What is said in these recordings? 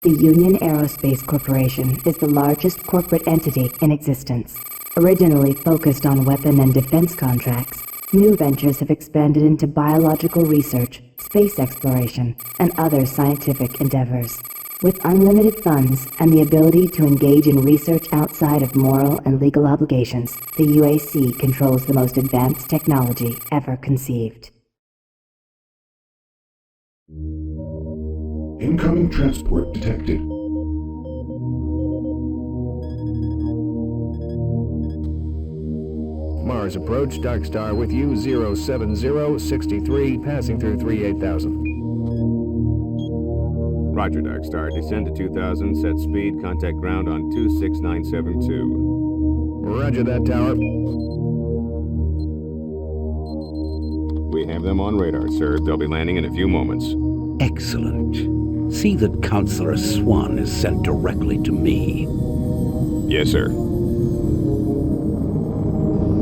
The Union Aerospace Corporation is the largest corporate entity in existence. Originally focused on weapon and defense contracts, new ventures have expanded into biological research, space exploration, and other scientific endeavors. With unlimited funds and the ability to engage in research outside of moral and legal obligations, the UAC controls the most advanced technology ever conceived. Incoming transport detected. Mars approach, Dark Star with you, 07063, passing through 38,000. Roger, Dark Star. Descend to 2000, set speed, contact ground on 26972. Roger that, Tower. We have them on radar, sir. They'll be landing in a few moments. Excellent. See that Counselor Swan is sent directly to me. Yes, sir.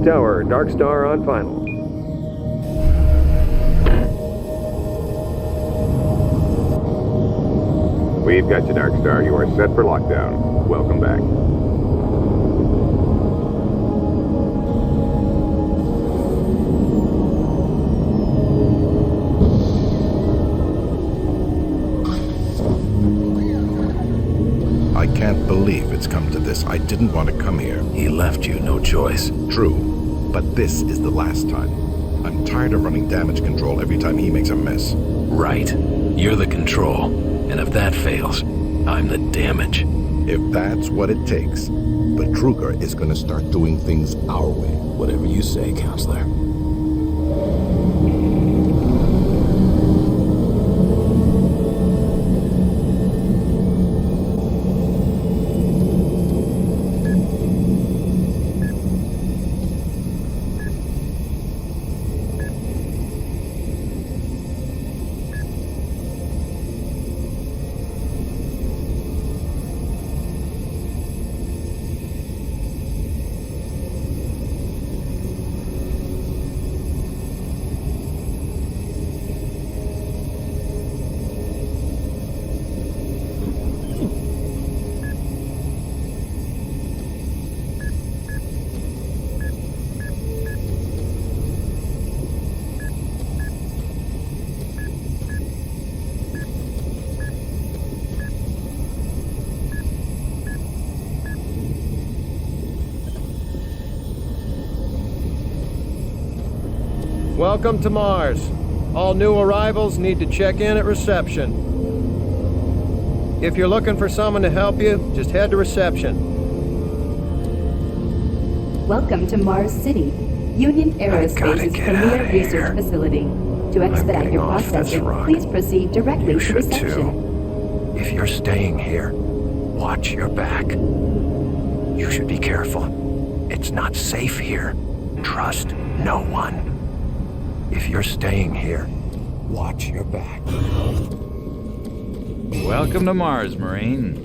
Tower, Dark Star on final. We've got you, Dark Star. You are set for lockdown. Welcome back. I can't believe it's come to this. I didn't want to come here. He left you no choice. True, but this is the last time. I'm tired of running damage control every time he makes a mess. Right. You're the control. And if that fails, I'm the damage. If that's what it takes, Betruger is going to start doing things our way. Whatever you say, Counselor. Welcome to Mars. All new arrivals need to check in at reception. If you're looking for someone to help you, just head to reception. Welcome to Mars City, Union Aerospace's premier research facility. To expedite your processing, please proceed directly to reception. If you're staying here, watch your back. You should be careful. It's not safe here. Trust no one. If you're staying here, watch your back. Welcome to Mars, Marine.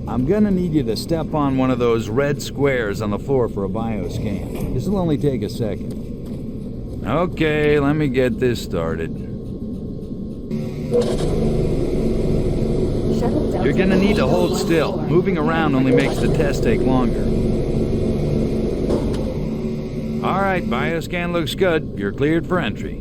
I'm gonna need you to step on one of those red squares on the floor for a bioscan. This'll only take a second. Okay, let me get this started. You're gonna need to hold still. Moving around only makes the test take longer. All right, bioscan looks good. You're cleared for entry.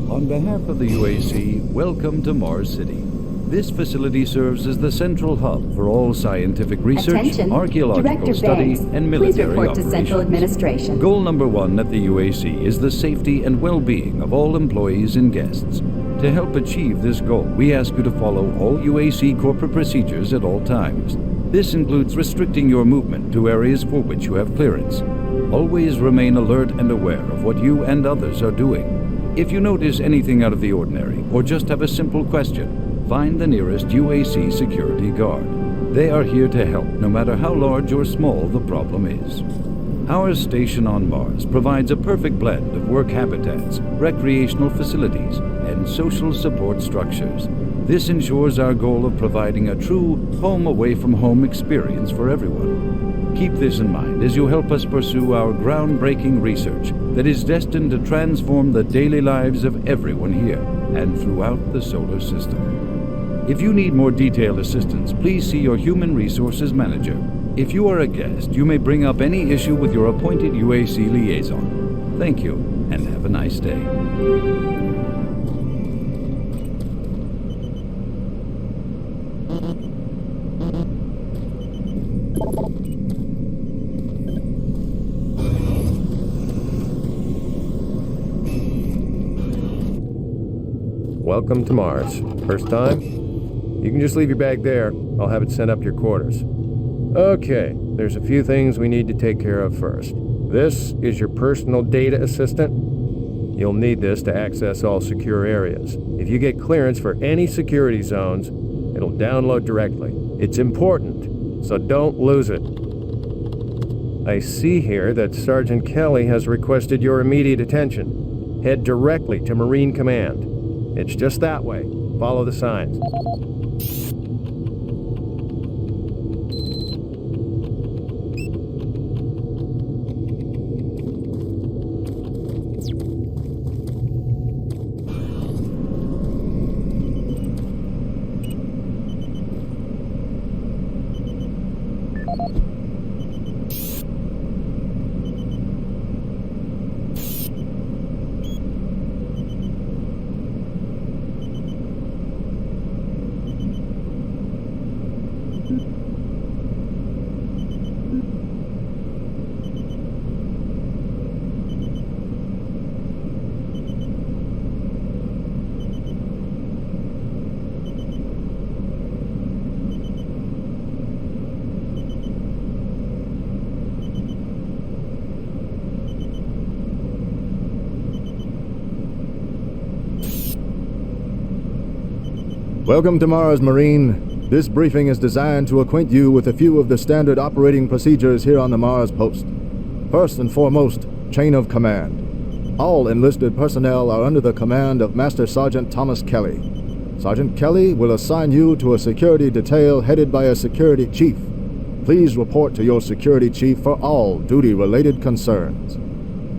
On behalf of the UAC, welcome to Mars City. This facility serves as the central hub for all scientific research, Attention. archaeological Director study, Banks, and please military report operations. to Central Administration. Goal number one at the UAC is the safety and well-being of all employees and guests. To help achieve this goal, we ask you to follow all UAC corporate procedures at all times. This includes restricting your movement to areas for which you have clearance. Always remain alert and aware of what you and others are doing. If you notice anything out of the ordinary, or just have a simple question, find the nearest UAC security guard. They are here to help, no matter how large or small the problem is. Our station on Mars provides a perfect blend of work habitats, recreational facilities, and social support structures. This ensures our goal of providing a true home-away-from-home experience for everyone. Keep this in mind as you help us pursue our groundbreaking research that is destined to transform the daily lives of everyone here and throughout the solar system. If you need more detailed assistance, please see your Human Resources Manager. If you are a guest, you may bring up any issue with your appointed UAC liaison. Thank you, and have a nice day. Welcome to Mars. First time? You can just leave your bag there. I'll have it sent up to your quarters. Okay, there's a few things we need to take care of first. This is your personal data assistant. You'll need this to access all secure areas. If you get clearance for any security zones, it'll download directly. It's important, so don't lose it. I see here that Sergeant Kelly has requested your immediate attention. Head directly to Marine Command. It's just that way. Follow the signs. Welcome to Mars, Marine. This briefing is designed to acquaint you with a few of the standard operating procedures here on the Mars post. First and foremost, chain of command. All enlisted personnel are under the command of Master Sergeant Thomas Kelly. Sergeant Kelly will assign you to a security detail headed by a security chief. Please report to your security chief for all duty-related concerns.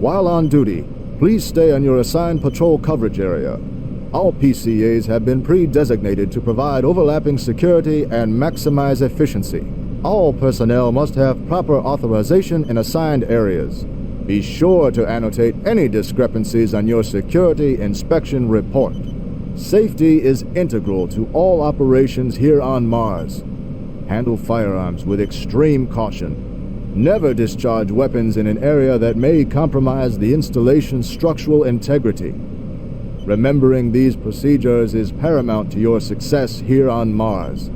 While on duty, please stay on your assigned patrol coverage area. All PCAs have been pre-designated to provide overlapping security and maximize efficiency. All personnel must have proper authorization in assigned areas. Be sure to annotate any discrepancies on your security inspection report. Safety is integral to all operations here on Mars. Handle firearms with extreme caution. Never discharge weapons in an area that may compromise the installation's structural integrity. Remembering these procedures is paramount to your success here on Mars.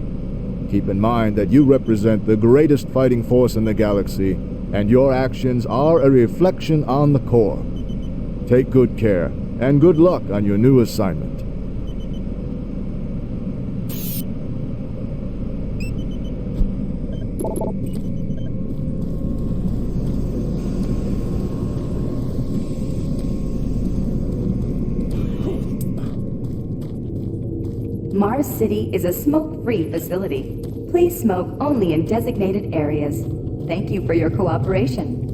Keep in mind that you represent the greatest fighting force in the galaxy, and your actions are a reflection on the Corps. Take good care, and good luck on your new assignment. Mars City is a smoke-free facility. Please smoke only in designated areas. Thank you for your cooperation.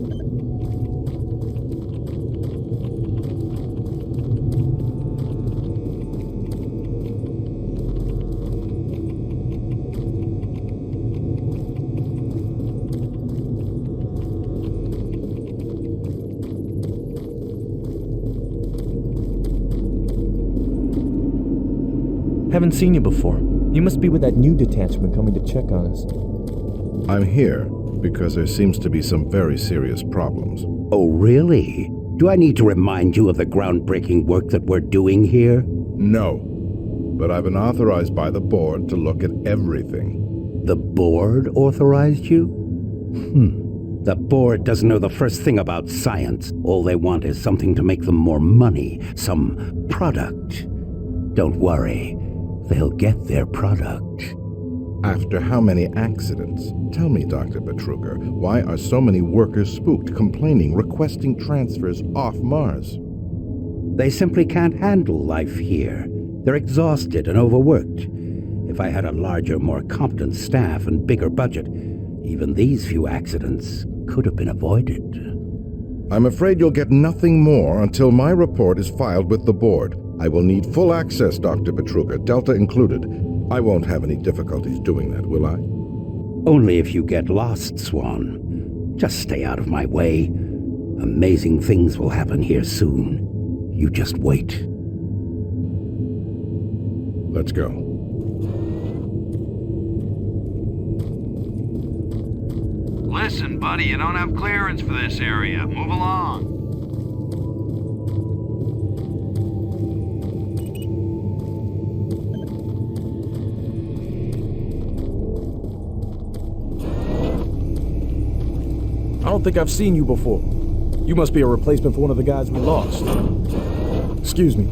Haven't seen you before. You must be with that new detachment coming to check on us. I'm here because there seems to be some very serious problems. Oh, really? Do I need to remind you of the groundbreaking work that we're doing here? No, but I've been authorized by the board to look at everything. The board authorized you? The board doesn't know the first thing about science. All they want is something to make them more money, some product. Don't worry. They'll get their product. After how many accidents? Tell me, Dr. Betruger, why are so many workers spooked, complaining, requesting transfers off Mars? They simply can't handle life here. They're exhausted and overworked. If I had a larger, more competent staff and bigger budget, Even these few accidents could have been avoided. I'm afraid you'll get nothing more until my report is filed with the board. I will need full access, Dr. Betruger, Delta included. I won't have any difficulties doing that, will I? Only if you get lost, Swan. Just stay out of my way. Amazing things will happen here soon. You just wait. Let's go. Listen, buddy, you don't have clearance for this area. Move along. I don't think I've seen you before. You must be a replacement for one of the guys we lost. Excuse me.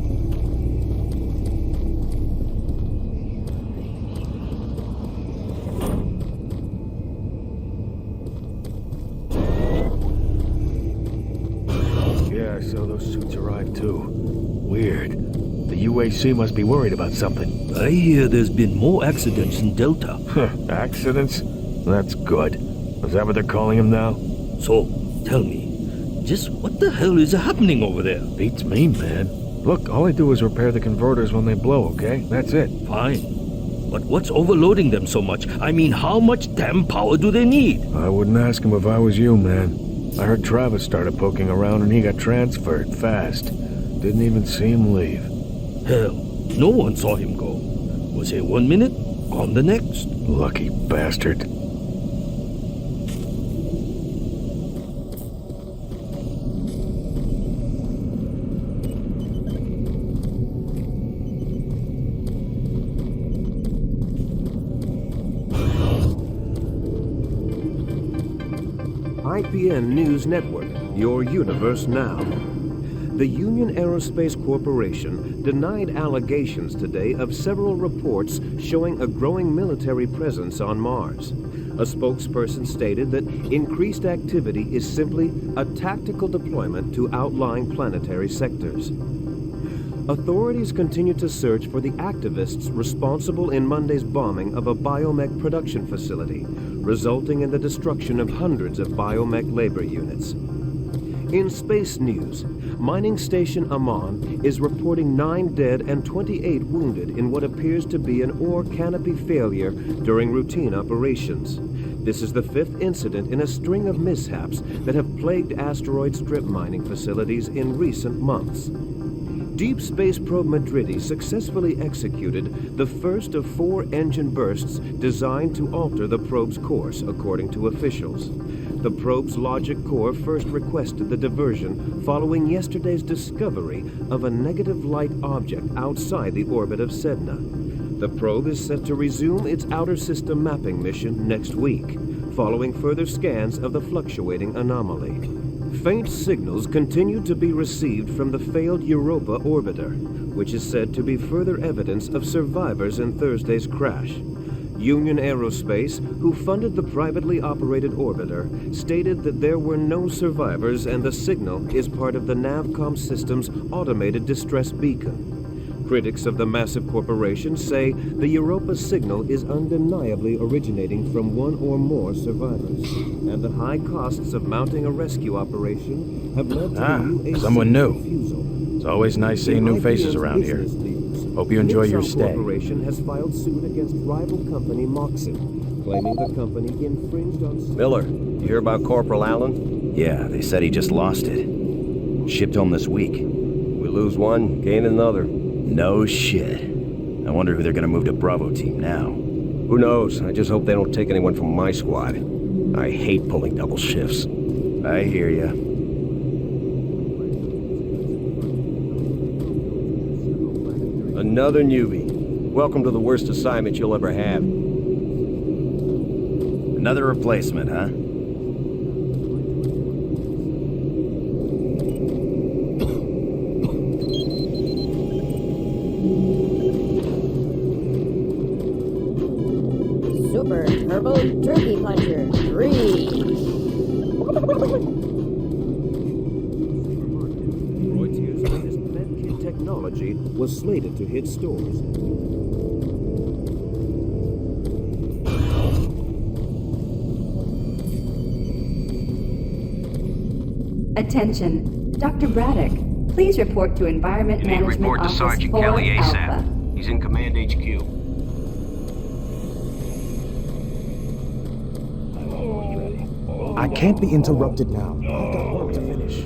Yeah, I saw those suits arrive too. Weird. The UAC must be worried about something. I hear there's been more accidents in Delta. Accidents? That's good. Is that what they're calling them now? So, tell me, just what the hell is happening over there? Beats me, man. Look, all I do is repair the converters when they blow, okay? That's it. Fine. But what's overloading them so much? I mean, how much damn power do they need? I wouldn't ask him if I was you, man. I heard Travis started poking around and he got transferred fast. Didn't even see him leave. Hell, no one saw him go. Was here 1 minute, gone the next. Lucky bastard. IPN News Network, your universe now. The Union Aerospace Corporation denied allegations today of several reports showing a growing military presence on Mars. A spokesperson stated that increased activity is simply a tactical deployment to outlying planetary sectors. Authorities continue to search for the activists responsible in Monday's bombing of a biomech production facility, resulting in the destruction of hundreds of biomech labor units. In space news, mining station Amman is reporting 9 dead and 28 wounded in what appears to be an ore canopy failure during routine operations. This is the 5th incident in a string of mishaps that have plagued asteroid strip mining facilities in recent months. Deep Space Probe Madridi successfully executed the first of 4 engine bursts designed to alter the probe's course, according to officials. The probe's logic core first requested the diversion following yesterday's discovery of a negative light object outside the orbit of Sedna. The probe is set to resume its outer system mapping mission next week, following further scans of the fluctuating anomaly. Faint signals continue to be received from the failed Europa orbiter, which is said to be further evidence of survivors in Thursday's crash. Union Aerospace, who funded the privately operated orbiter, stated that there were no survivors and the signal is part of the Navcom system's automated distress beacon. Critics of the massive corporation say the Europa signal is undeniably originating from one or more survivors, and the high costs of mounting a rescue operation have led to the UAC someone new. refusal. It's always nice seeing new faces around here. Hope you enjoy your stay. Corporation has filed suit against rival company Moxon, claiming the company infringed on... Miller, you hear about Corporal Allen? Yeah, they said he just lost it. Shipped home this week. We lose one, gain another. No shit. I wonder who they're gonna move to Bravo team now. Who knows? I just hope they don't take anyone from my squad. I hate pulling double shifts. I hear ya. Another newbie. Welcome to the worst assignment you'll ever have. Another replacement, huh? Super Turbo Turkey Puncher 3. Reuters' latest medkit technology was slated to hit stores. Attention. Dr. Braddock, please report to Environment You need to Management report to Office Sergeant 4 Kelly ASAP. Alpha. He's in Command HQ. I can't be interrupted now. I've got work to finish.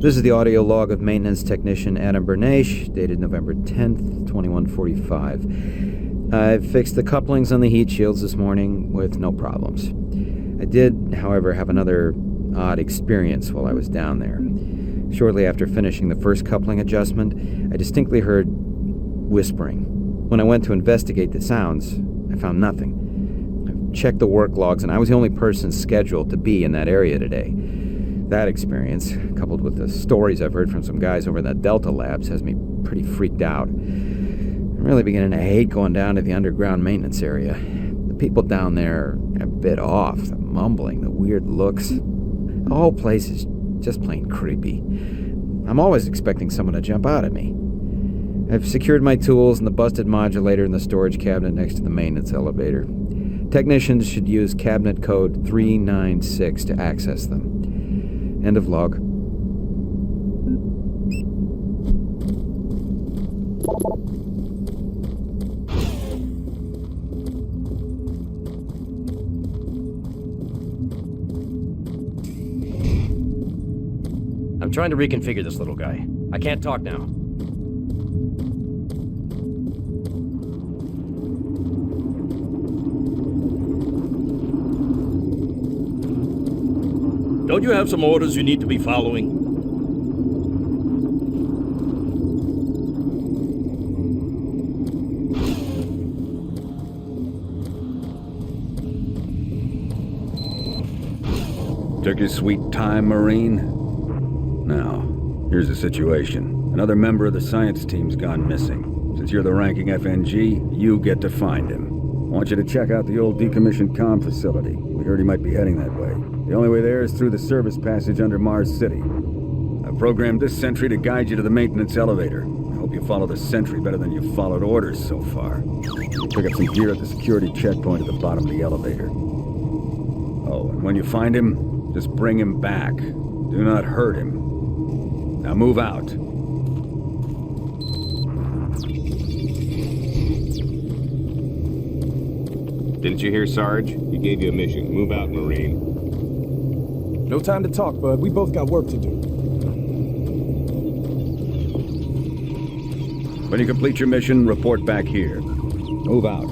This is the audio log of maintenance technician Adam Bernache, dated November 10th, 2145. I've fixed the couplings on the heat shields this morning with no problems. I did, however, have another odd experience while I was down there. Shortly after finishing the first coupling adjustment, I distinctly heard whispering. When I went to investigate the sounds, I found nothing. I've checked the work logs, and I was the only person scheduled to be in that area today. That experience, coupled with the stories I've heard from some guys over in the Delta Labs, has me pretty freaked out. I'm really beginning to hate going down to the underground maintenance area. The people down there are a bit off. The mumbling, the weird looks. The whole place is just plain creepy. I'm always expecting someone to jump out at me. I've secured my tools and the busted modulator in the storage cabinet next to the maintenance elevator. Technicians should use cabinet code 396 to access them. End of log. I'm trying to reconfigure this little guy. I can't talk now. Don't you have some orders you need to be following? Took your sweet time, Marine? Now, here's the situation. Another member of the science team's gone missing. Since you're the ranking FNG, you get to find him. I want you to check out the old decommissioned comm facility. We heard he might be heading that way. The only way there is through the service passage under Mars City. I've programmed this sentry to guide you to the maintenance elevator. I hope you follow the sentry better than you've followed orders so far. Pick up some gear at the security checkpoint at the bottom of the elevator. Oh, and when you find him, just bring him back. Do not hurt him. Now move out. Didn't you hear, Sarge? He gave you a mission. Move out, Marine. No time to talk, bud. We both got work to do. When you complete your mission, report back here. Move out.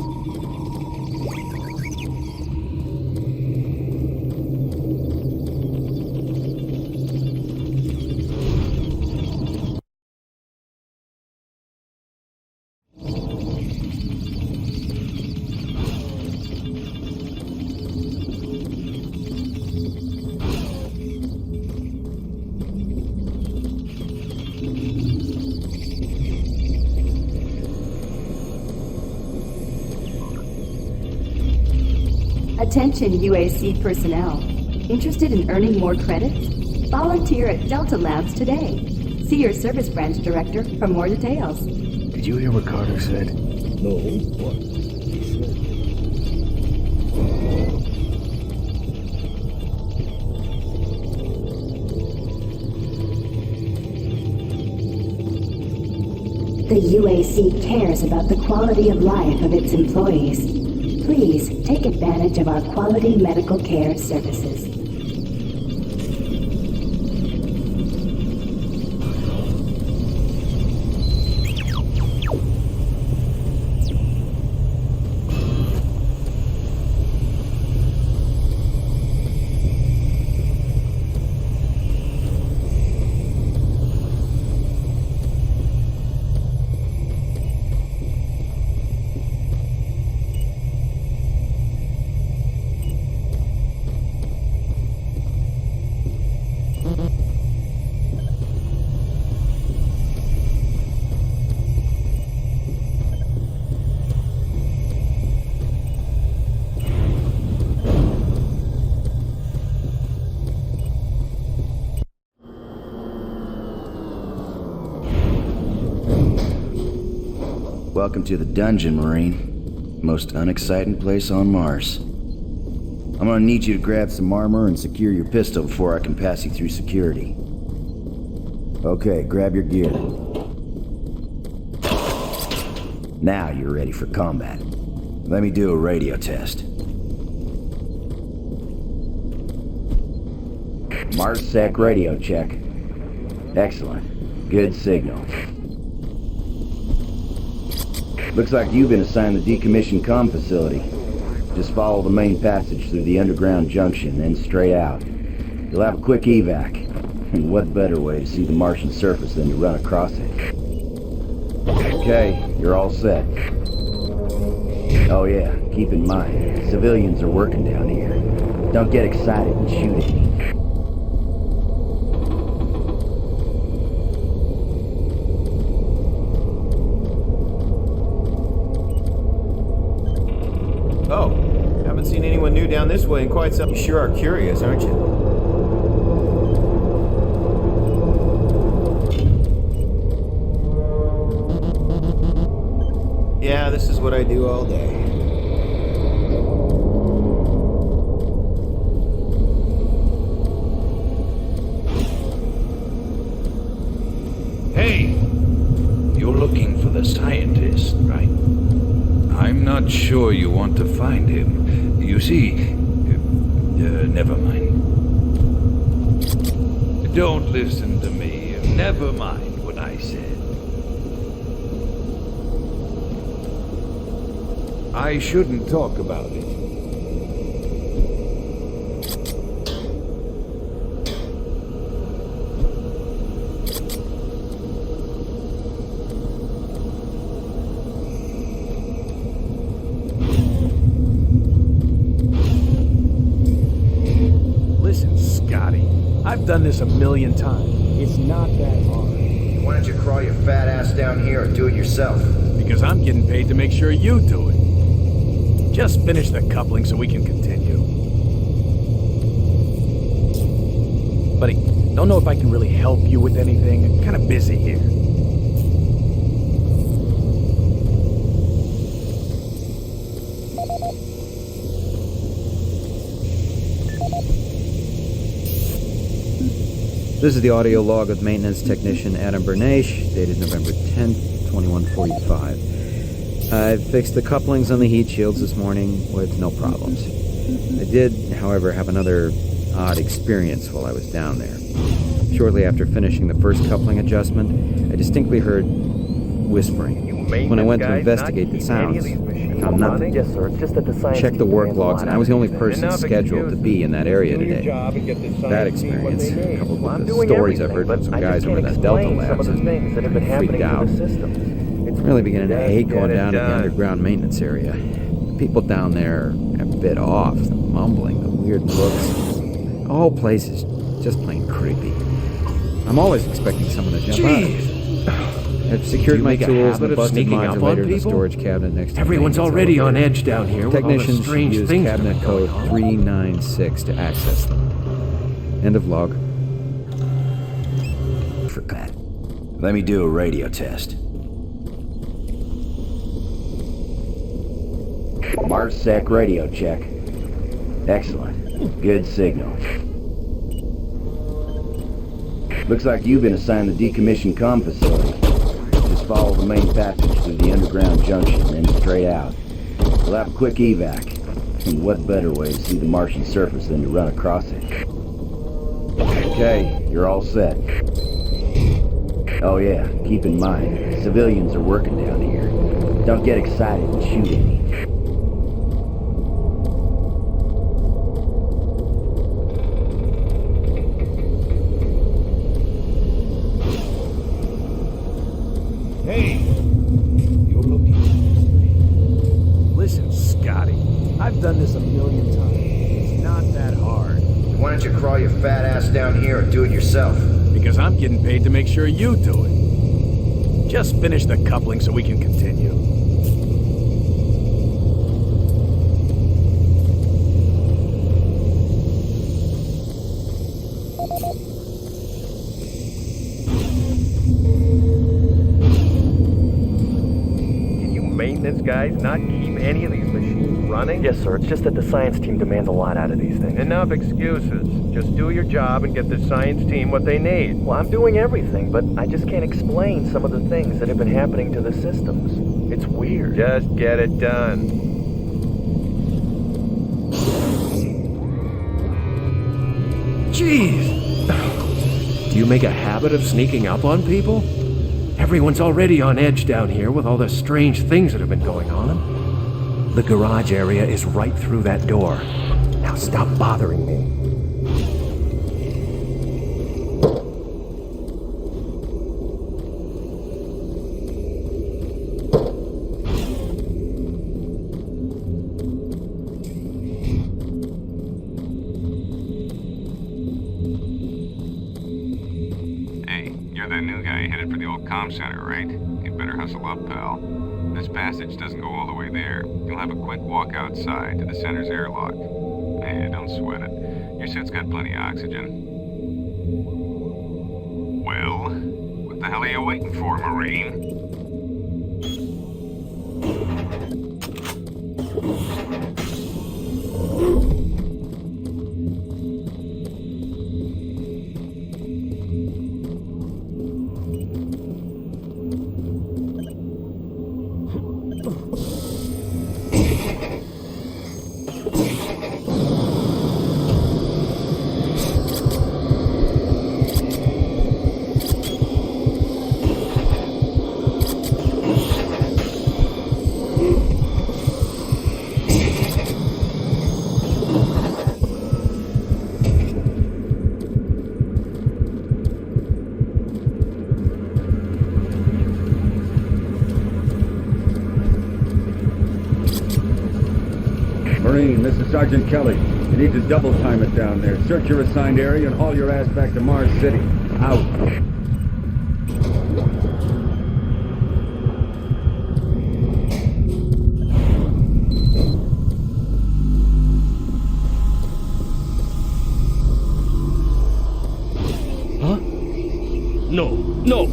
Attention UAC personnel. Interested in earning more credits? Volunteer at Delta Labs today. See your service branch director for more details. Did you hear what Carter said? No. What? The UAC cares about the quality of life of its employees. Please take advantage of our quality medical care services. Welcome to the dungeon, Marine. Most unexciting place on Mars. I'm gonna need you to grab some armor and secure your pistol before I can pass you through security. Okay, grab your gear. Now you're ready for combat. Let me do a radio test. MarsSec radio check. Excellent. Good signal. Looks like you've been assigned the decommissioned comm facility. Just follow the main passage through the underground junction, then straight out. You'll have a quick evac. And what better way to see the Martian surface than to run across it? Okay, you're all set. Oh yeah, keep in mind, civilians are working down here. Don't get excited and shoot at me. Oh, haven't seen anyone new down this way in quite some... You sure are curious, aren't you? Yeah, this is what I do all day. Hey! You're looking for the scientist, right? I'm not sure you want to find him. You see... never mind. Don't listen to me. Never mind what I said. I shouldn't talk about it. Listen, Scotty, I've done this a million times. It's not that hard. Why don't you crawl your fat ass down here and do it yourself? Because I'm getting paid to make sure you do it. Just finish the coupling so we can continue. Buddy, don't know if I can really help you with anything. I'm kind of busy here. This is the audio log of maintenance technician Adam Bernache, dated November 10th, 2145. I fixed the couplings on the heat shields this morning with no problems. I did, however, have another odd experience while I was down there. Shortly after finishing the first coupling adjustment, I distinctly heard whispering. When I went to investigate the sounds, I found nothing. Yes, sir. It's just that the science... Checked the work logs, and I was the only person scheduled to be in that area today. That experience, coupled with the stories I've heard from some guys over at Delta Labs, has freaked out. I'm really beginning to hate going down to the underground maintenance area. The people down there are a bit off, the mumbling, the weird looks. The whole place is just plain creepy. I'm always expecting someone to jump out. I've secured my tools and the busted modulator in the storage cabinet next to Everyone's already on edge down here. Technicians strange use things cabinet code 396 to access them. End of log. For that. Let me do a radio test. MarsSec radio check. Excellent. Good signal. Looks like you've been assigned the decommissioned comm facility. Just follow the main passage through the underground junction, then straight out. We'll have a quick evac. And what better way to see the Martian surface than to run across it? Okay, you're all set. Oh yeah, keep in mind, civilians are working down here. Don't get excited and shoot at me. Hey! You're looking... Listen, Scotty, I've done this a million times. It's not that hard. Why don't you crawl your fat ass down here and do it yourself? Because I'm getting paid to make sure you do it. Just finish the coupling so we can continue. guys not keep any of these machines running? Yes, sir. It's just that the science team demands a lot out of these things. Enough excuses. Just do your job and get the science team what they need. Well, I'm doing everything, but I just can't explain some of the things that have been happening to the systems. It's weird. Just get it done. Jeez! Do you make a habit of sneaking up on people? Everyone's already on edge down here with all the strange things that have been going on. The garage area is right through that door. Now stop bothering me. Center, right? You'd better hustle up, pal. This passage doesn't go all the way there. You'll have a quick walk outside to the center's airlock. Hey, don't sweat it. Your suit's got plenty of oxygen. Well, what the hell are you waiting for, Marine? Marine, this is Sergeant Kelly. You need to double time it down there. Search your assigned area and haul your ass back to Mars City. Out. Huh? No.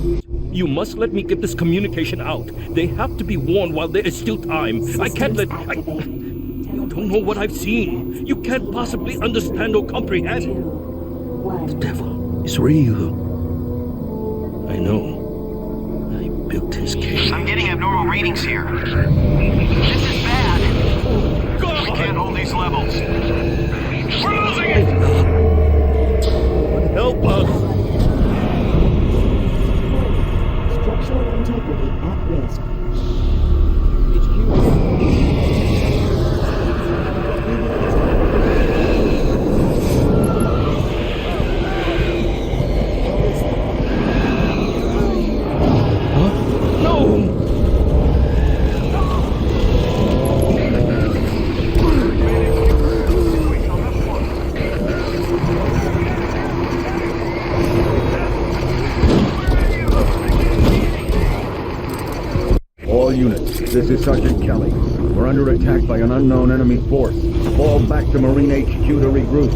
You must let me get this communication out. They have to be warned while there is still time. I can't let... You don't know what I've seen. You can't possibly understand or comprehend. The devil is real. I know. I built his cave. I'm getting abnormal readings here. This is bad. God. We can't hold these levels. We're losing it! Help us! Structural integrity at risk. This is Sergeant Kelly. We're under attack by an unknown enemy force. Fall back to Marine HQ to regroup.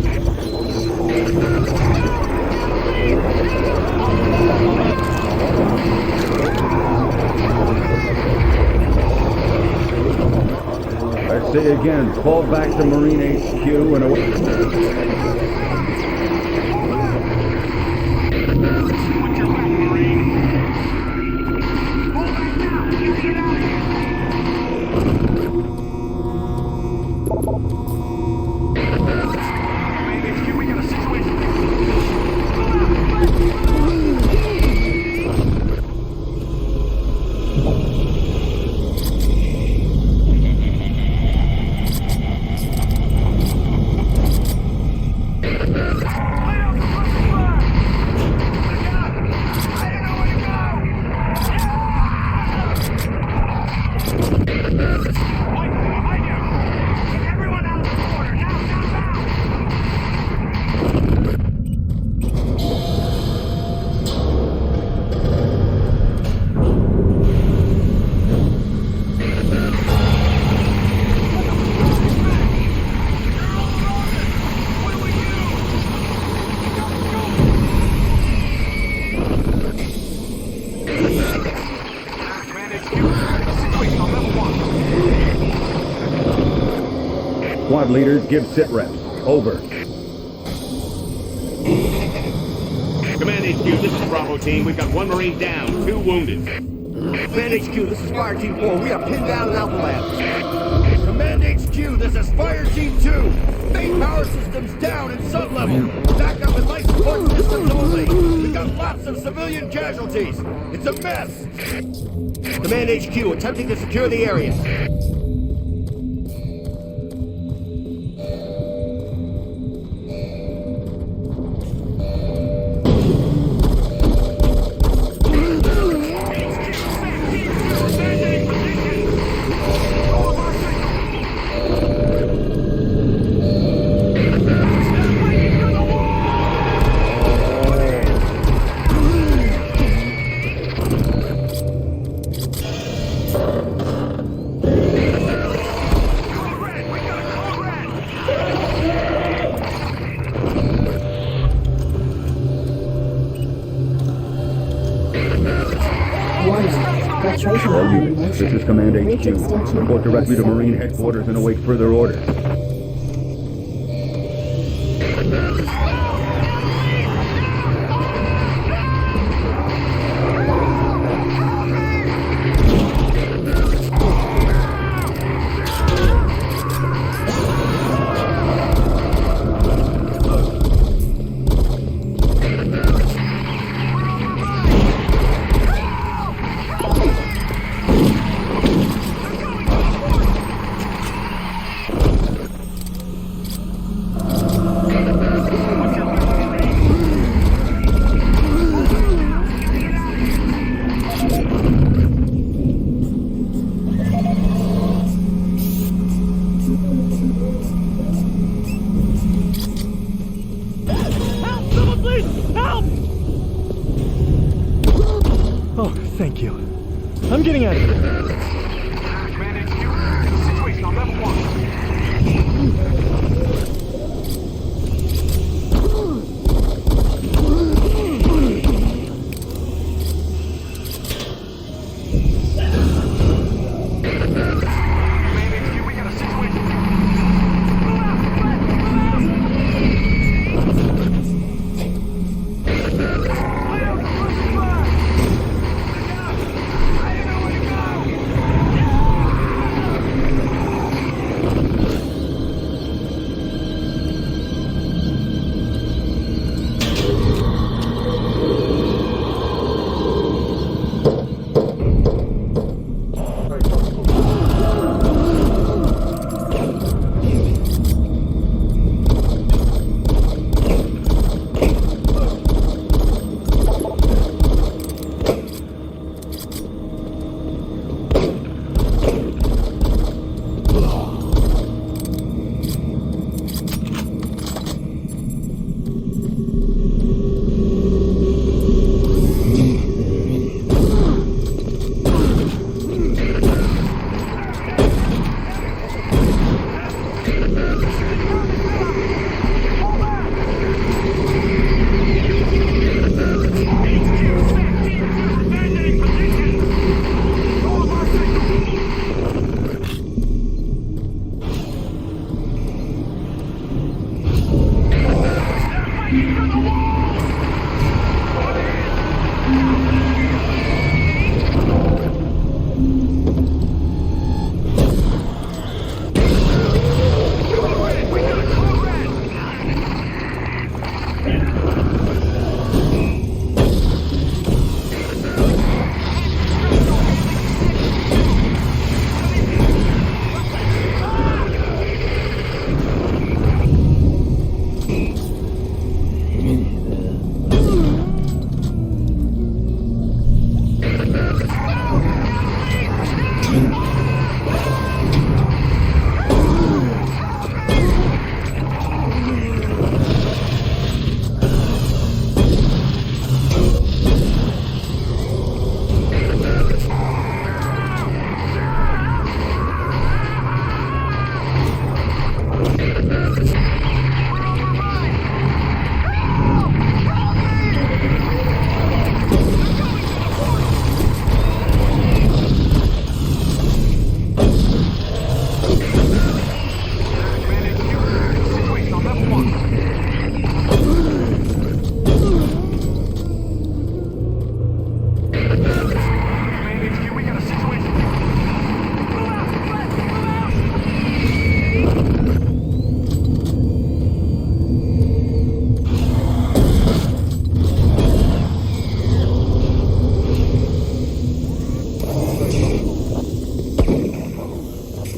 I say again, fall back to Marine HQ and away. Squad leaders, give sit reps. Over. Command HQ, this is Bravo Team. We've got 1 Marine down, 2 wounded. Command HQ, this is Fire Team 4. We are pinned down in Alpha Labs. Command HQ, this is Fire Team 2. Main power systems down in sub-level. Backup and life support systems only. We've got lots of civilian casualties. It's a mess. Command HQ, attempting to secure the area. All units, this is Command HQ. Report directly to Marine Headquarters and await further orders. Thank you. I'm getting out of here. Command HQ, situation on level 1.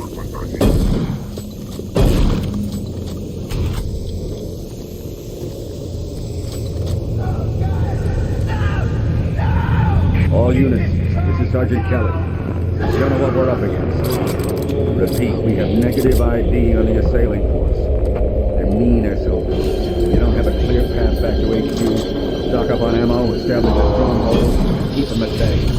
All units, this is Sergeant Kelly. You don't know what we're up against. Repeat, we have negative ID on the assailing force. They're mean SOBs. You don't have a clear path back to HQ. Stock up on ammo, establish a stronghold, and keep them at bay.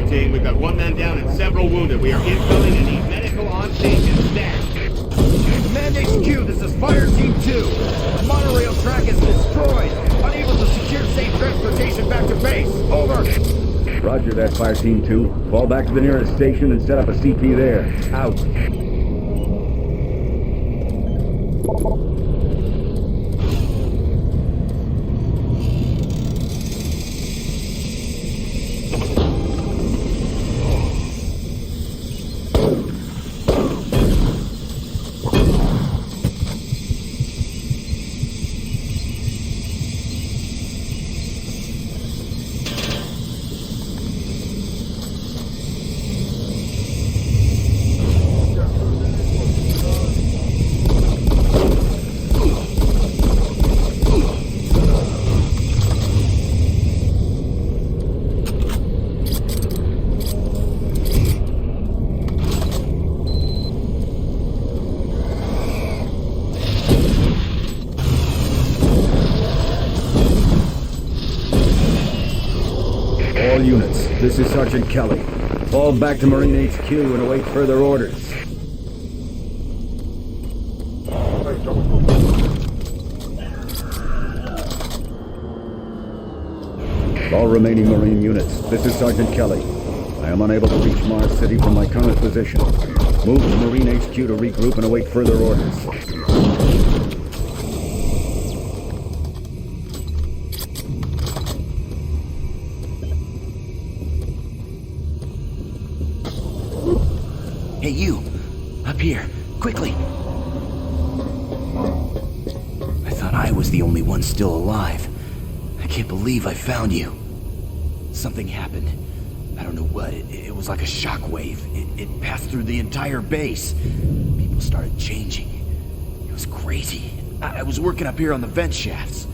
Team, we've got one man down and several wounded. We are infilling and need medical on station staff. Command HQ, this is Fire Team 2. The monorail track is destroyed. Unable to secure safe transportation back to base. Over. Roger that, Fire Team 2. Fall back to the nearest station and set up a CP there. Out. This is Sergeant Kelly. Fall back to Marine HQ and await further orders. All remaining Marine units, this is Sergeant Kelly. I am unable to reach Mars City from my current position. Move to Marine HQ to regroup and await further orders. Hey, you! Up here! Quickly! I thought I was the only one still alive. I can't believe I found you. Something happened. I don't know what. It was like a shockwave. It passed through the entire base. People started changing. It was crazy. I was working up here on the vent shafts.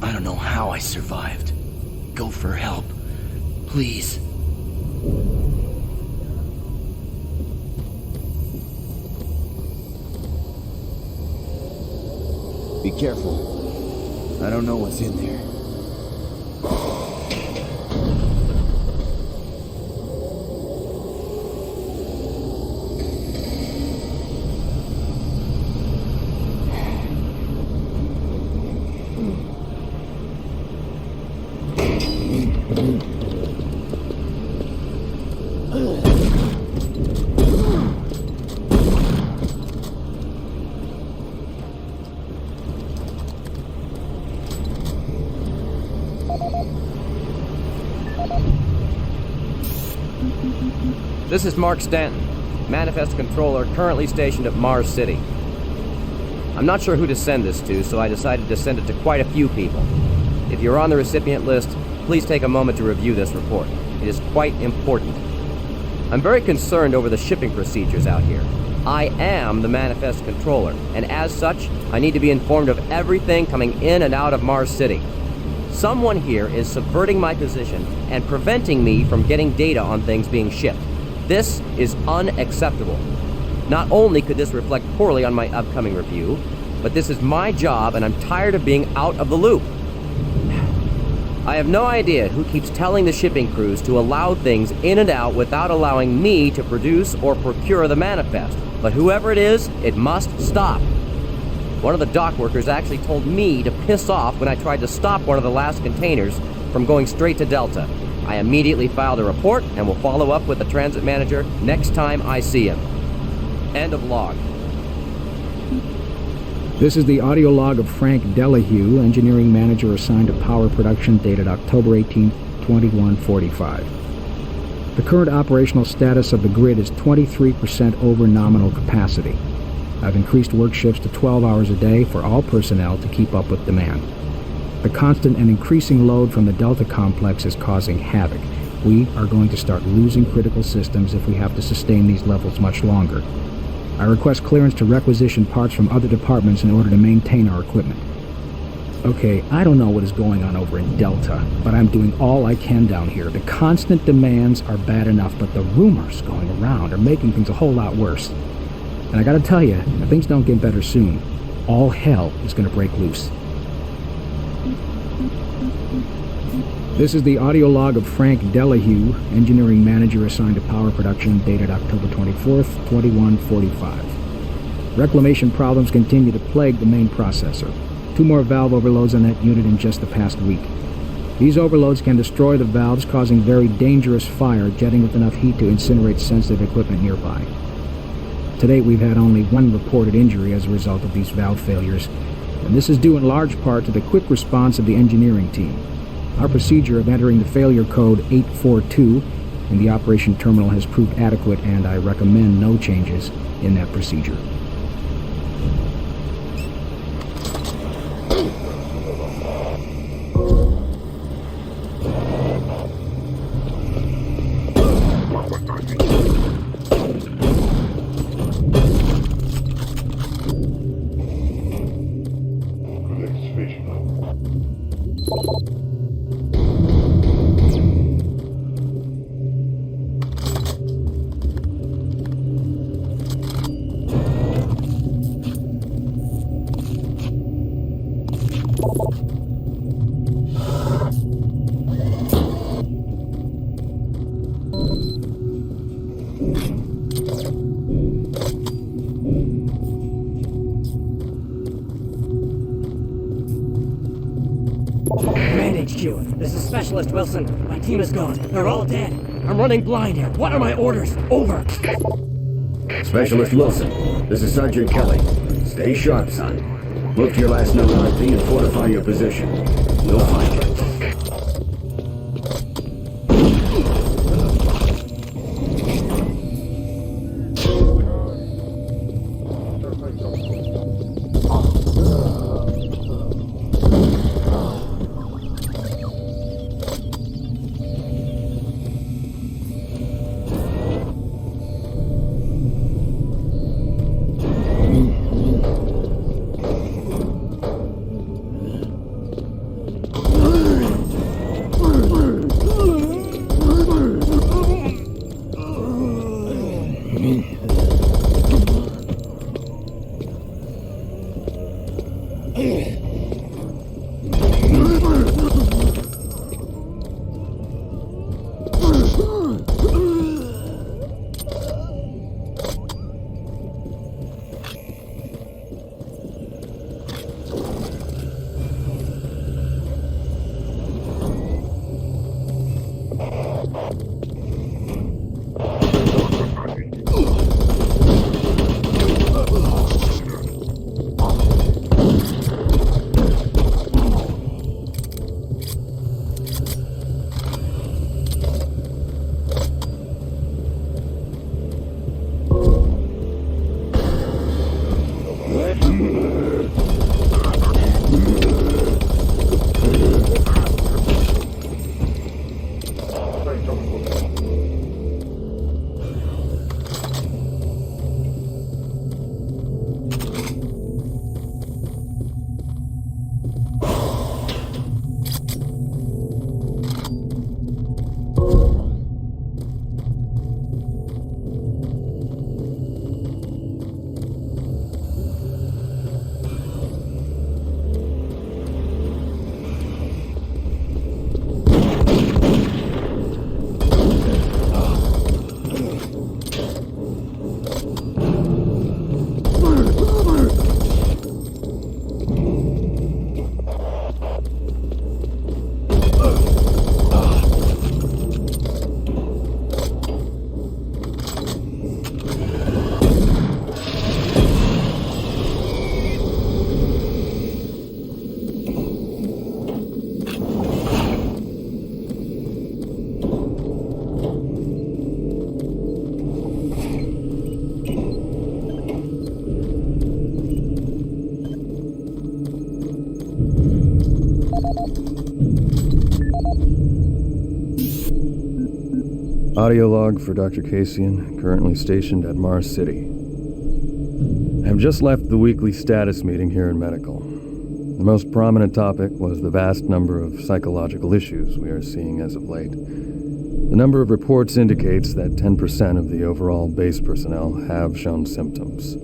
I don't know how I survived. Go for help. Please. Be careful. I don't know what's in there. This is Mark Stanton, Manifest Controller currently stationed at Mars City. I'm not sure who to send this to, so I decided to send it to quite a few people. If you're on the recipient list, please take a moment to review this report. It is quite important. I'm very concerned over the shipping procedures out here. I am the Manifest Controller, and as such, I need to be informed of everything coming in and out of Mars City. Someone here is subverting my position and preventing me from getting data on things being shipped. This is unacceptable. Not only could this reflect poorly on my upcoming review, but this is my job and I'm tired of being out of the loop. I have no idea who keeps telling the shipping crews to allow things in and out without allowing me to produce or procure the manifest, but whoever it is, it must stop. One of the dock workers actually told me to piss off when I tried to stop one of the last containers from going straight to Delta. I immediately filed a report and will follow up with the transit manager next time I see him. End of log. This is the audio log of Frank Delahue, engineering manager assigned to power production, dated October 18, 2145. The current operational status of the grid is 23% over nominal capacity. I've increased work shifts to 12 hours a day for all personnel to keep up with demand. The constant and increasing load from the Delta complex is causing havoc. We are going to start losing critical systems if we have to sustain these levels much longer. I request clearance to requisition parts from other departments in order to maintain our equipment. Okay, I don't know what is going on over in Delta, but I'm doing all I can down here. The constant demands are bad enough, but the rumors going around are making things a whole lot worse. And I gotta tell you, if things don't get better soon, all hell is gonna break loose. This is the audio log of Frank Delahue, engineering manager assigned to power production, dated October 24th, 2145. Reclamation problems continue to plague the main processor. 2 more valve overloads on that unit in just the past week. These overloads can destroy the valves, causing very dangerous fire, jetting with enough heat to incinerate sensitive equipment nearby. To date, we've had only 1 reported injury as a result of these valve failures, and this is due in large part to the quick response of the engineering team. Our procedure of entering the failure code 842 in the operation terminal has proved adequate, and I recommend no changes in that procedure. This is Specialist Wilson. My team is gone. They're all dead. I'm running blind here. What are my orders? Over. Specialist Wilson, this is Sergeant Kelly. Stay sharp, son. Look to your last known RP and fortify your position. We'll find you. Audio log for Dr. Kasian, currently stationed at Mars City. I have just left the weekly status meeting here in Medical. The most prominent topic was the vast number of psychological issues we are seeing as of late. The number of reports indicates that 10% of the overall base personnel have shown symptoms.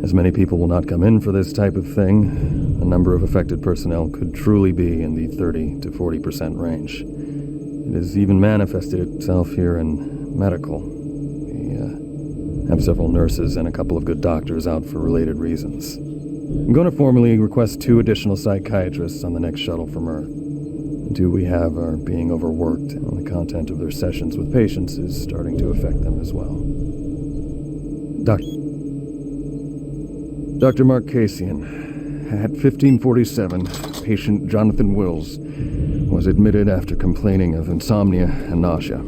As many people will not come in for this type of thing, the number of affected personnel could truly be in the 30 to 40% range. It has even manifested itself here in Medical. We have several nurses and a couple of good doctors out for related reasons. I'm going to formally request 2 additional psychiatrists on the next shuttle from Earth. The 2 we have are being overworked, and the content of their sessions with patients is starting to affect them as well. Dr. Mark Kasian, at 1547, patient Jonathan Wills was admitted after complaining of insomnia and nausea.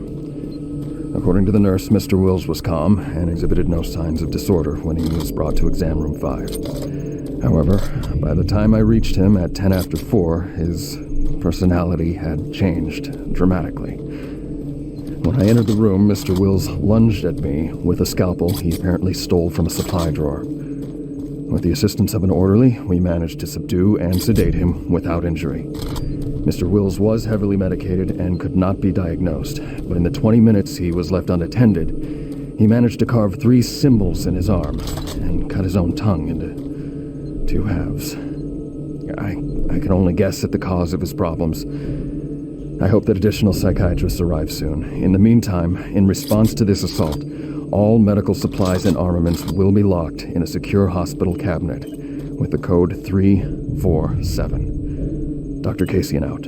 According to the nurse, Mr. Wills was calm and exhibited no signs of disorder when he was brought to exam room 5. However, by the time I reached him at 10 after 4, his personality had changed dramatically. When I entered the room, Mr. Wills lunged at me with a scalpel he apparently stole from a supply drawer. With the assistance of an orderly, we managed to subdue and sedate him without injury. Mr. Wills was heavily medicated and could not be diagnosed, but in the 20 minutes he was left unattended, he managed to carve 3 symbols in his arm and cut his own tongue into 2 halves. I can only guess at the cause of his problems. I hope that additional psychiatrists arrive soon. In the meantime, in response to this assault, all medical supplies and armaments will be locked in a secure hospital cabinet with the code 347. Dr. Kasian out.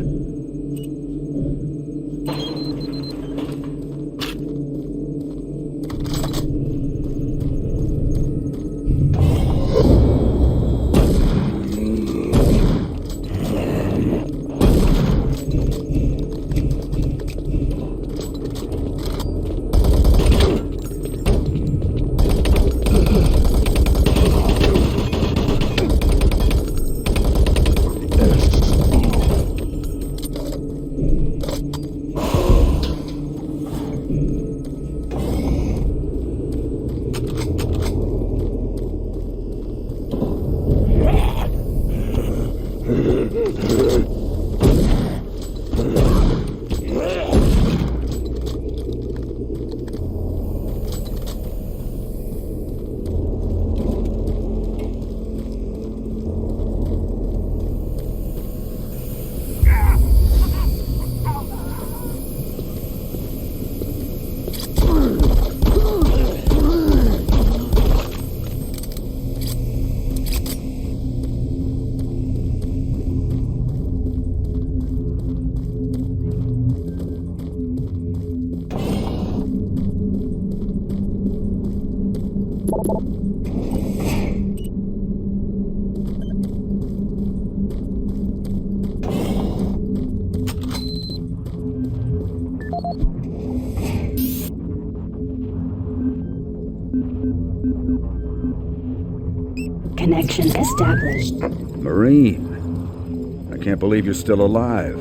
Connection established. Marine, I can't believe you're still alive.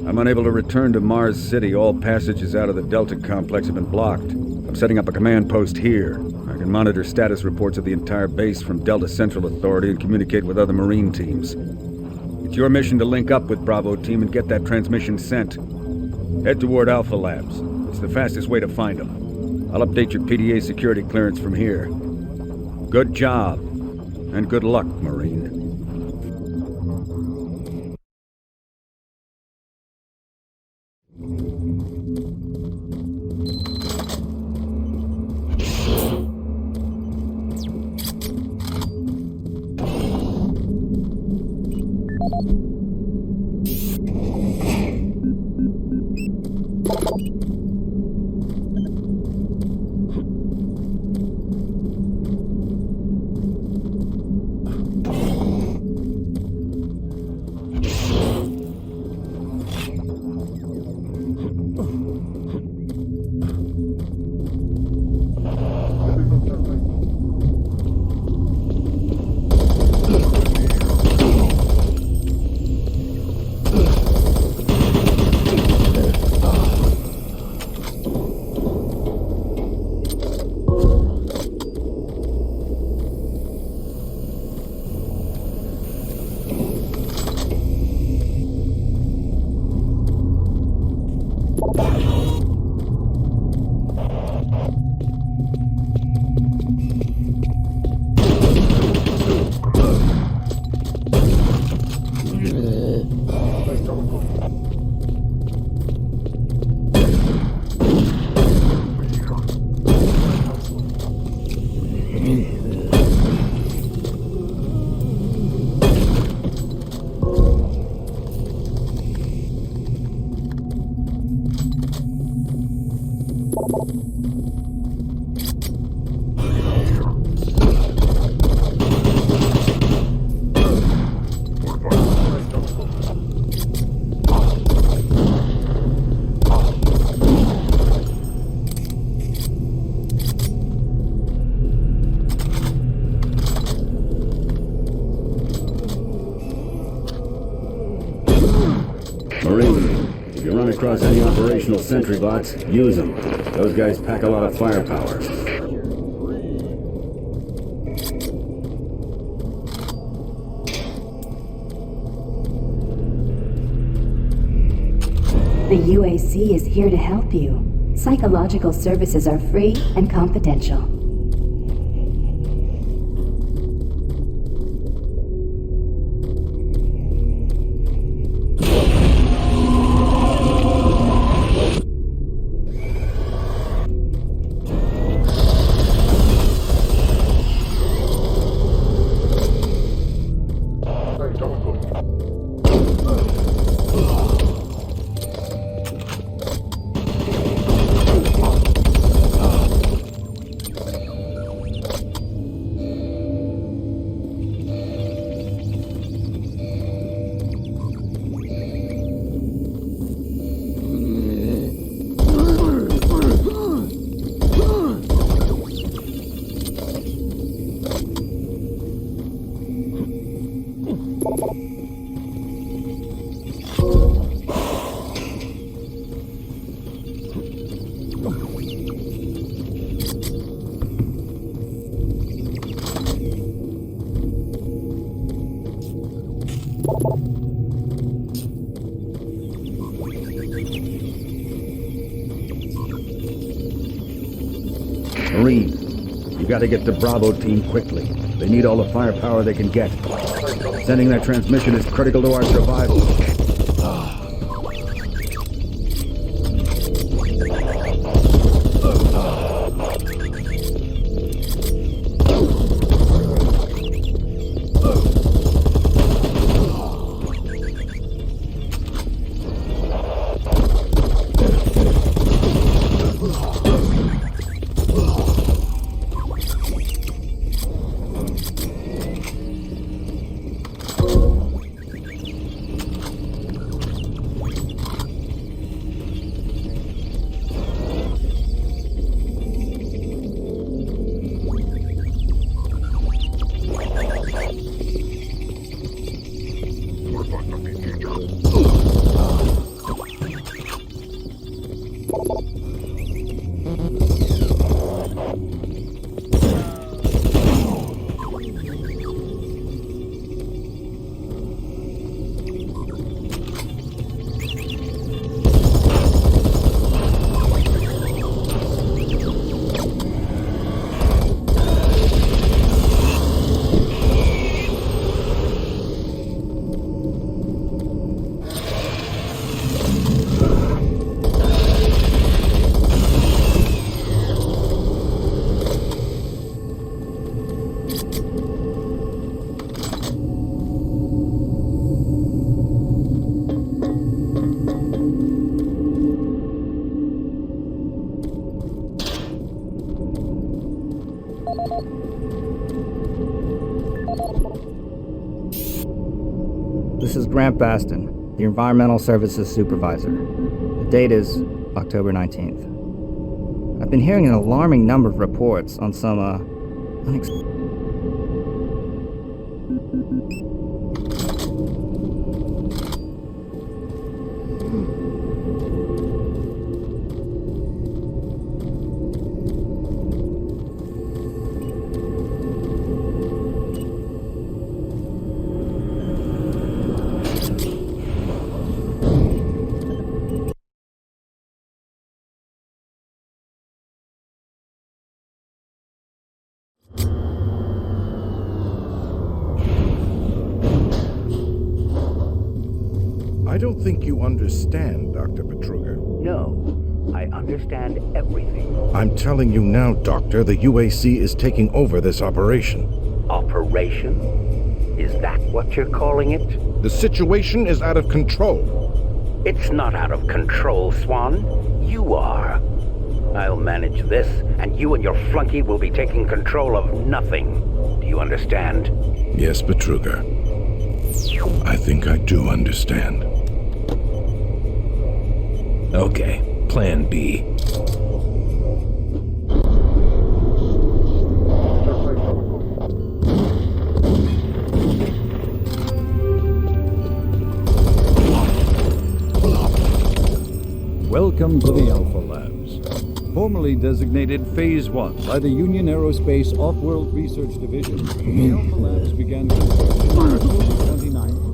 I'm unable to return to Mars City. All passages out of the Delta complex have been blocked. I'm setting up a command post here. I can monitor status reports of the entire base from Delta Central Authority and communicate with other Marine teams. It's your mission to link up with Bravo Team and get that transmission sent. Head toward Alpha Labs. It's the fastest way to find them. I'll update your PDA security clearance from here. Good job, and good luck, Marine. Across any operational sentry bots, use them. Those guys pack a lot of firepower. The UAC is here to help you. Psychological services are free and confidential. Marine, you gotta get the Bravo team quickly. They need all the firepower they can get. Sending that transmission is critical to our survival. This is Grant Baston, the Environmental Services Supervisor. The date is October 19th. I've been hearing an alarming number of reports on some, unexpected... I don't think you understand, Dr. Betruger. No, I understand everything. I'm telling you now, Doctor, the UAC is taking over this operation. Operation? Is that what you're calling it? The situation is out of control. It's not out of control, Swan. You are. I'll manage this, and you and your flunky will be taking control of nothing. Do you understand? Yes, Betruger. I think I do understand. Okay, Plan B. Welcome to the Alpha Labs, formerly designated Phase 1 by the Union Aerospace Off-World Research Division. The Alpha Labs began construction on October 29th.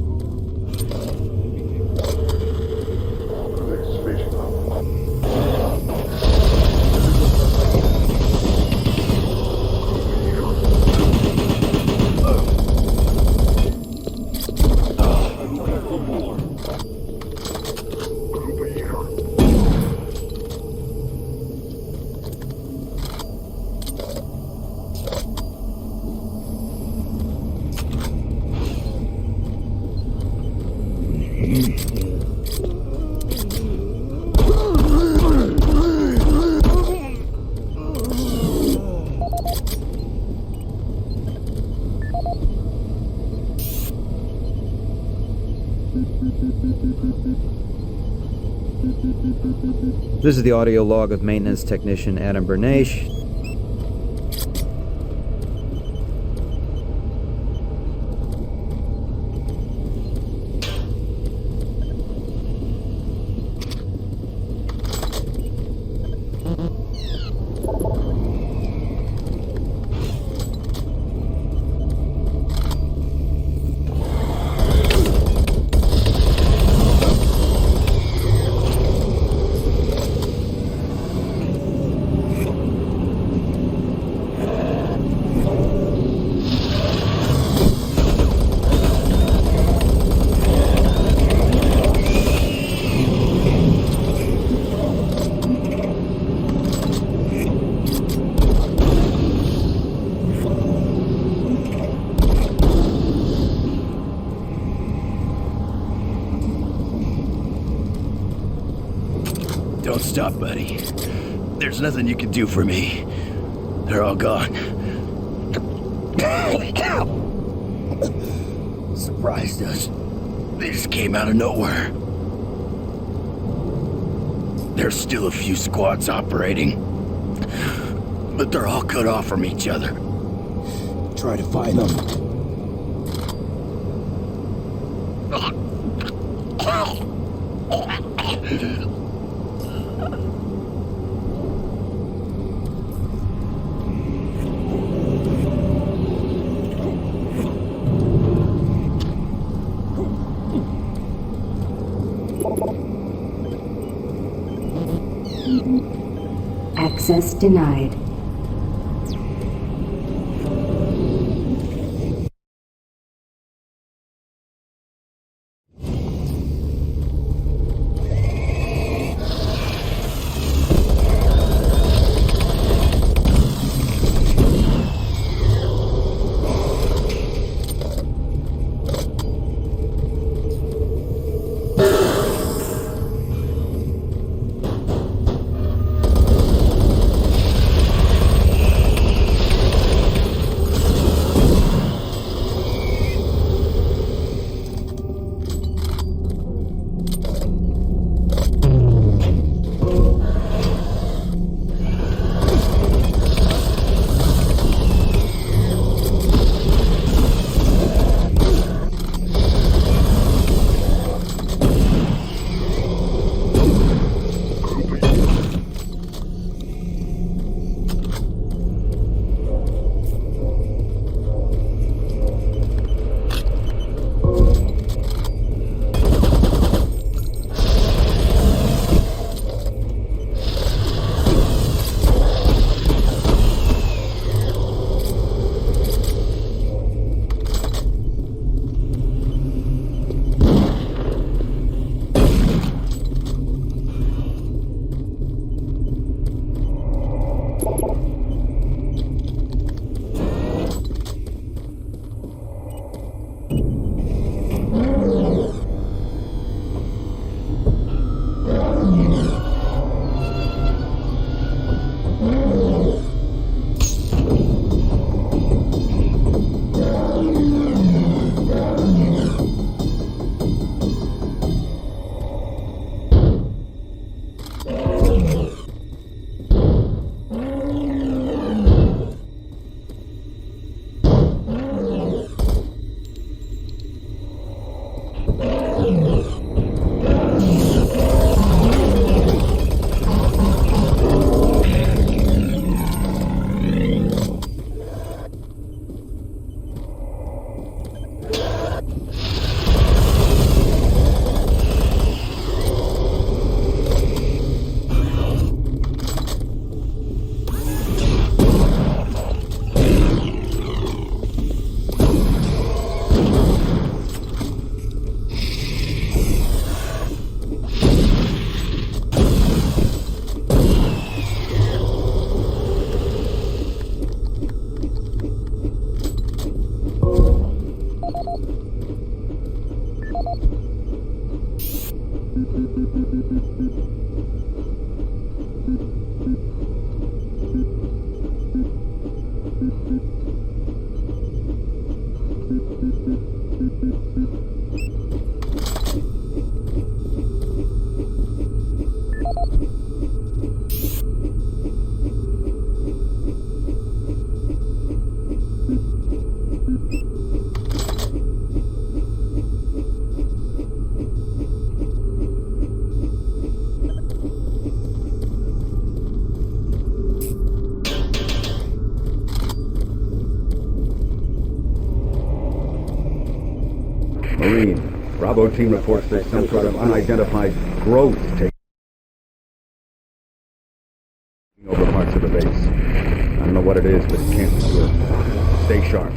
This is the audio log of maintenance technician Adam Bernache. Don't stop, buddy. There's nothing you can do for me. They're all gone. Surprised us. They just came out of nowhere. There's still a few squads operating, but they're all cut off from each other. Try to find them. Access denied. Marine, Bravo team reports there's some sort of unidentified growth taking over parts of the base. I don't know what it is, but it can't be good. Stay sharp.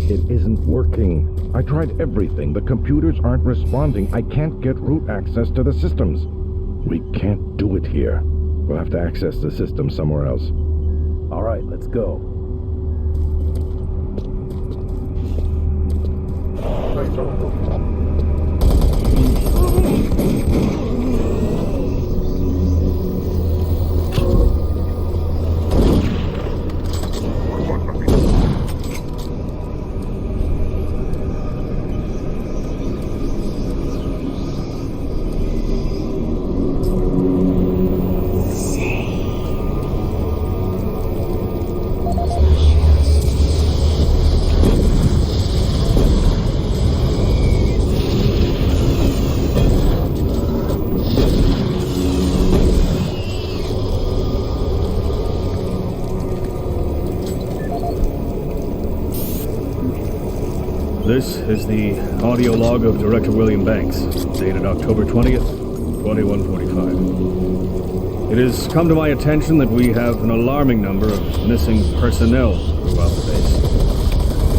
It isn't working. I tried everything. The computers aren't responding. I can't get root access to the systems. We can't do it here. We'll have to access the system somewhere else. All right, let's go. This is the audio log of Director William Banks, dated October 20th, 2145. It has come to my attention that we have an alarming number of missing personnel throughout the base.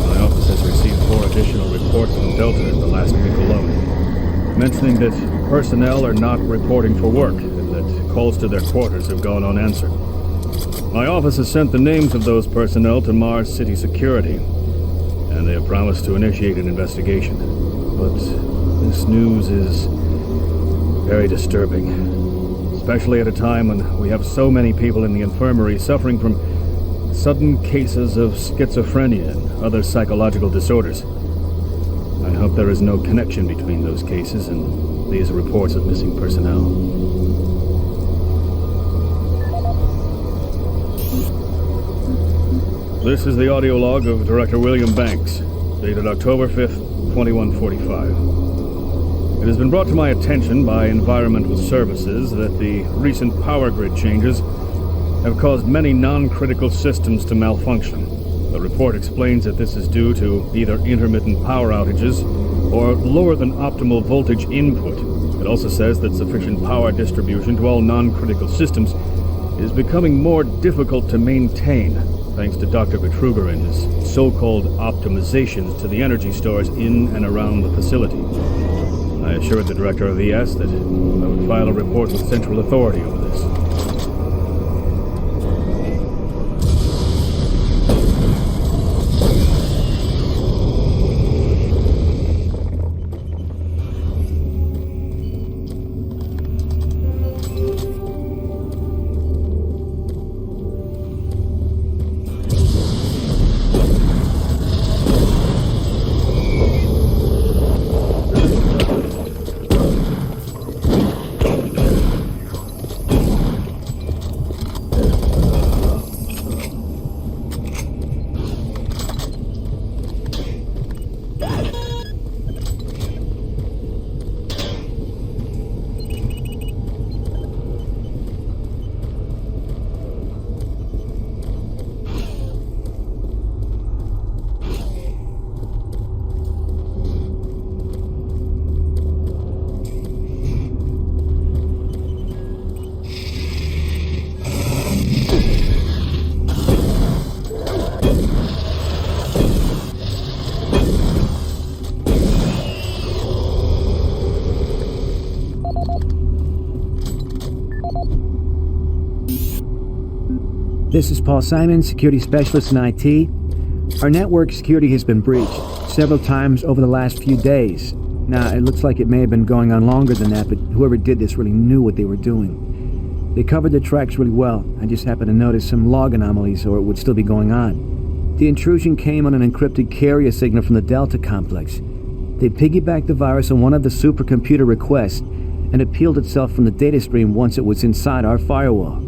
My office has received 4 additional reports from Delta in the last week alone, mentioning that personnel are not reporting for work and that calls to their quarters have gone unanswered. My office has sent the names of those personnel to Mars City Security, and they have promised to initiate an investigation. But this news is very disturbing, especially at a time when we have so many people in the infirmary suffering from sudden cases of schizophrenia and other psychological disorders. I hope there is no connection between those cases and these reports of missing personnel. This is the audio log of Director William Banks, dated October 5th, 2145. It has been brought to my attention by Environmental Services that the recent power grid changes have caused many non-critical systems to malfunction. The report explains that this is due to either intermittent power outages or lower than optimal voltage input. It also says that sufficient power distribution to all non-critical systems is becoming more difficult to maintain, thanks to Dr. Betruger and his so-called optimizations to the energy stores in and around the facility. I assured the director of ES that I would file a report with Central Authority over this. This is Paul Simon, Security Specialist in IT. Our network security has been breached several times over the last few days. Now, it looks like it may have been going on longer than that, but whoever did this really knew what they were doing. They covered the tracks really well. I just happened to notice some log anomalies, or it would still be going on. The intrusion came on an encrypted carrier signal from the Delta complex. They piggybacked the virus on one of the supercomputer requests, and it peeled itself from the data stream once it was inside our firewall.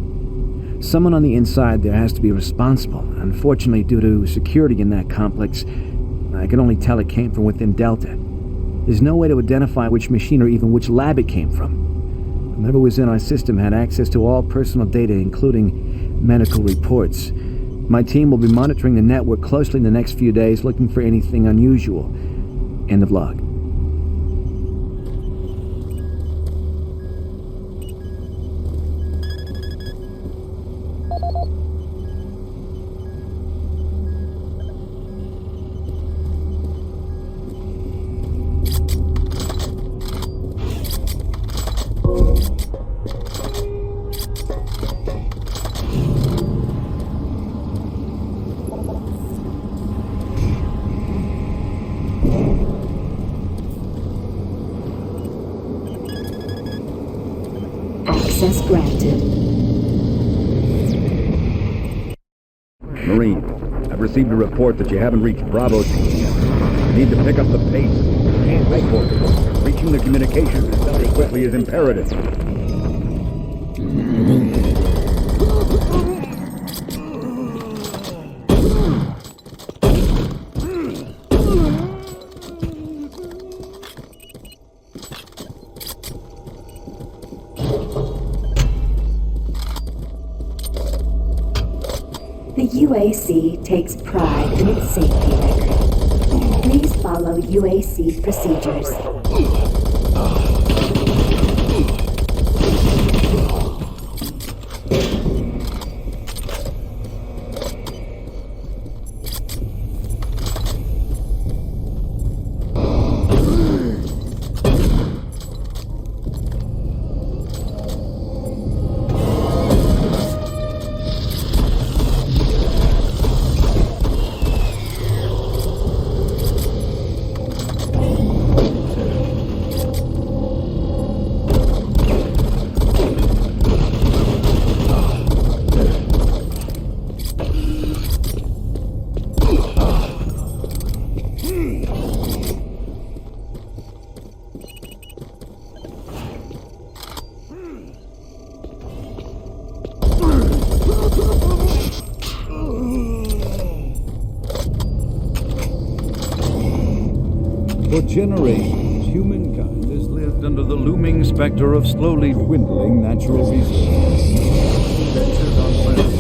Someone on the inside there has to be responsible. Unfortunately, due to security in that complex, I can only tell it came from within Delta. There's no way to identify which machine or even which lab it came from. Whoever was in our system had access to all personal data, including medical reports. My team will be monitoring the network closely in the next few days, looking for anything unusual. End of log. Access granted. Marine, I've received a report that you haven't reached Bravo team yet. You need to pick up the pace. Can't wait for it. Reaching the communications as quickly is imperative. The UAC takes pride in its safety record. Please follow UAC procedures. For generations, humankind has lived under the looming specter of slowly dwindling natural resources. Ventures on planets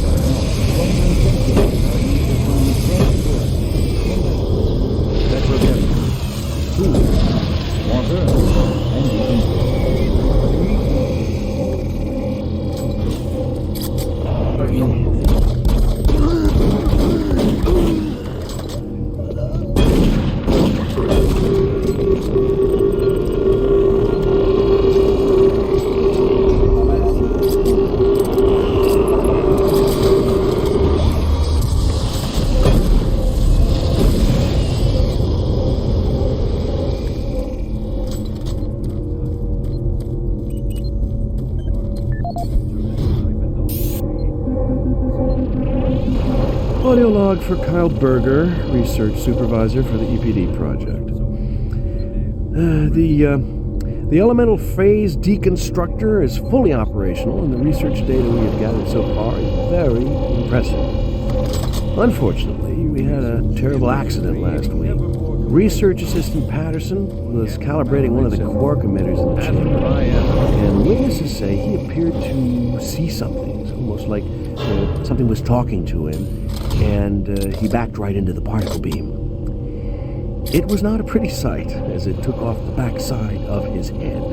petrochemicals, food, water, Audio log for Kyle Berger, research supervisor for the EPD project. The elemental phase deconstructor is fully operational, and the research data we have gathered so far is very impressive. Unfortunately, we had a terrible accident last week. Research assistant Patterson was calibrating one of the quark emitters in the chamber, and witnesses say he appeared to see something. It's almost like something was talking to him, and he backed right into the particle beam. It was not a pretty sight, as it took off the backside of his head.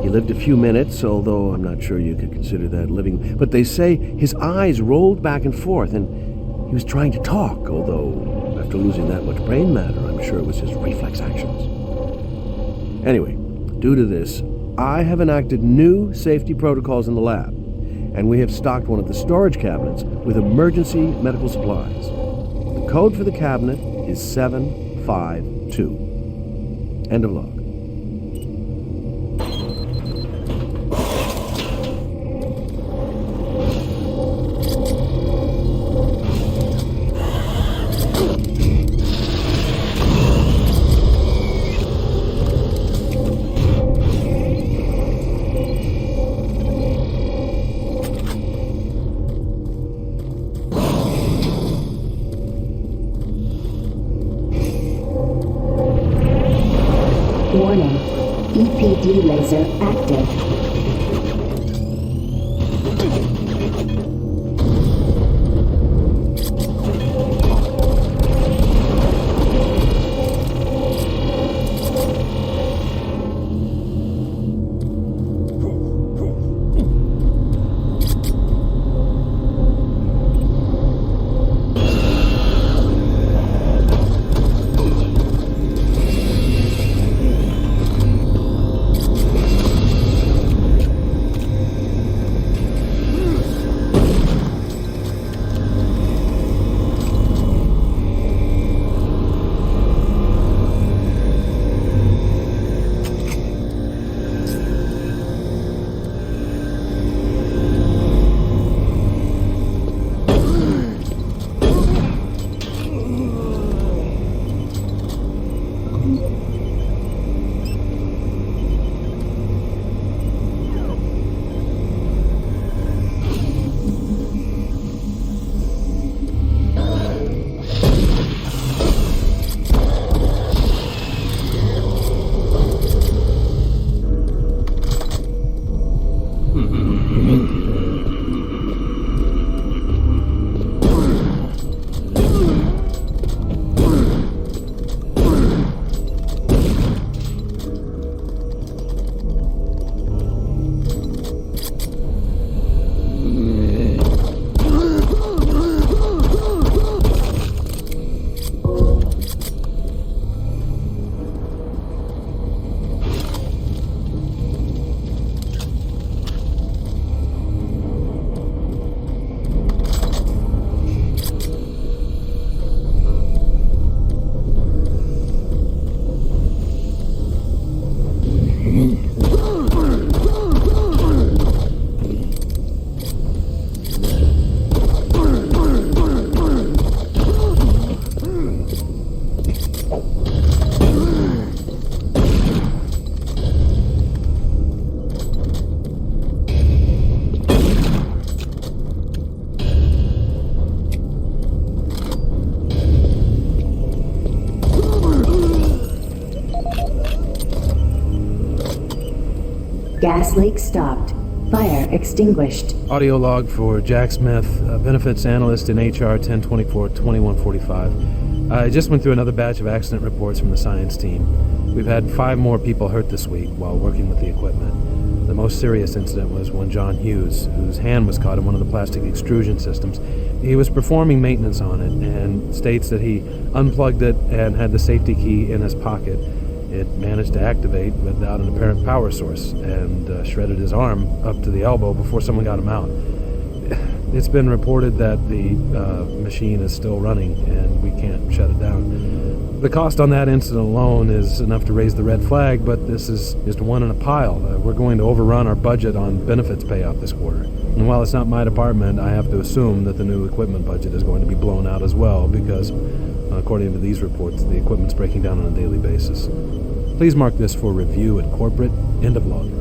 He lived a few minutes, although I'm not sure you could consider that living, but they say his eyes rolled back and forth, and he was trying to talk, although after losing that much brain matter, I'm sure it was his reflex actions. Anyway, due to this, I have enacted new safety protocols in the lab, and we have stocked one of the storage cabinets with emergency medical supplies. The code for the cabinet is 752. End of log. EPD laser active. Gas leak stopped. Fire extinguished. Audio log for Jack Smith, benefits analyst in HR 1024-2145. I just went through another batch of accident reports from the science team. We've had 5 more people hurt this week while working with the equipment. The most serious incident was one John Hughes, whose hand was caught in one of the plastic extrusion systems. He was performing maintenance on it and states that he unplugged it and had the safety key in his pocket. It managed to activate without an apparent power source and shredded his arm up to the elbow before someone got him out. It's been reported that the machine is still running and we can't shut it down. The cost on that incident alone is enough to raise the red flag, but this is just one in a pile. We're going to overrun our budget on benefits payout this quarter. And while it's not my department, I have to assume that the new equipment budget is going to be blown out as well because, according to these reports, the equipment's breaking down on a daily basis. Please mark this for review at corporate. End of log.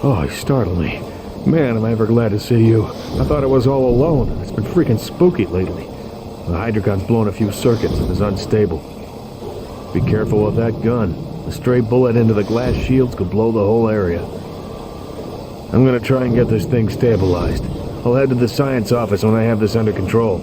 Oh, you startled me. Man, am I ever glad to see you. I thought I was all alone. It's been freaking spooky lately. The hydrocon's blown a few circuits and is unstable. Be careful with that gun. A stray bullet into the glass shields could blow the whole area. I'm gonna try and get this thing stabilized. I'll head to the science office when I have this under control.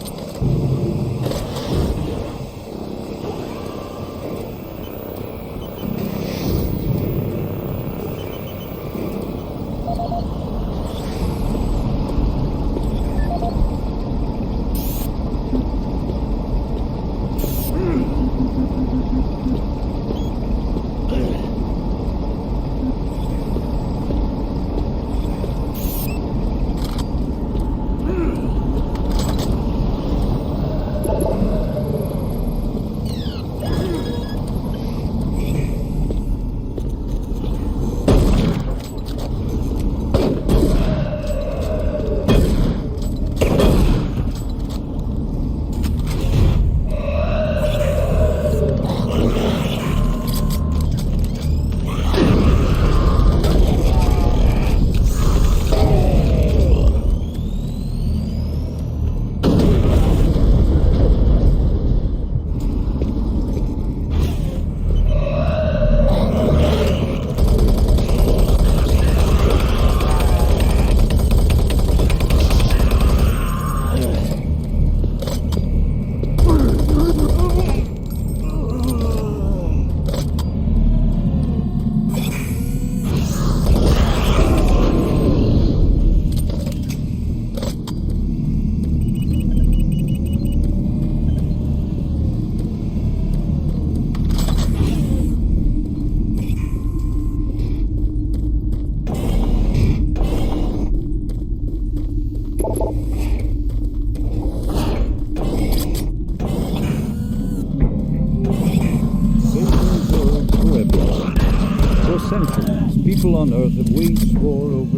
People on Earth have waged war over...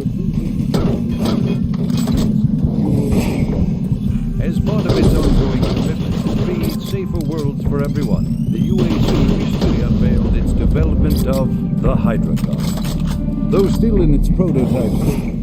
As part of its ongoing commitment to create safer worlds for everyone, the UAC recently unveiled its development of the Hydrocon. Though still in its prototype stage,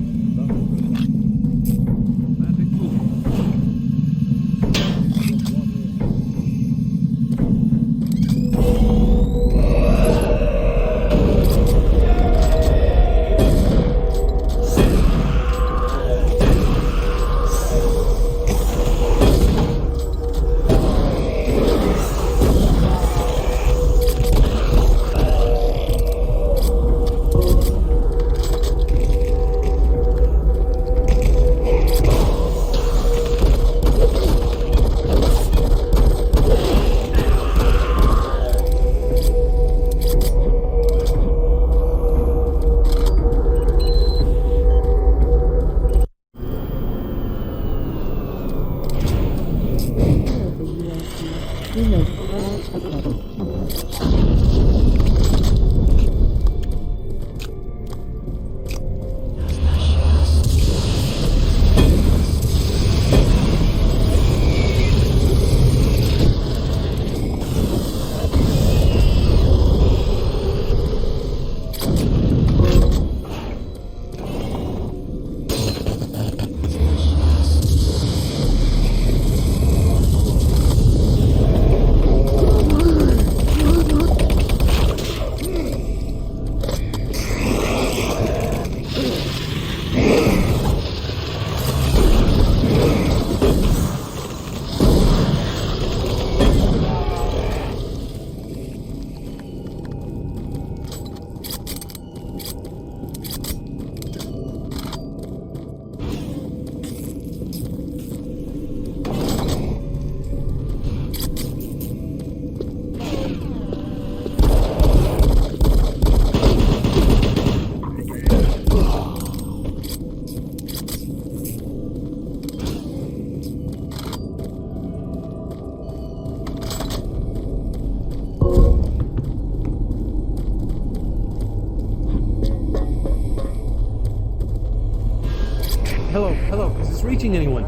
Hello, is this reaching anyone?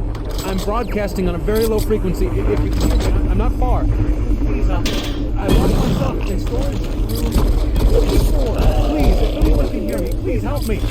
I'm broadcasting on a very low frequency. If you can hear me, I'm not far. Please, I locked myself in storage room 54. Please, if anyone can hear me, please help me.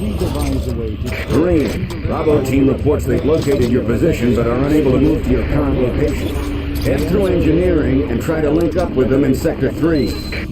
we devise a way to... Green, Bravo team reports they've located your position but are unable to move to your current location. Head through engineering and try to link up with them in Sector 3.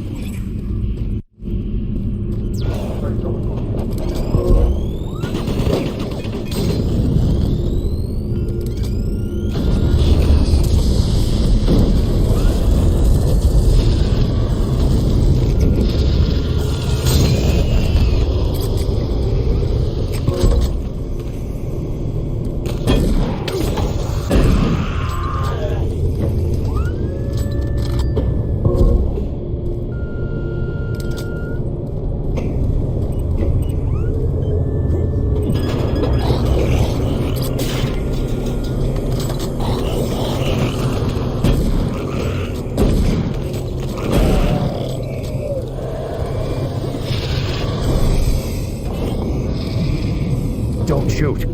Don't shoot.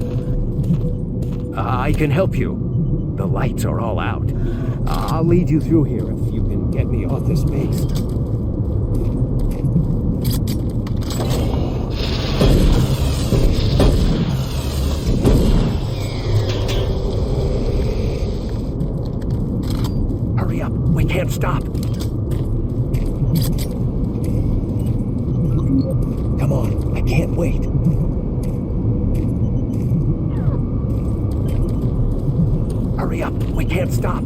I can help you. The lights are all out. I'll lead you through here if you can get me off this base. Hurry up. We can't stop. Come on. I can't wait. Hurry up! We can't stop!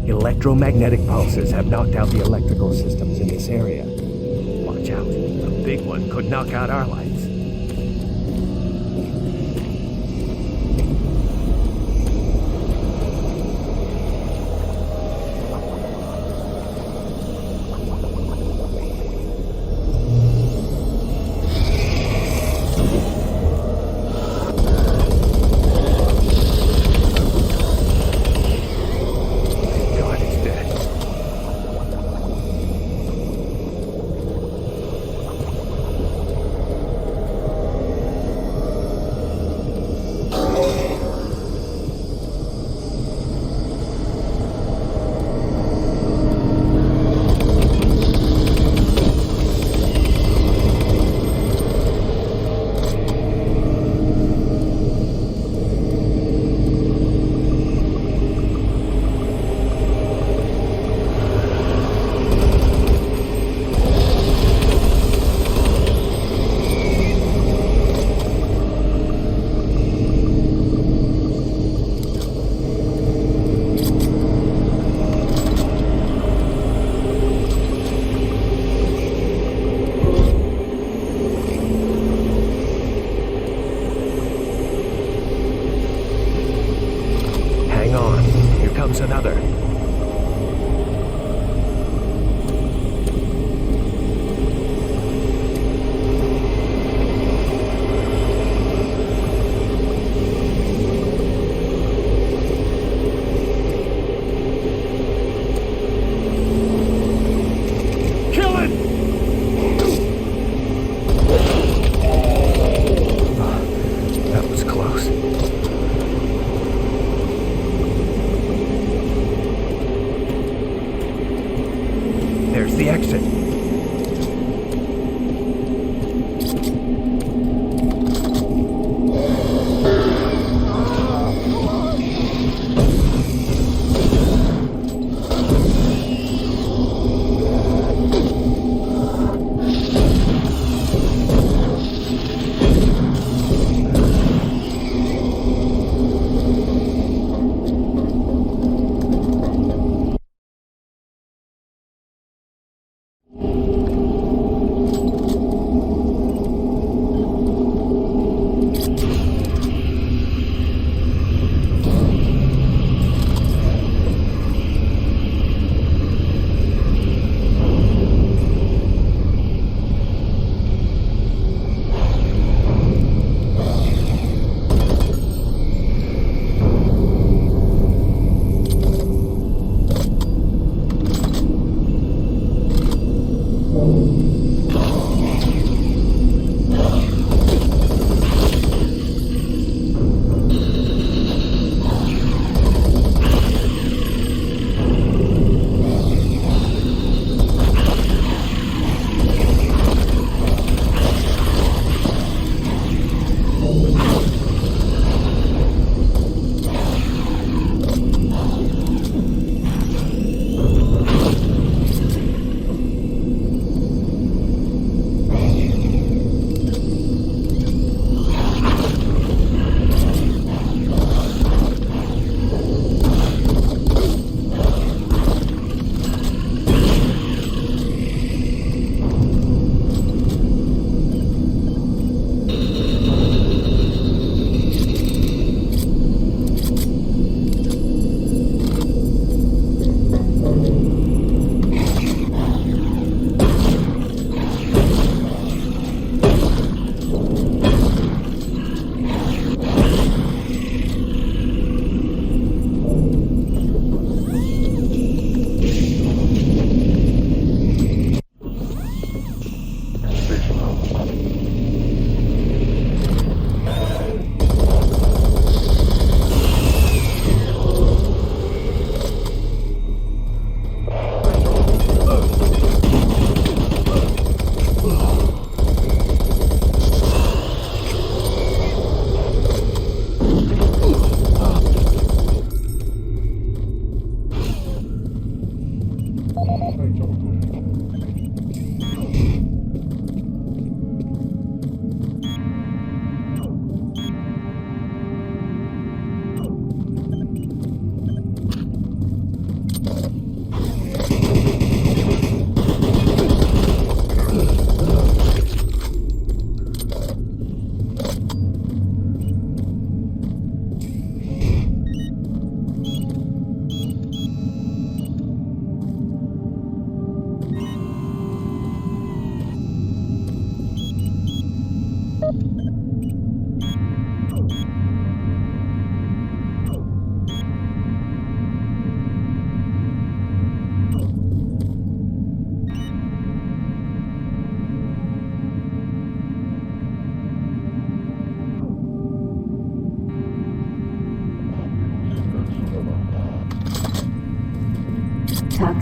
Electromagnetic pulses have knocked out the electrical systems in this area. Watch out. A big one could knock out our lights. Another. Kill it! That was close. There's the exit.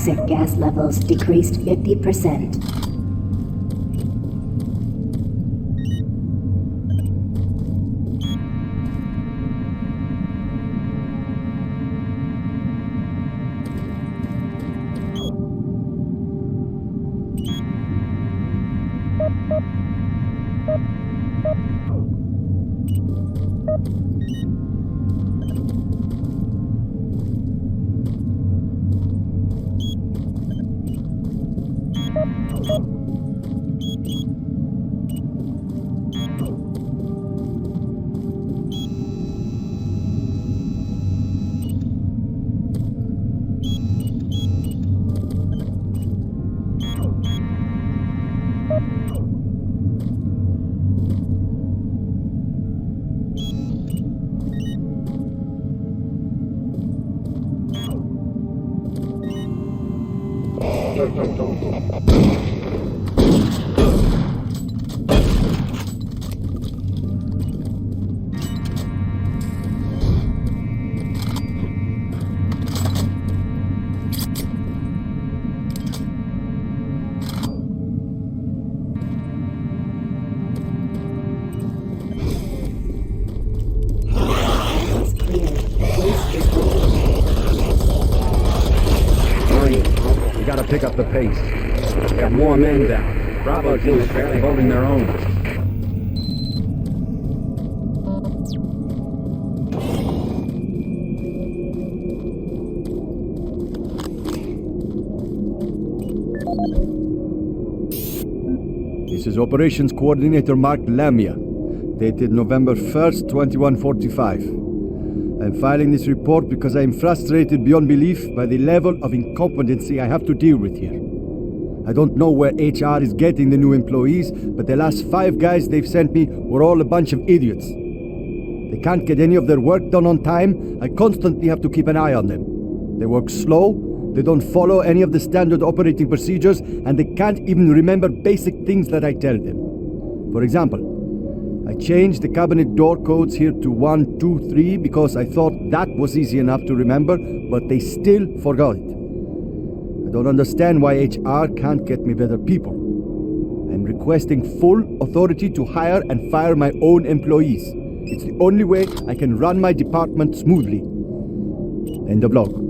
toxic gas levels decreased 50%. Pick up the pace. We have more men down. Bravo team is barely holding their own. This is Operations Coordinator Mark Lamia, dated November 1st, 2145. I'm filing this report because I am frustrated beyond belief by the level of incompetency I have to deal with here. I don't know where HR is getting the new employees, but the last 5 guys they've sent me were all a bunch of idiots. They can't get any of their work done on time. I constantly have to keep an eye on them. They work slow, they don't follow any of the standard operating procedures, and they can't even remember basic things that I tell them. For example, I changed the cabinet door codes here to 1, 2, 3 because I thought that was easy enough to remember, but they still forgot it. I don't understand why HR can't get me better people. I'm requesting full authority to hire and fire my own employees. It's the only way I can run my department smoothly. End of log.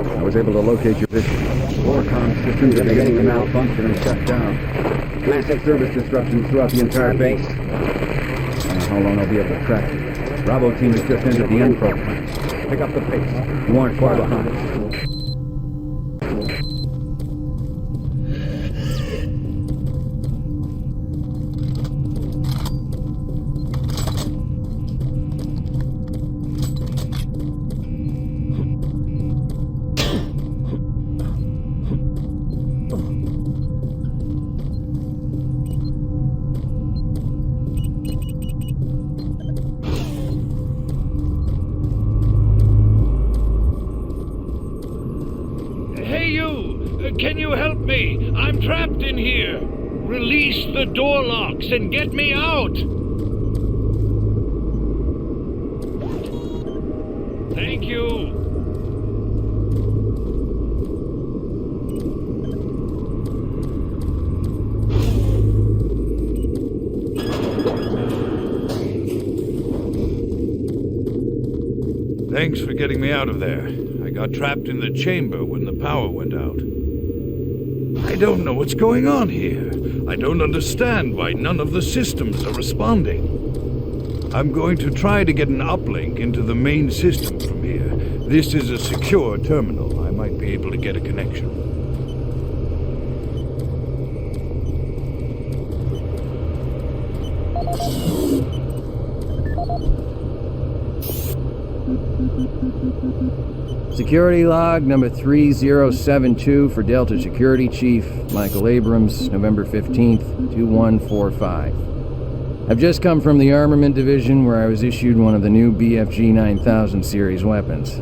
I was able to locate your position. All comm systems are beginning to malfunction and shut down. Massive service disruptions throughout the entire base. I don't know how long I'll be able to track you. Bravo team has just entered the N-Pro plant. Pick up the pace. You aren't far behind. Can you help me? I'm trapped in here. Release the door locks and get me out. Thank you. Thanks for getting me out of there. I got trapped in the chamber when the power went out. I don't know what's going on here. I don't understand why none of the systems are responding. I'm going to try to get an uplink into the main system from here. This is a secure terminal. I might be able to get a connection. Security log number 3072 for Delta Security Chief Michael Abrams, November 15th, 2145. I've just come from the Armament Division where I was issued one of the new BFG 9000 series weapons.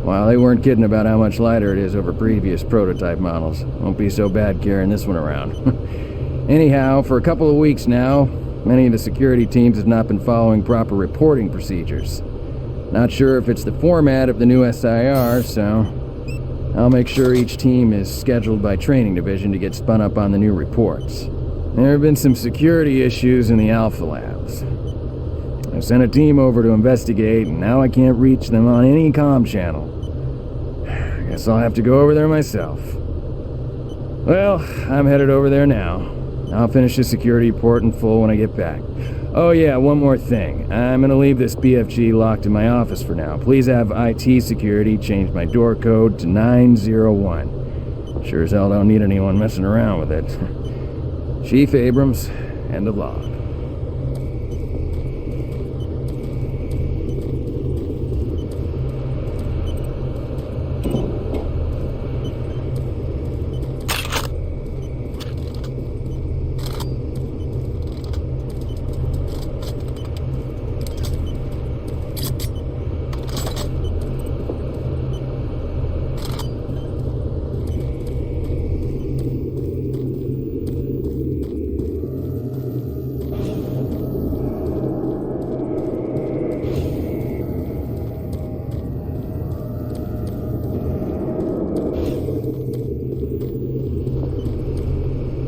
Well, they weren't kidding about how much lighter it is over previous prototype models. Won't be so bad carrying this one around. Anyhow, for a couple of weeks now, many of the security teams have not been following proper reporting procedures. Not sure if it's the format of the new SIR, so I'll make sure each team is scheduled by Training Division to get spun up on the new reports. There have been some security issues in the Alpha Labs. I sent a team over to investigate, and now I can't reach them on any comm channel. I guess I'll have to go over there myself. Well, I'm headed over there now. I'll finish the security report in full when I get back. Oh yeah, one more thing. I'm gonna leave this BFG locked in my office for now. Please have IT security change my door code to 901. Sure as hell don't need anyone messing around with it. Chief Abrams, end of log.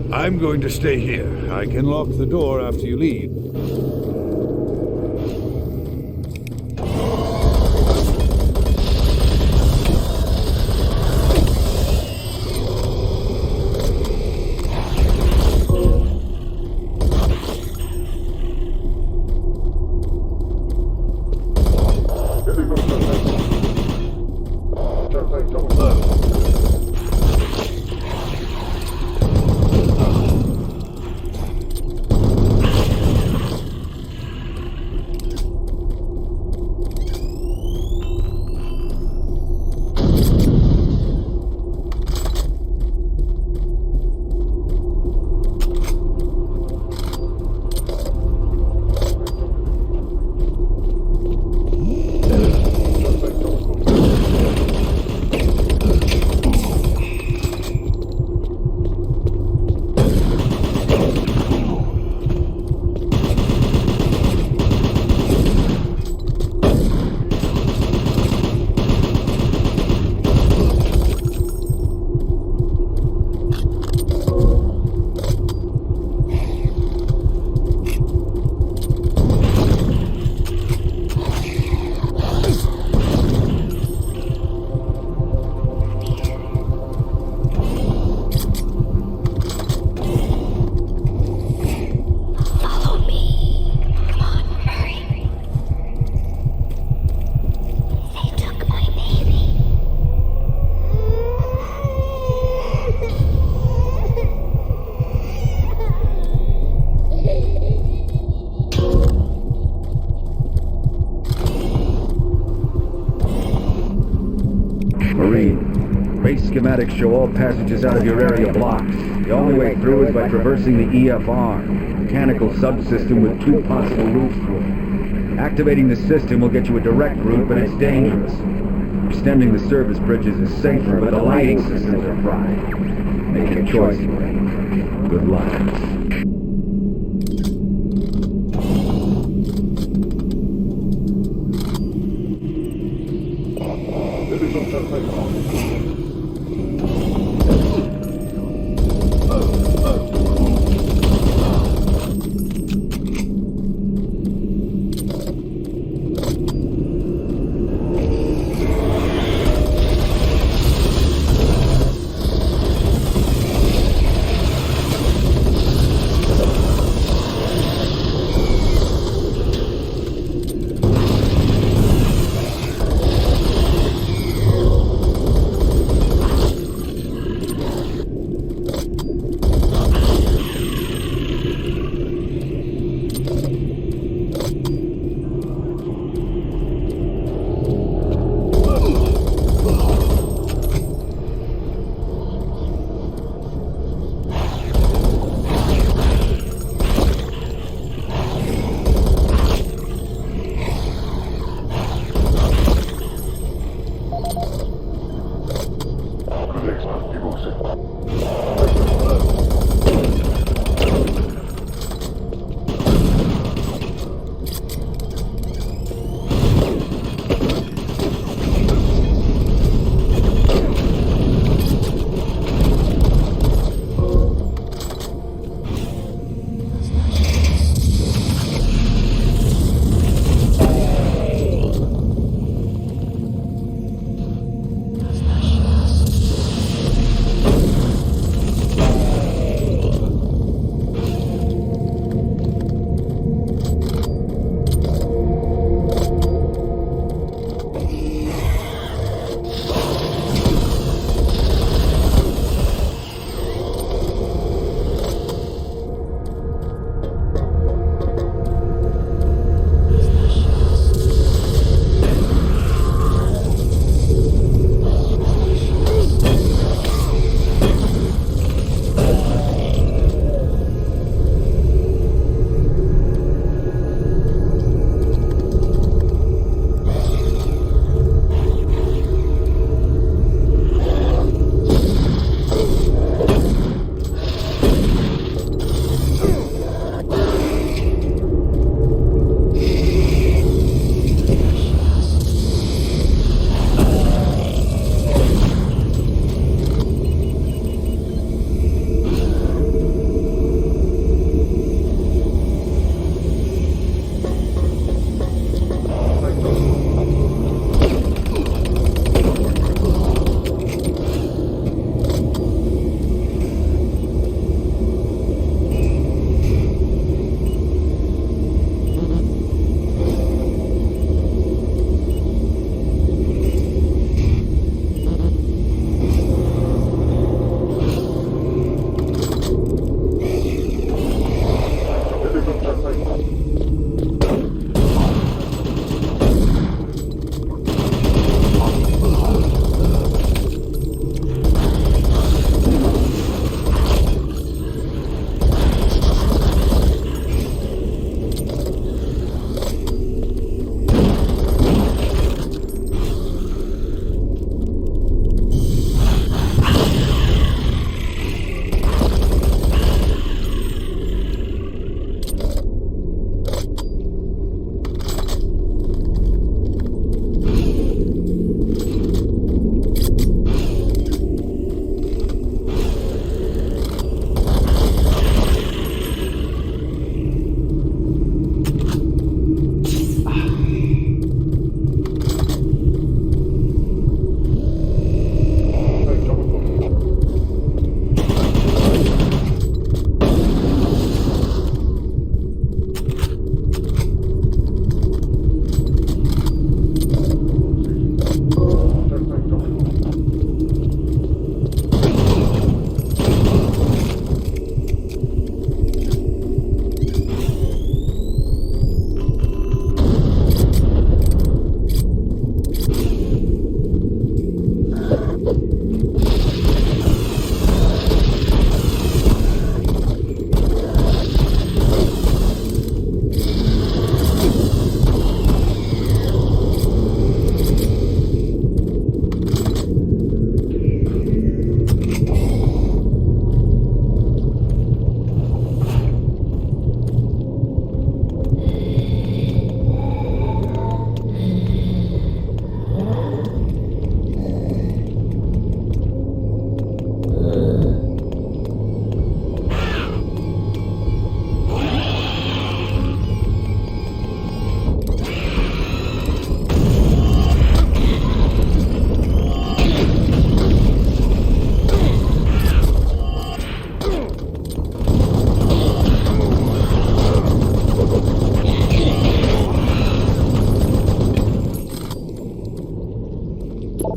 I'm going to stay here. I can lock the door after you leave. schematics show all passages out of your area blocked. The only way through is by traversing the EFR, mechanical subsystem with 2 possible routes through it. Activating the system will get you a direct route, but it's dangerous. Extending the service bridges is safer, but the lighting systems are fried. Make your choice. Good luck.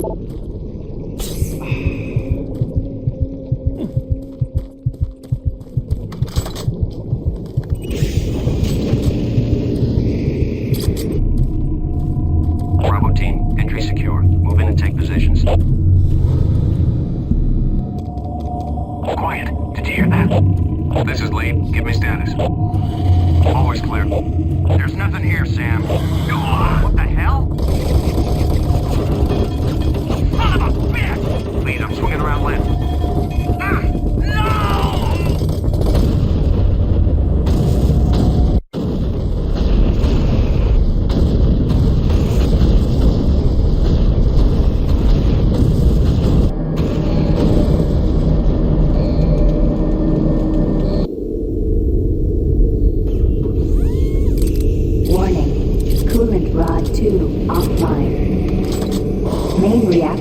Bravo team, entry secure. Move in and take positions. Quiet. Did you hear that? This is Lee. Give me status. Always clear. There's nothing here, Sam. What the hell? Son of a bitch! Lead, I'm swinging around left. No!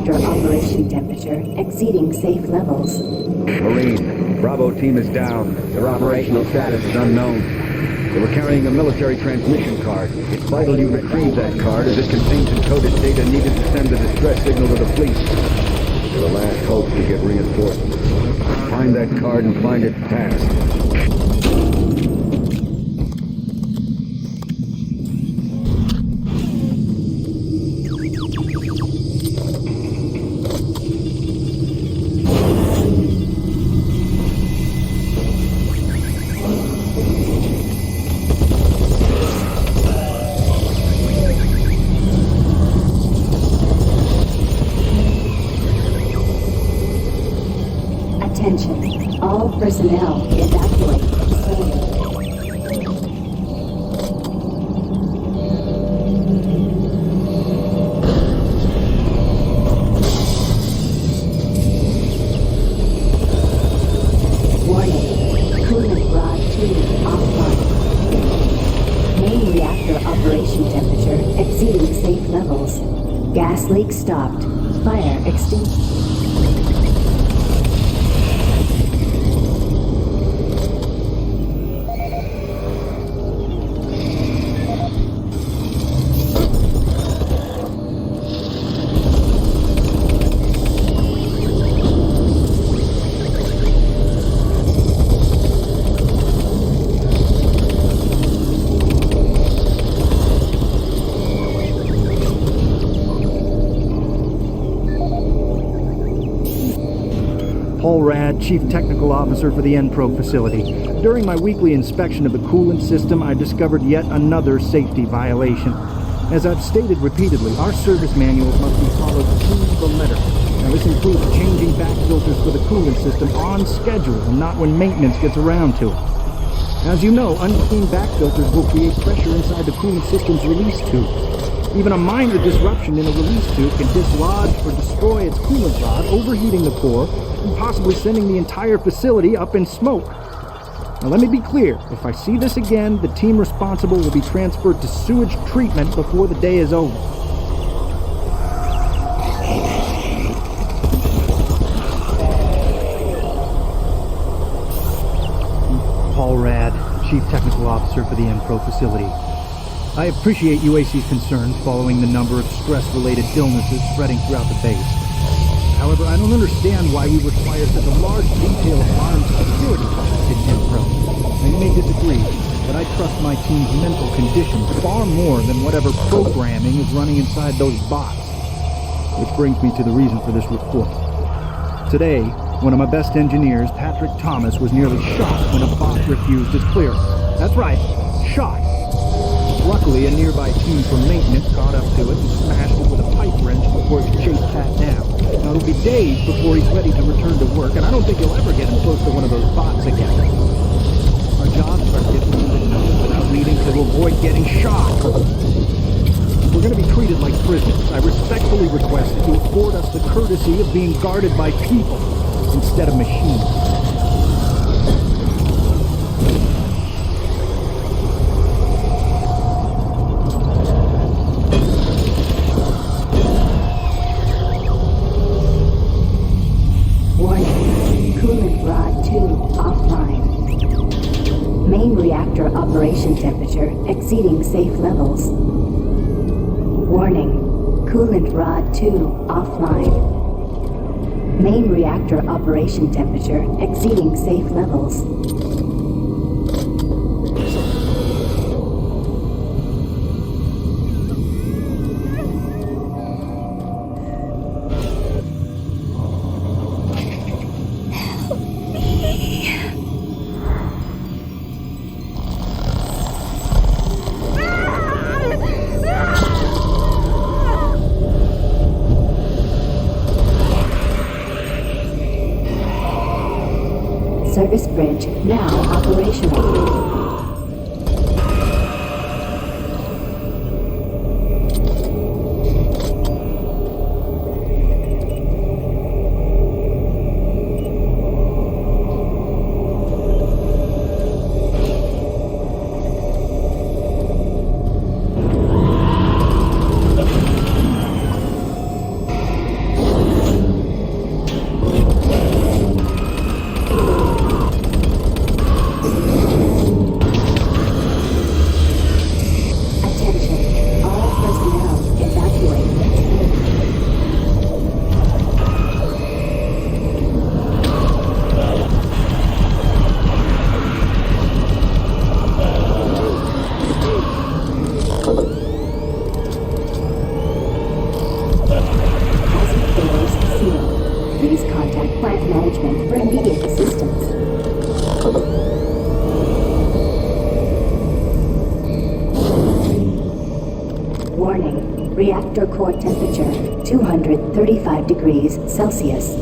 Operation temperature exceeding safe levels. Marine, Bravo team is down. Their operational status is unknown. They were carrying a military transmission card. It's vital you retrieve that card as it contains encoded data needed to send a distress signal to the fleet. They're the last hope to get reinforcements. Find that card and find it fast. Attention, all personnel evacuate the facility. Warning, coolant rod 2 offline. Main reactor operation temperature exceeding safe levels. Gas leak stopped. Fire extinguished. Paul Rad, Chief Technical Officer for the Enpro facility. During my weekly inspection of the coolant system, I discovered yet another safety violation. As I've stated repeatedly, our service manuals must be followed to the letter. Now this includes changing back filters for the coolant system on schedule and not when maintenance gets around to it. As you know, unclean back filters will create pressure inside the coolant system's release tube. Even a minor disruption in a release tube can dislodge or destroy its coolant rod, overheating the core, and possibly sending the entire facility up in smoke. Now let me be clear, if I see this again, the team responsible will be transferred to sewage treatment before the day is over. Paul Rad, Chief Technical Officer for the Enpro facility. I appreciate UAC's concerns following the number of stress-related illnesses spreading throughout the base. However, I don't understand why we require such a large detail of armed security in Enpro. Now, you may disagree, but I trust my team's mental condition far more than whatever programming is running inside those bots. Which brings me to the reason for this report. Today, one of my best engineers, Patrick Thomas, was nearly shot when a bot refused his clearance. That's right, shot. Luckily, a nearby team from maintenance caught up to it and smashed it with a pipe wrench before it could chase Pat down. Now, it'll be days before he's ready to return to work, and I don't think you'll ever get him close to one of those bots again. Our jobs are difficult enough without needing to avoid getting shot. We're going to be treated like prisoners. I respectfully request that you afford us the courtesy of being guarded by people instead of machines. Operation temperature exceeding safe levels. Warning, Coolant rod 2 offline. Main reactor operation temperature exceeding safe levels. Service bridge now operational. Reactor core temperature 235 degrees Celsius.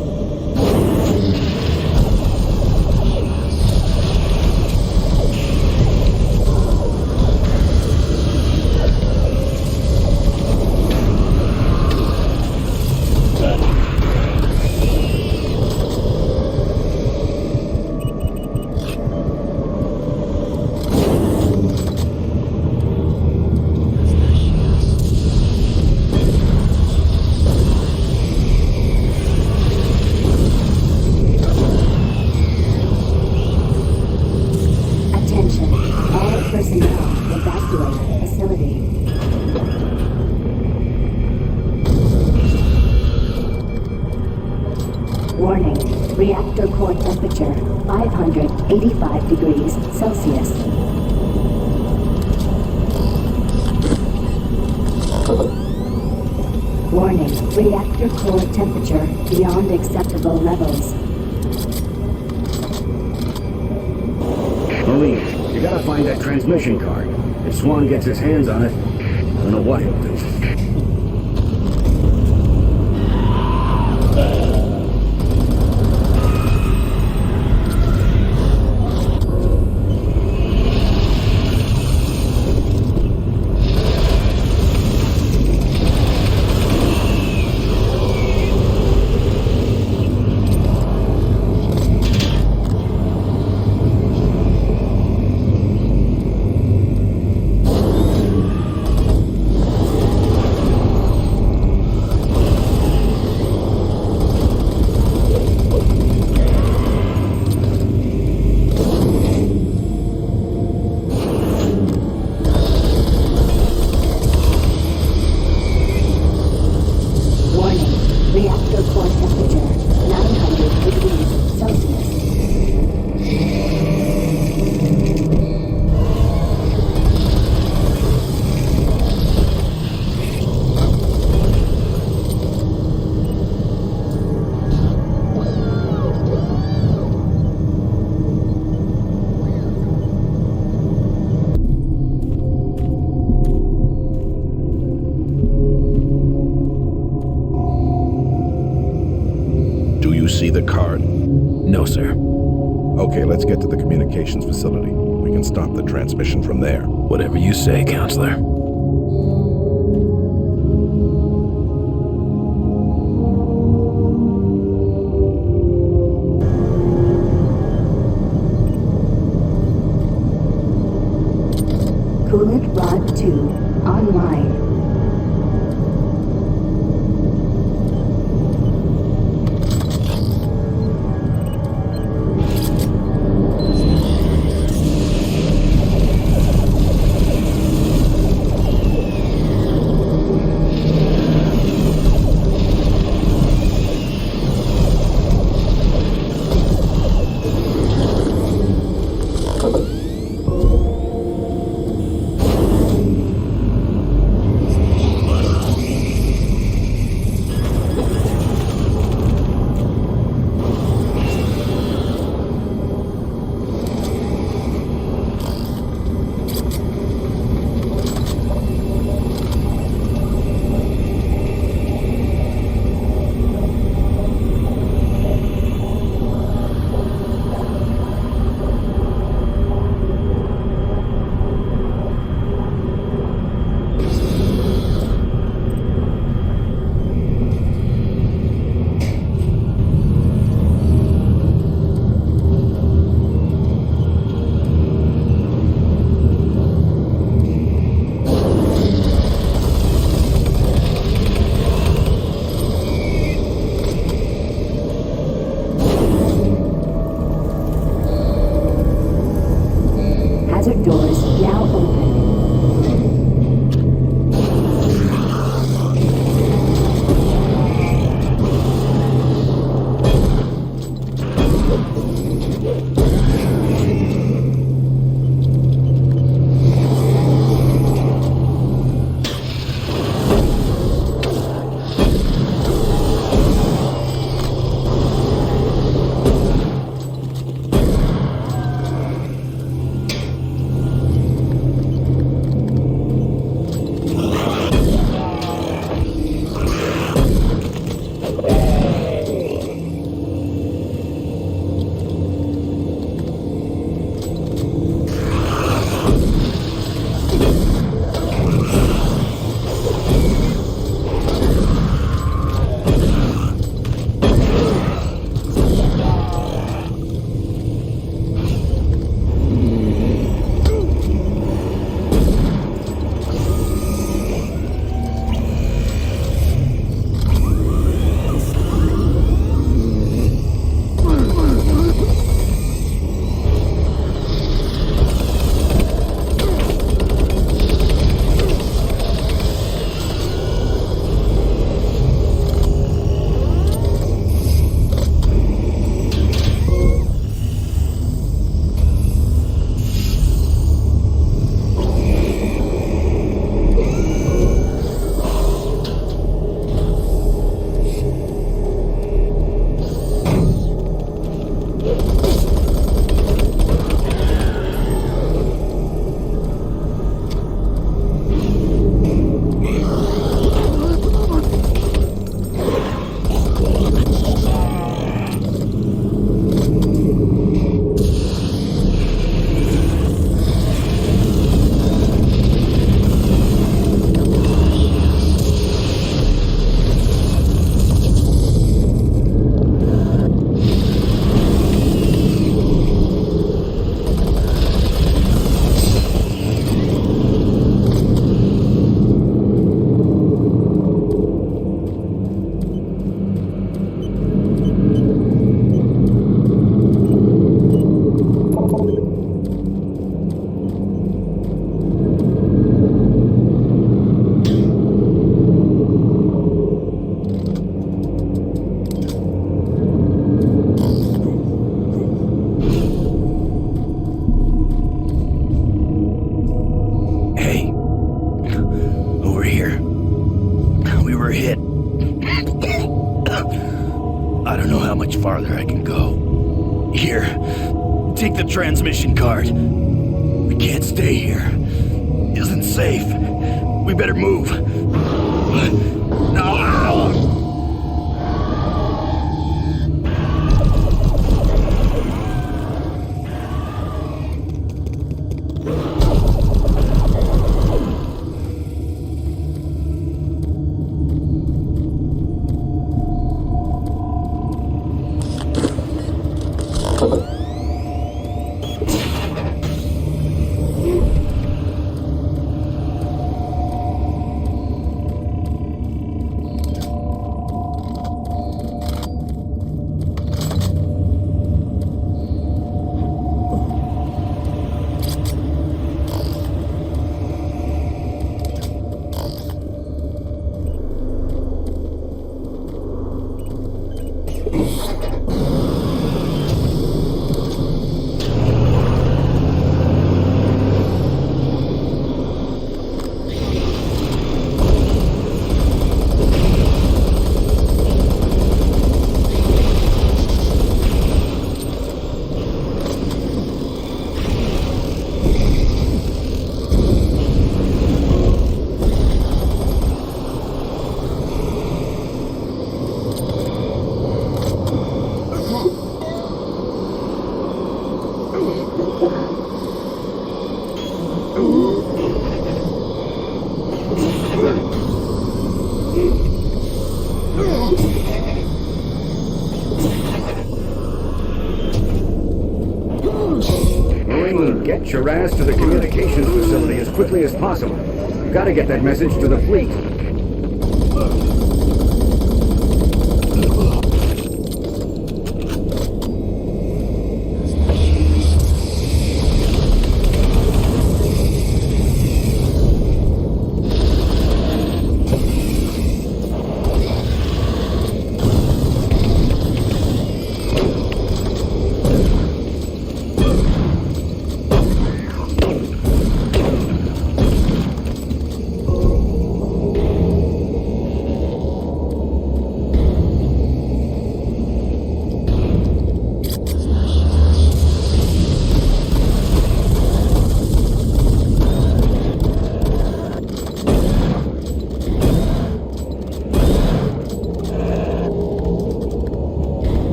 Reactor core temperature 585 degrees Celsius. Warning, reactor core temperature beyond acceptable levels. Marine, you gotta find that transmission card. If Swan gets his hands on it, I don't know what he'll do. See the card? No, sir. Okay, let's get to the communications facility. We can stop the transmission from there. Whatever you say, Counselor. Coolant rod 2 online. I don't know how much farther I can go. Here, take the transmission card. We can't stay here. Isn't safe. We better move. No! Get your ass to the communications facility as quickly as possible. You've got to get that message to the fleet.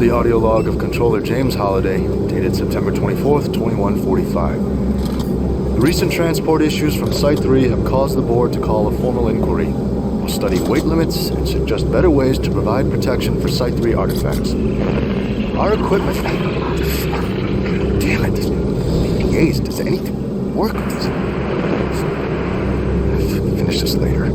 the audio log of Controller James Holliday, dated September 24th, 2145. The recent transport issues from Site 3 have caused the board to call a formal inquiry. We'll study weight limits and suggest better ways to provide protection for Site 3 artifacts. Our equipment... Damn it, this PDAs, does anything work with this? I'll finish this later.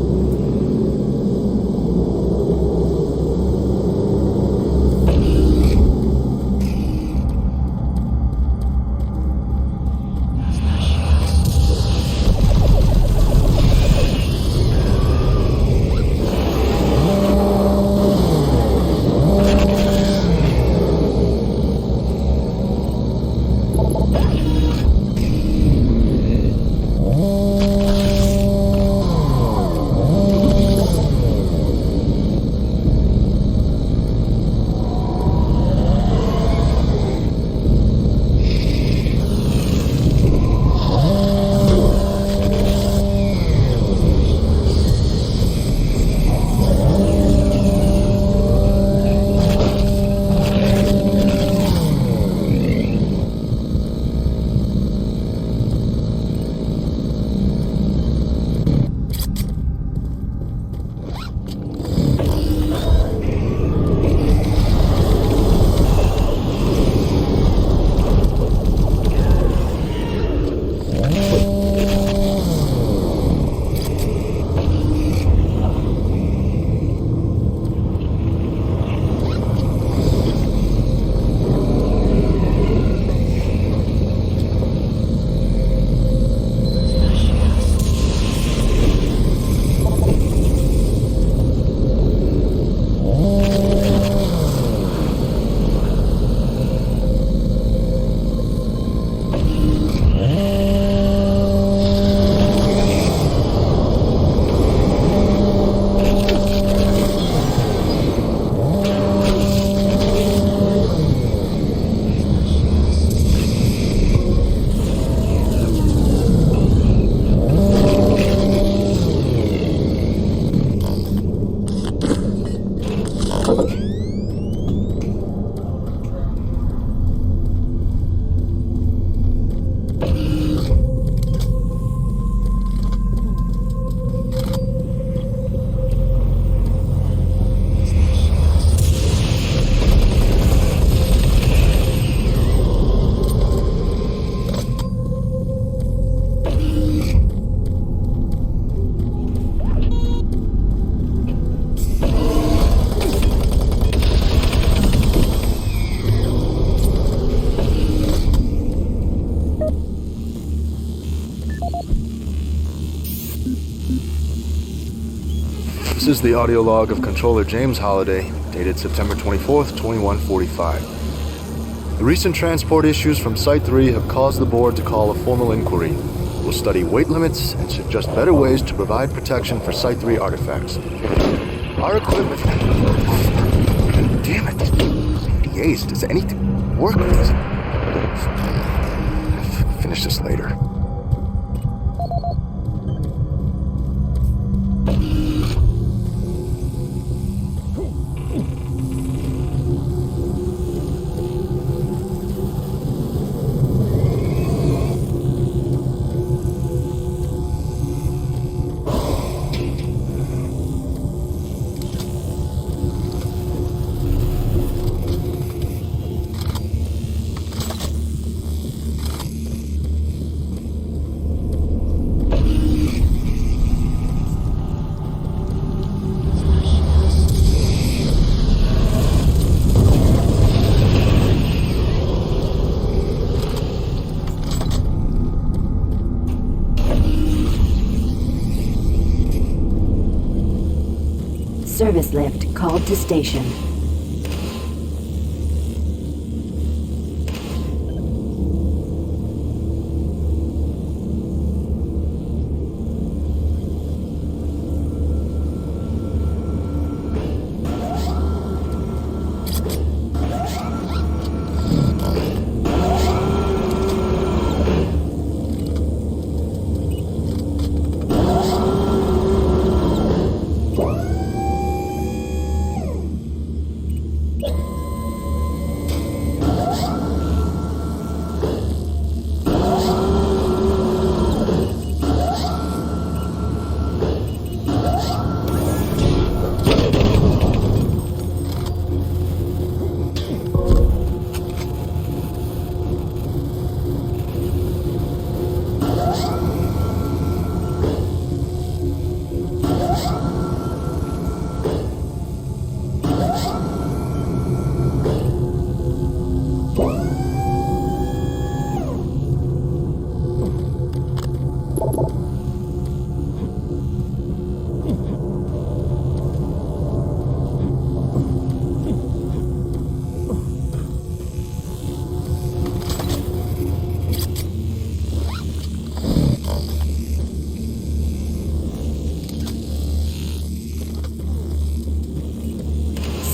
This is the audio log of Controller James Holliday, dated September 24th, 2145. The recent transport issues from Site 3 have caused the board to call a formal inquiry. We'll study weight limits and suggest better ways to provide protection for Site 3 artifacts. Our equipment... Damn it, these PDAs, does anything work with this? I'll finish this later. Service lift called to station.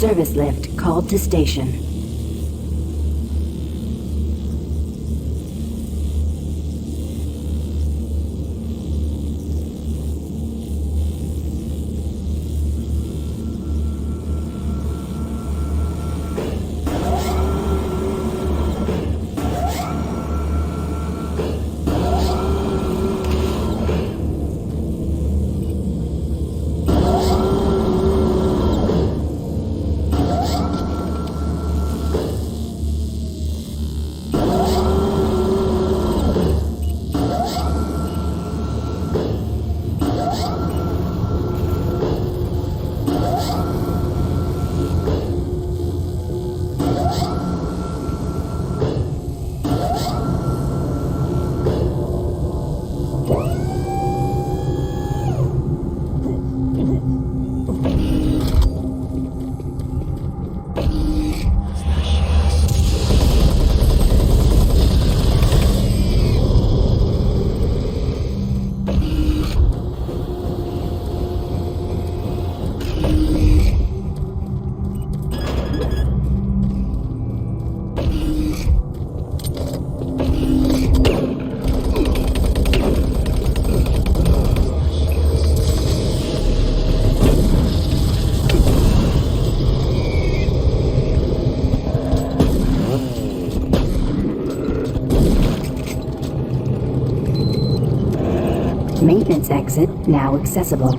Service lift called to station. Maintenance exit now accessible.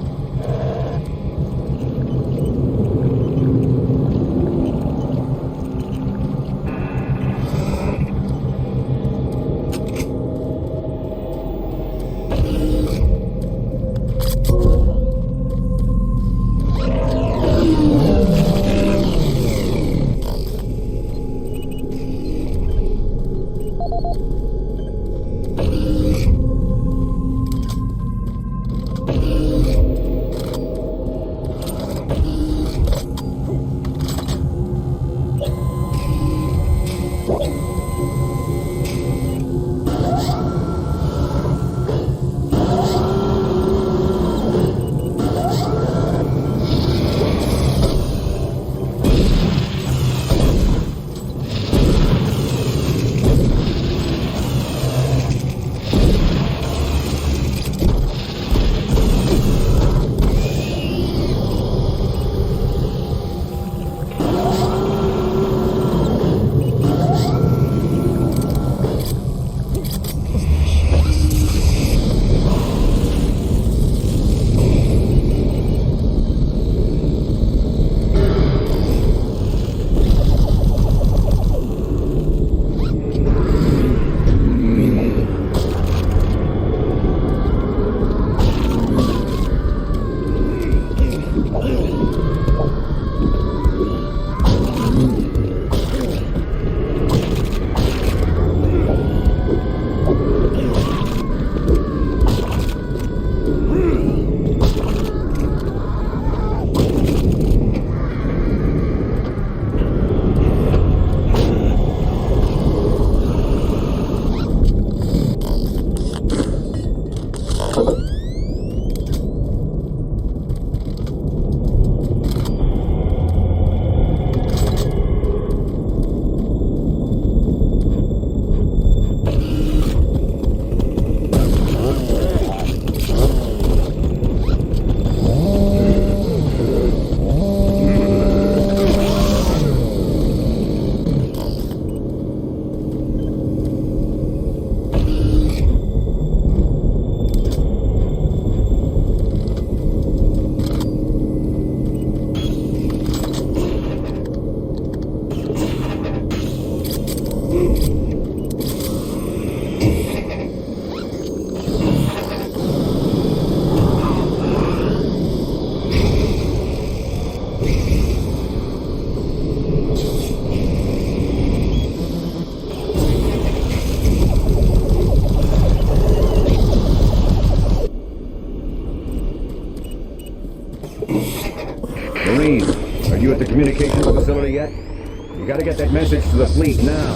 Marine, are you at the communications facility yet? You gotta get that message to the fleet now.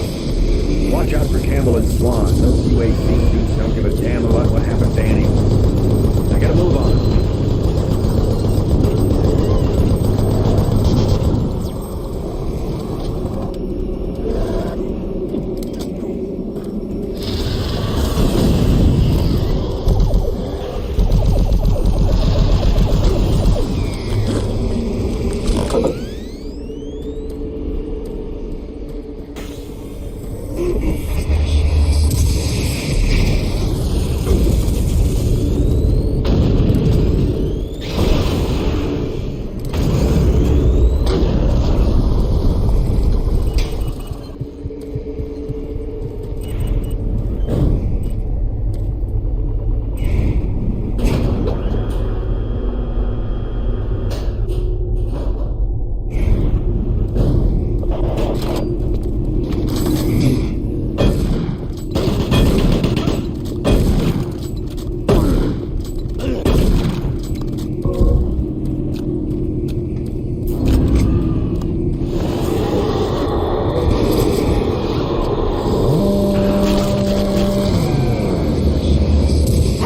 Watch out for Campbell and Swan. Those UAC dudes don't give a damn about what happened to anyone. I gotta move on.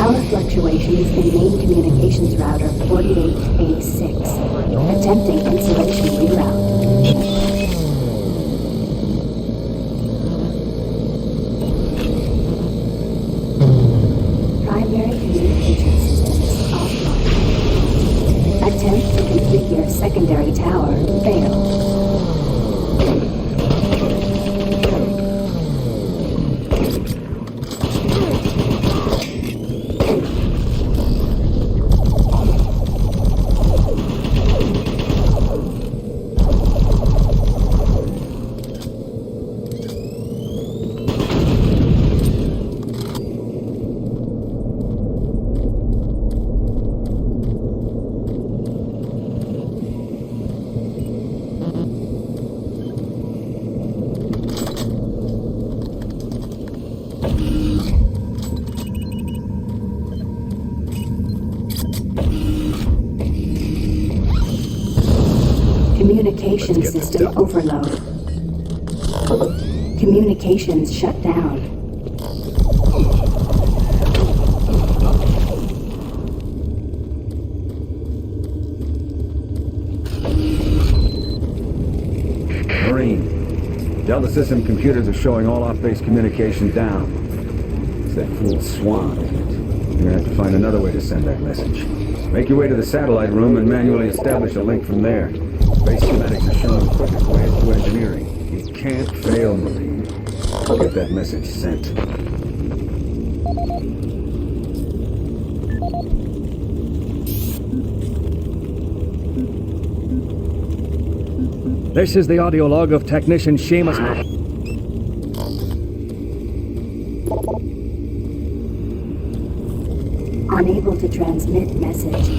Power fluctuations in main communications router 48A6. Attempting installation reroute. Primary communication systems offline. Attempt to configure secondary tower failed. Communication system overload. Communications shut down. Marine, Delta System computers are showing all off-base communication down. It's that fool Swan, isn't it? You're gonna have to find another way to send that message. Make your way to the satellite room and manually establish a link from there. Base schematics are showing the quickest way to engineering. You can't fail, Marine. Get that message sent. This is the audio log of Technician Seamus. Unable to transmit message.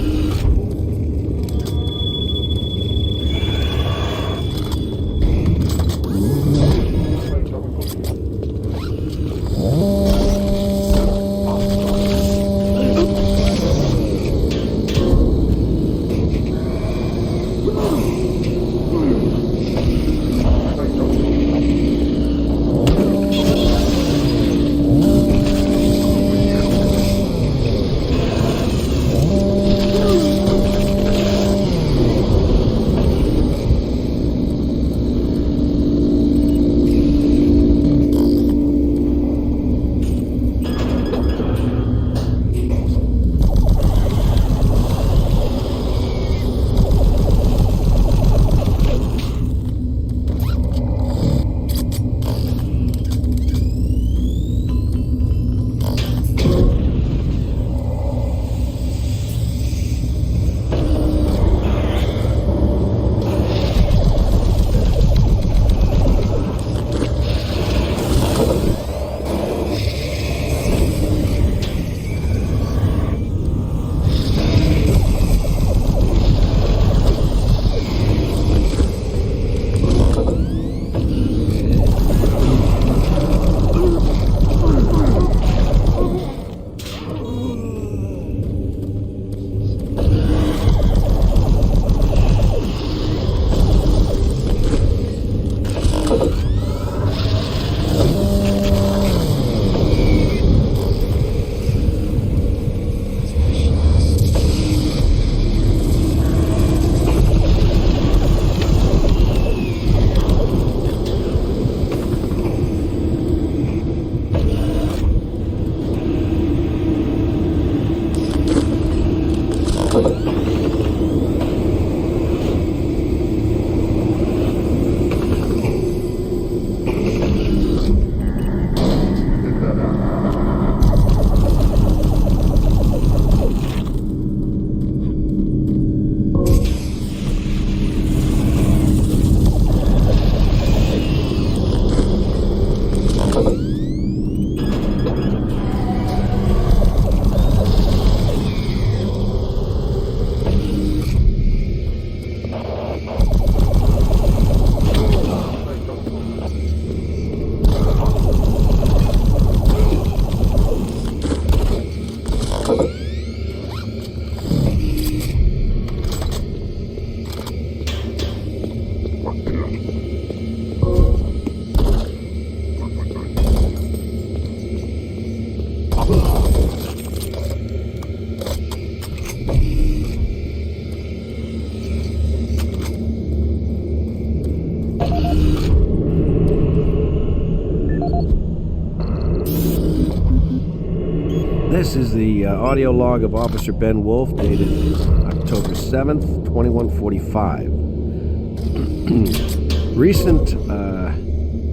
This is the audio log of Officer Ben Wolf, dated October 7th, 2145. Recent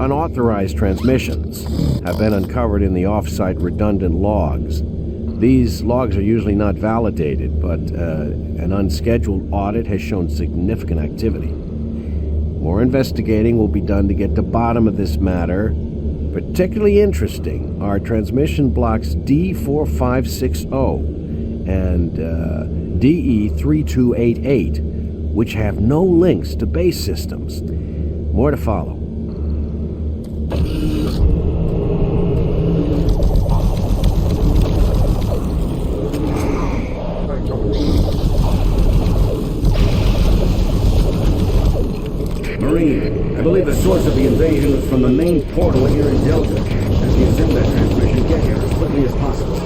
unauthorized transmissions have been uncovered in the off-site redundant logs. These logs are usually not validated, but an unscheduled audit has shown significant activity. More investigating will be done to get to the bottom of this matter. Particularly interesting are transmission blocks D4560 and DE3288, which have no links to base systems. More to follow. Marine, I believe the source of the invasion was from the main portal here in Delta. As you send that transmission, get here as quickly as possible.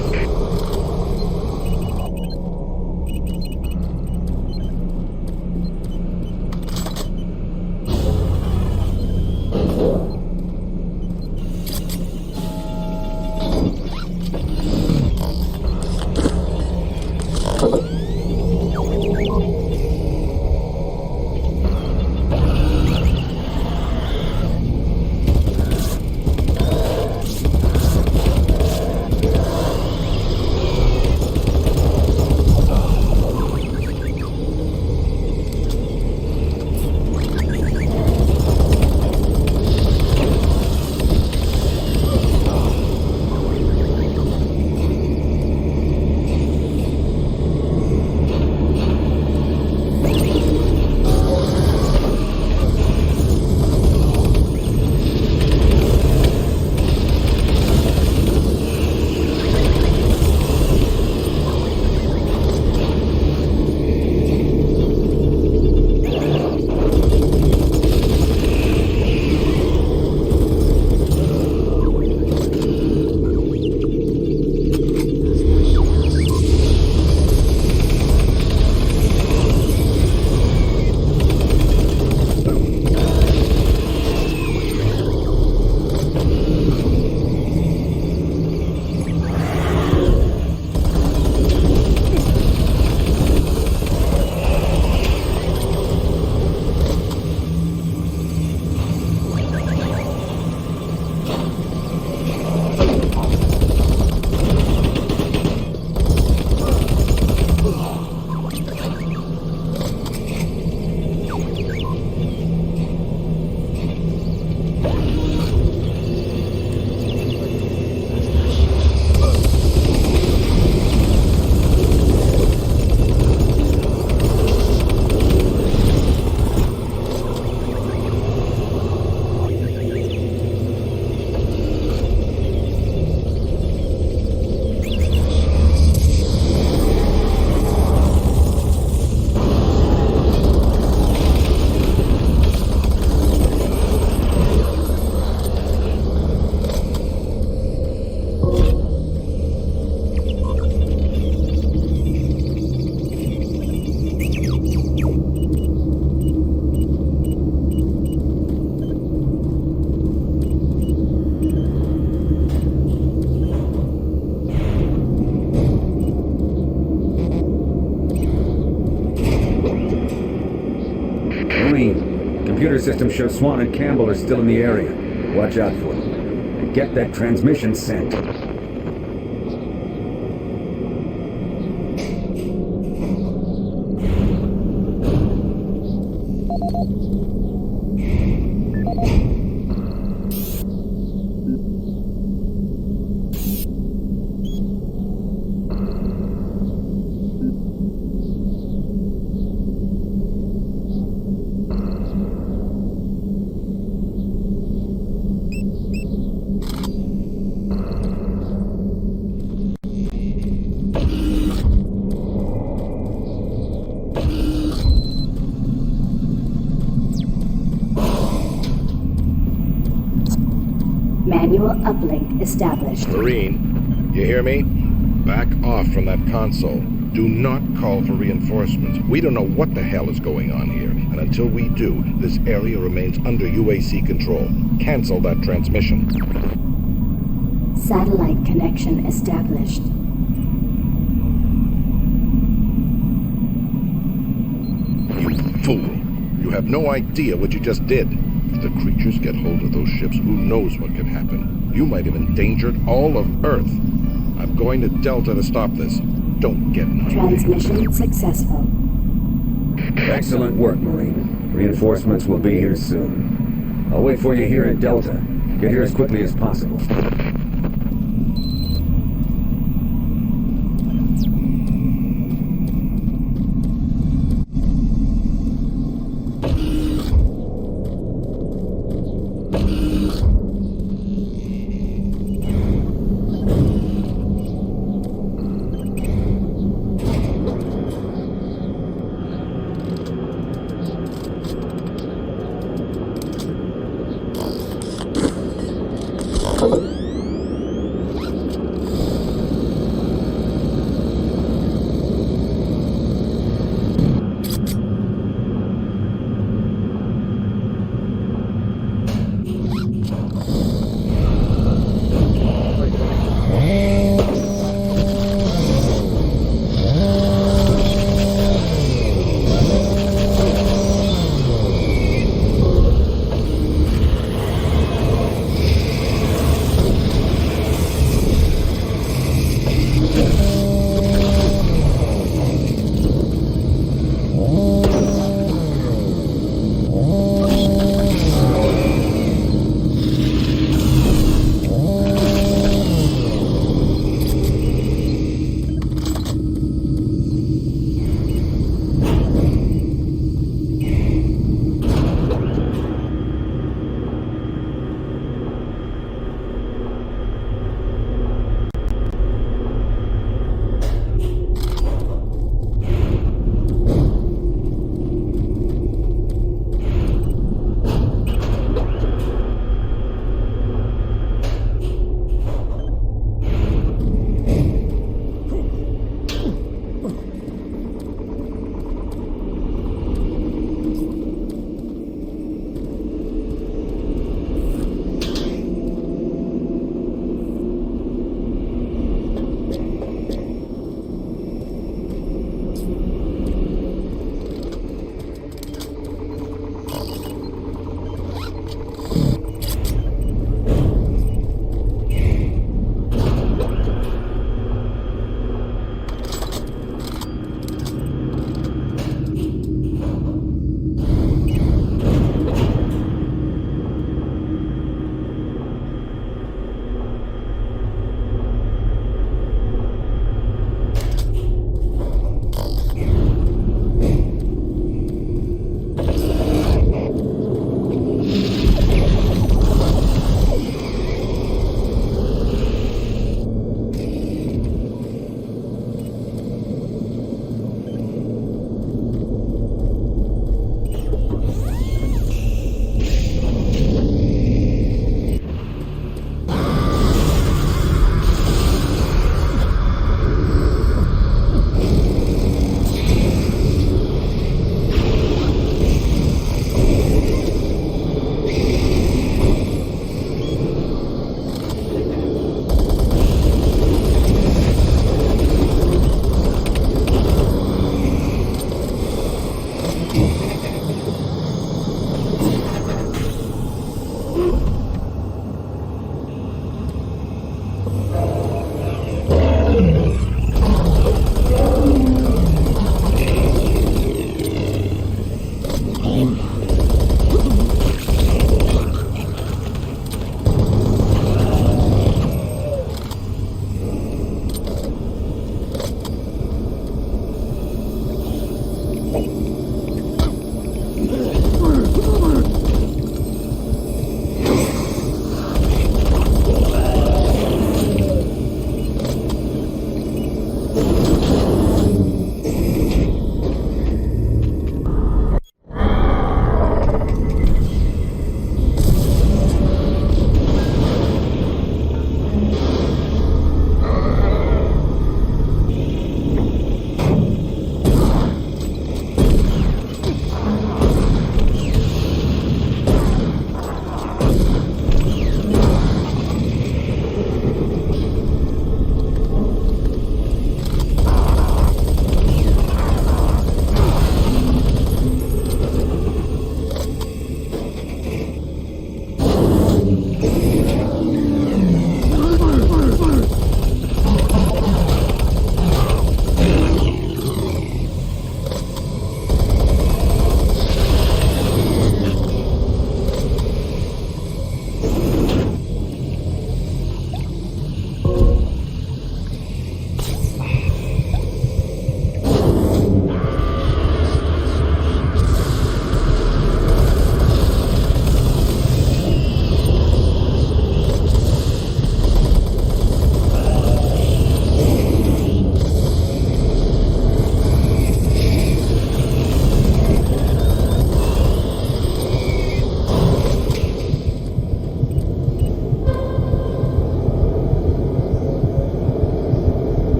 Computer system shows Swan and Campbell are still in the area. Watch out for them. And get that transmission sent. Manual uplink established. Marine, you hear me? Back off from that console. Do not call for reinforcements. We don't know what the hell is going on here. And until we do, this area remains under UAC control. Cancel that transmission. Satellite connection established. have no idea what you just did. If the creatures get hold of those ships, who knows what could happen? You might have endangered all of Earth. I'm going to Delta to stop this. Don't get in. Transmission successful. Excellent work, Marine. Reinforcements will be here soon. I'll wait for you here at Delta. Get here as quickly as possible.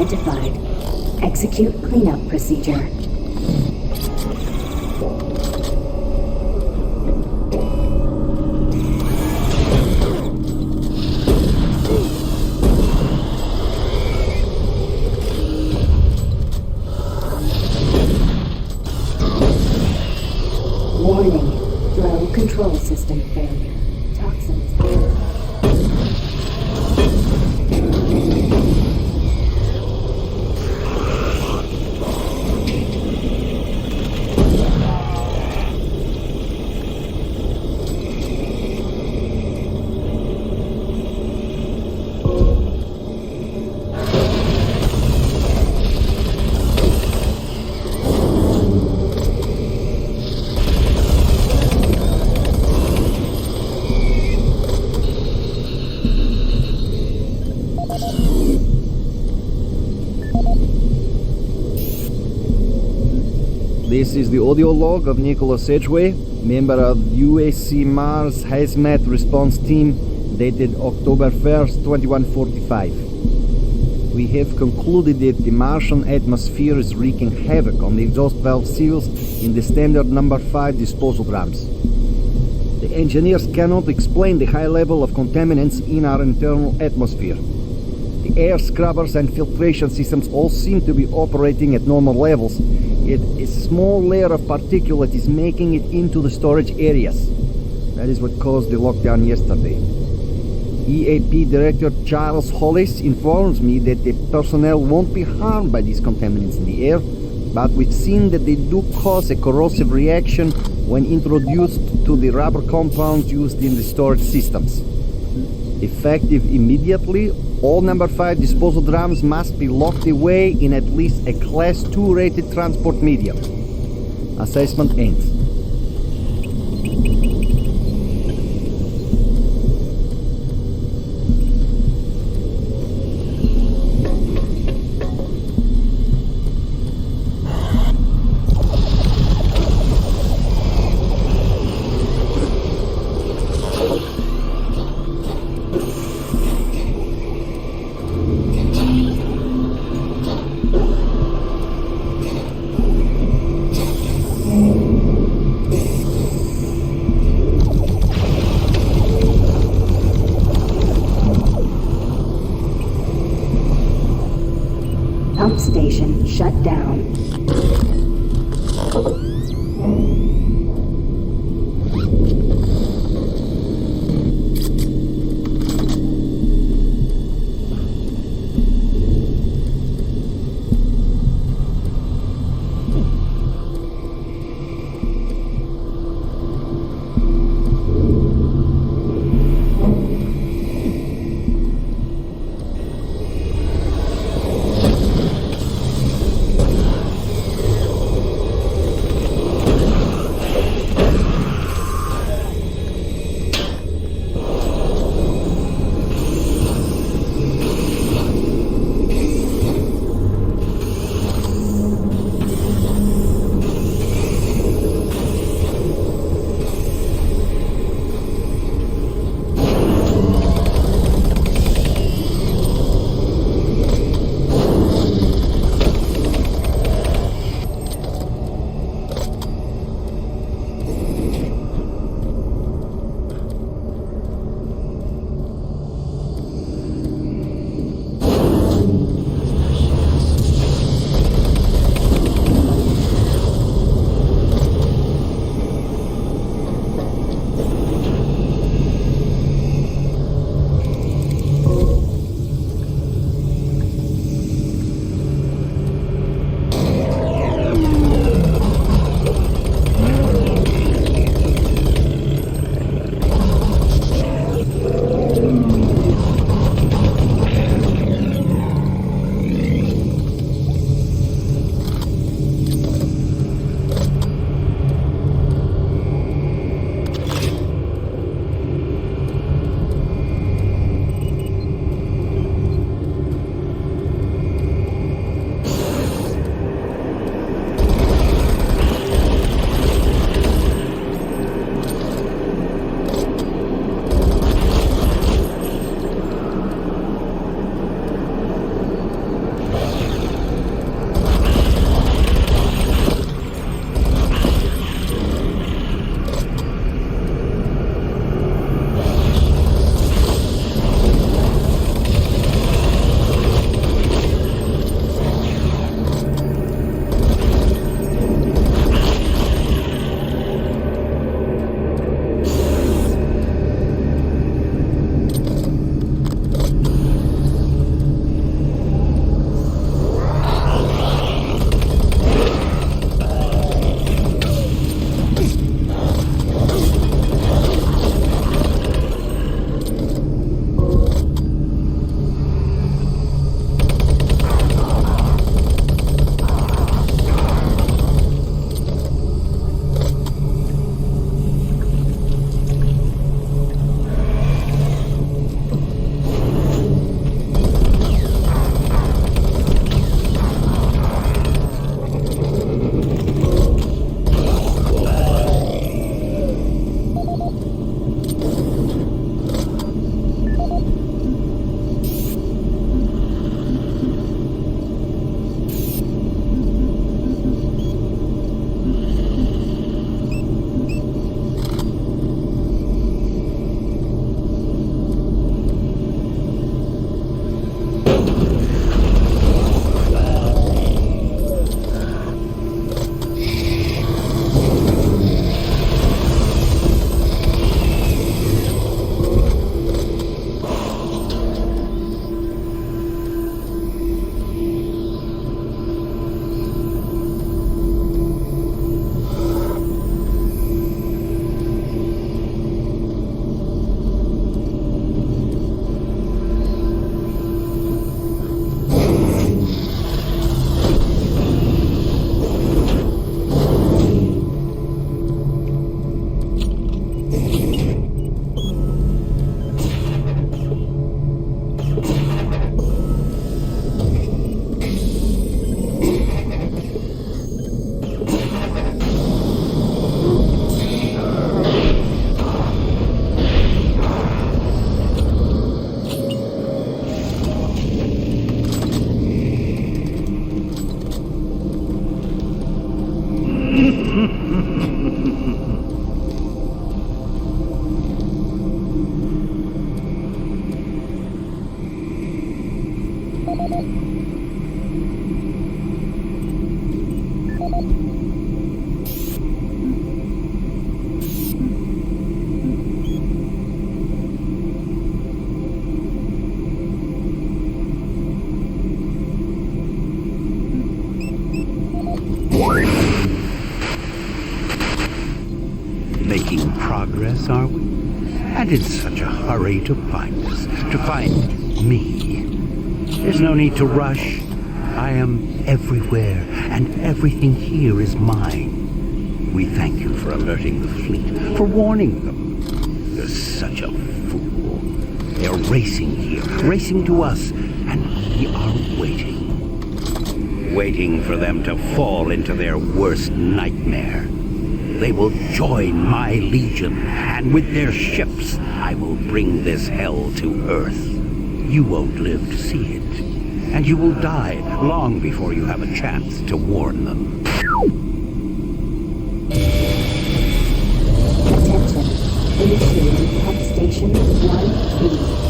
identified. Execute cleanup procedure. Warning. Flow control system failure. Toxins. This is the audio log of Nicholas Edgway, member of UAC Mars Hazmat Response Team, dated October 1st, 2145. We have concluded that the Martian atmosphere is wreaking havoc on the exhaust valve seals in the standard number 5 disposal drums. The engineers cannot explain the high level of contaminants in our internal atmosphere. The air scrubbers and filtration systems all seem to be operating at normal levels, yet a small layer of particulate is making it into the storage areas. That is what caused the lockdown yesterday. EAP Director Charles Hollis informs me that the personnel won't be harmed by these contaminants in the air, but we've seen that they do cause a corrosive reaction when introduced to the rubber compounds used in the storage systems. Effective immediately, all number 5 disposal drums must be locked away in at least a Class 2 rated transport medium. Assessment ends. Pump station shut down. progress, are we? And in such a hurry to find us, to find me. There's no need to rush. I am everywhere, and everything here is mine. We thank you for alerting the fleet, for warning them. You're such a fool. They're racing here, racing to us, and we are waiting. Waiting for them to fall into their worst nightmare. They will join my legion, and with their ships, I will bring this hell to Earth. You won't live to see it, and you will die long before you have a chance to warn them. Attention. Initiating pump station 1-2.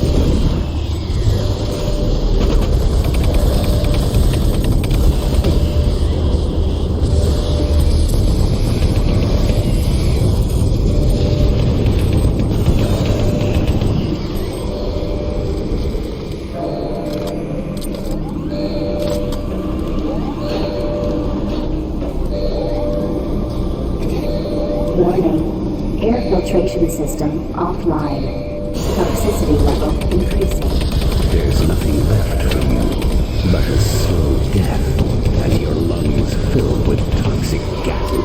Warning. Air filtration system offline. Toxicity level increasing. There's nothing left for you but a slow death, and your lungs filled with toxic gases.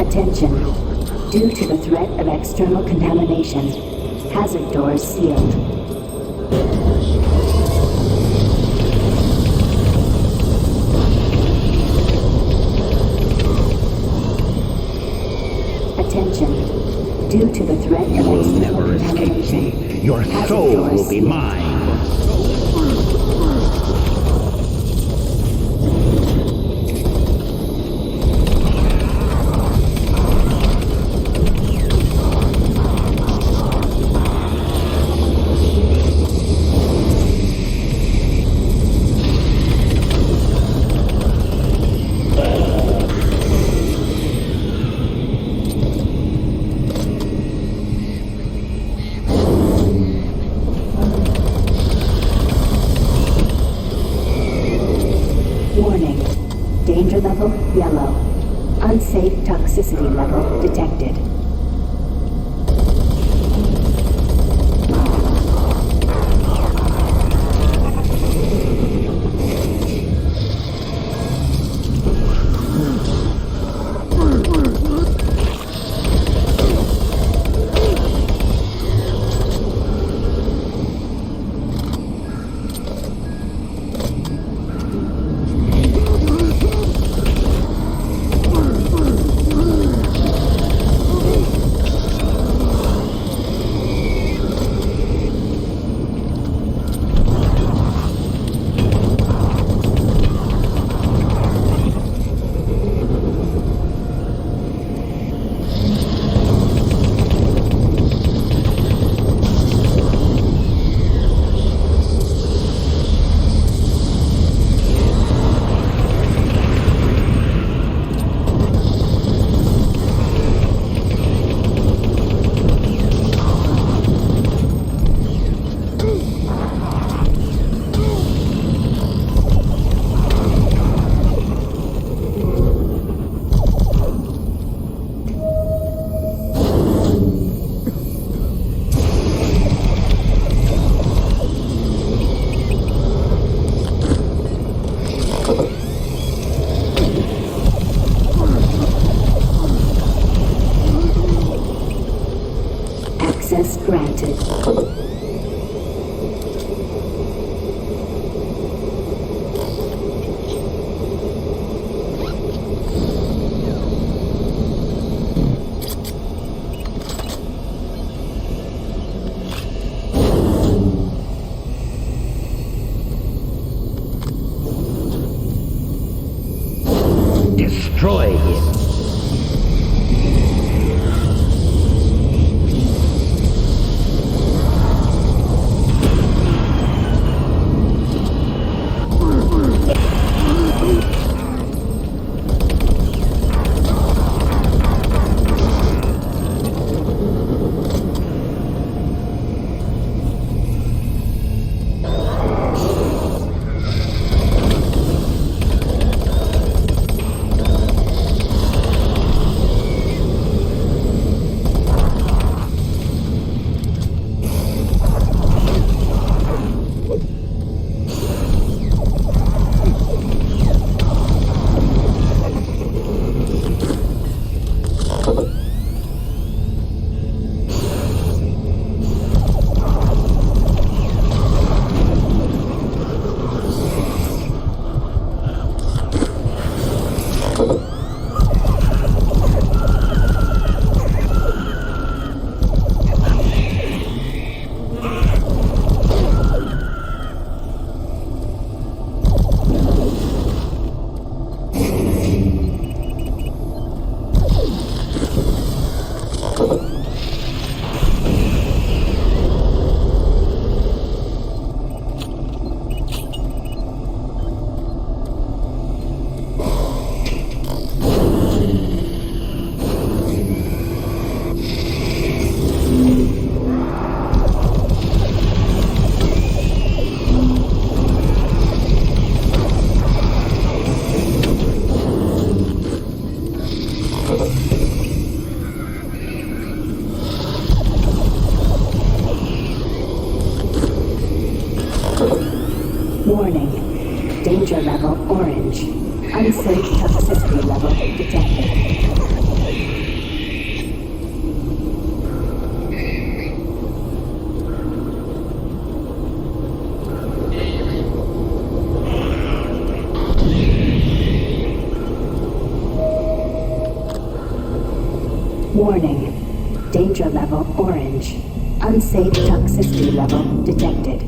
Attention. Due to the threat of external contamination, hazard doors sealed. Attention. Due to the threat of You will external never escape contamination, me. Your hazard soul doors will be sealed. mine. Warning. Danger level yellow. Unsafe toxicity level detected. Access granted. Destroy him. Warning. Danger level orange. Unsafe toxicity level detected. Warning. Danger level orange. Unsafe toxicity level detected.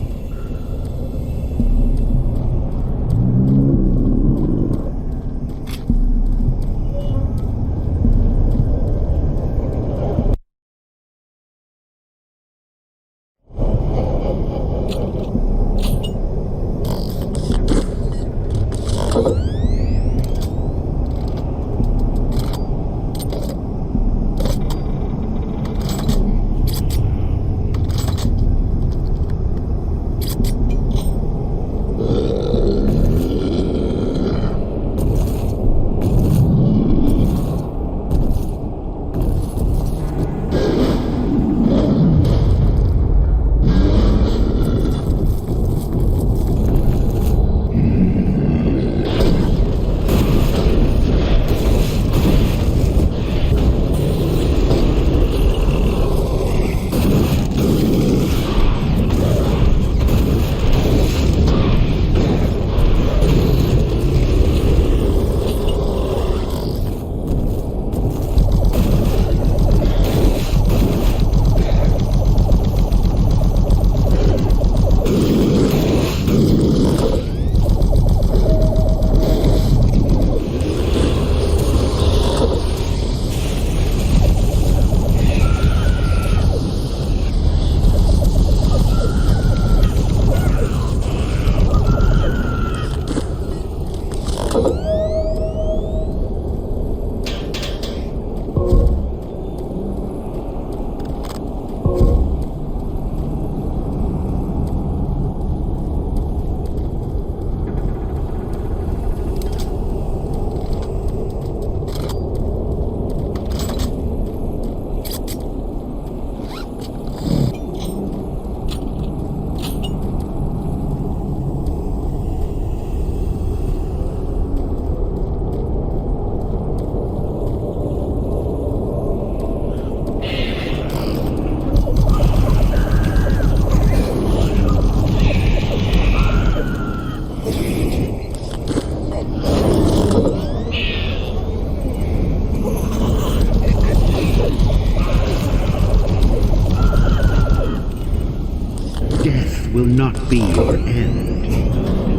Will not be your end.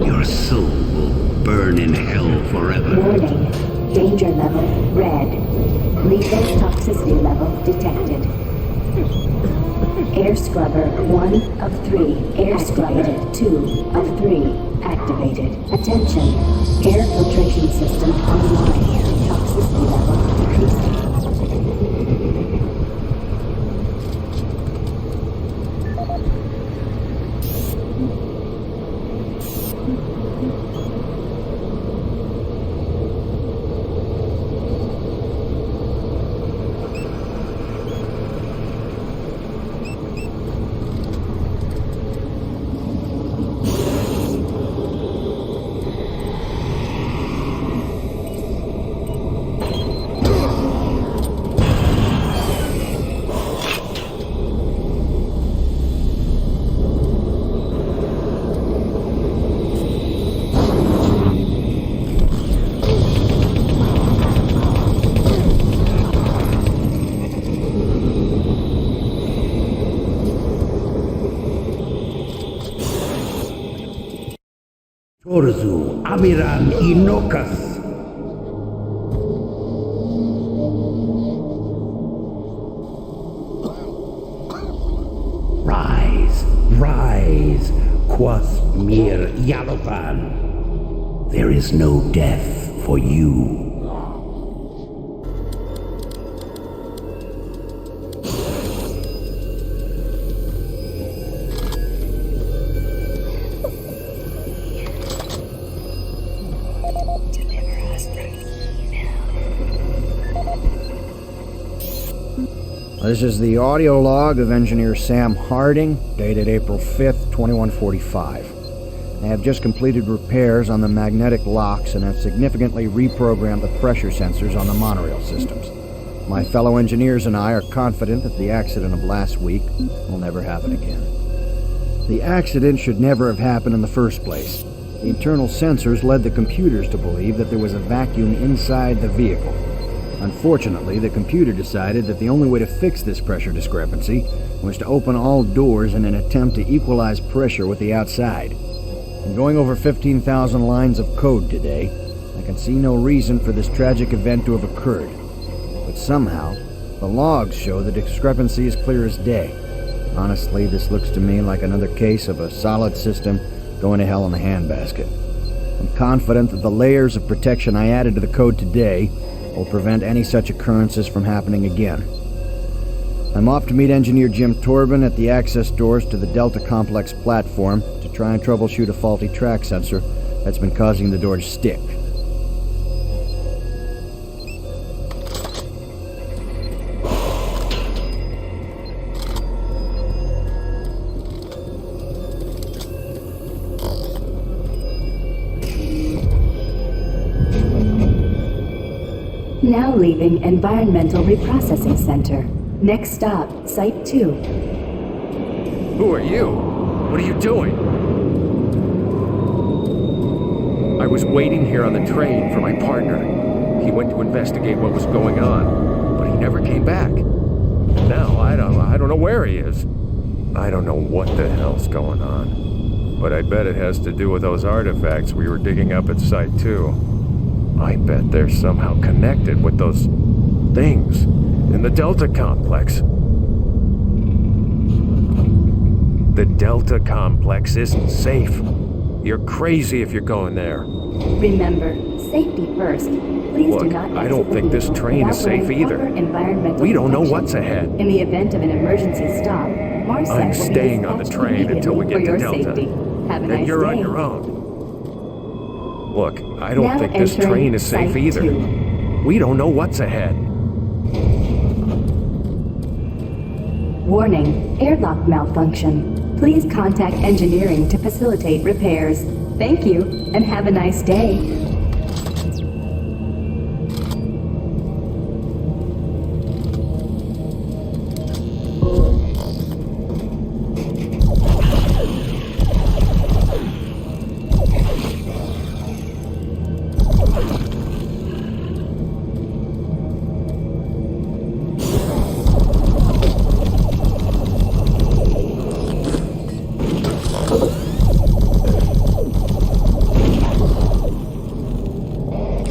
Your soul will burn in hell forever. Warning. Danger level red. Lethal toxicity level detected. Air scrubber 1 of 3. Air scrubber 2 of 3. Activated. Attention. Air filtration system online. Toxicity level decreasing. Orzu, Amiran, Inokas. Rise, rise, quoth Mir Yalopan. There is no death for you. This is the audio log of engineer Sam Harding, dated April 5th, 2145. They have just completed repairs on the magnetic locks and have significantly reprogrammed the pressure sensors on the monorail systems. My fellow engineers and I are confident that the accident of last week will never happen again. The accident should never have happened in the first place. The internal sensors led the computers to believe that there was a vacuum inside the vehicle. Unfortunately, the computer decided that the only way to fix this pressure discrepancy was to open all doors in an attempt to equalize pressure with the outside. In going over 15,000 lines of code today, I can see no reason for this tragic event to have occurred. But somehow, the logs show the discrepancy is clear as day. Honestly, this looks to me like another case of a solid system going to hell in a handbasket. I'm confident that the layers of protection I added to the code today will prevent any such occurrences from happening again. I'm off to meet engineer Jim Torben at the access doors to the Delta Complex platform to try and troubleshoot a faulty track sensor that's been causing the door to stick. Now leaving Environmental Reprocessing Center. Next stop, Site 2. Who are you? What are you doing? I was waiting here on the train for my partner. He went to investigate what was going on, but he never came back. Now, I don't know where he is. I don't know what the hell's going on. But I bet it has to do with those artifacts we were digging up at Site 2. I bet they're somehow connected with those things in the Delta Complex. The Delta Complex isn't safe. You're crazy if you're going there. Remember, safety first. Please Look, do not I don't think this train is safe either. We don't know what's ahead. In the event of an emergency stop, Marsec I'm will be staying on the dispatched train until we get for to your Delta. safety. Have a Then nice you're day. on your own. Look, I don't Now think this entering train is safe Site either. 2. We don't know what's ahead. Warning, airlock malfunction. Please contact engineering to facilitate repairs. Thank you, and have a nice day.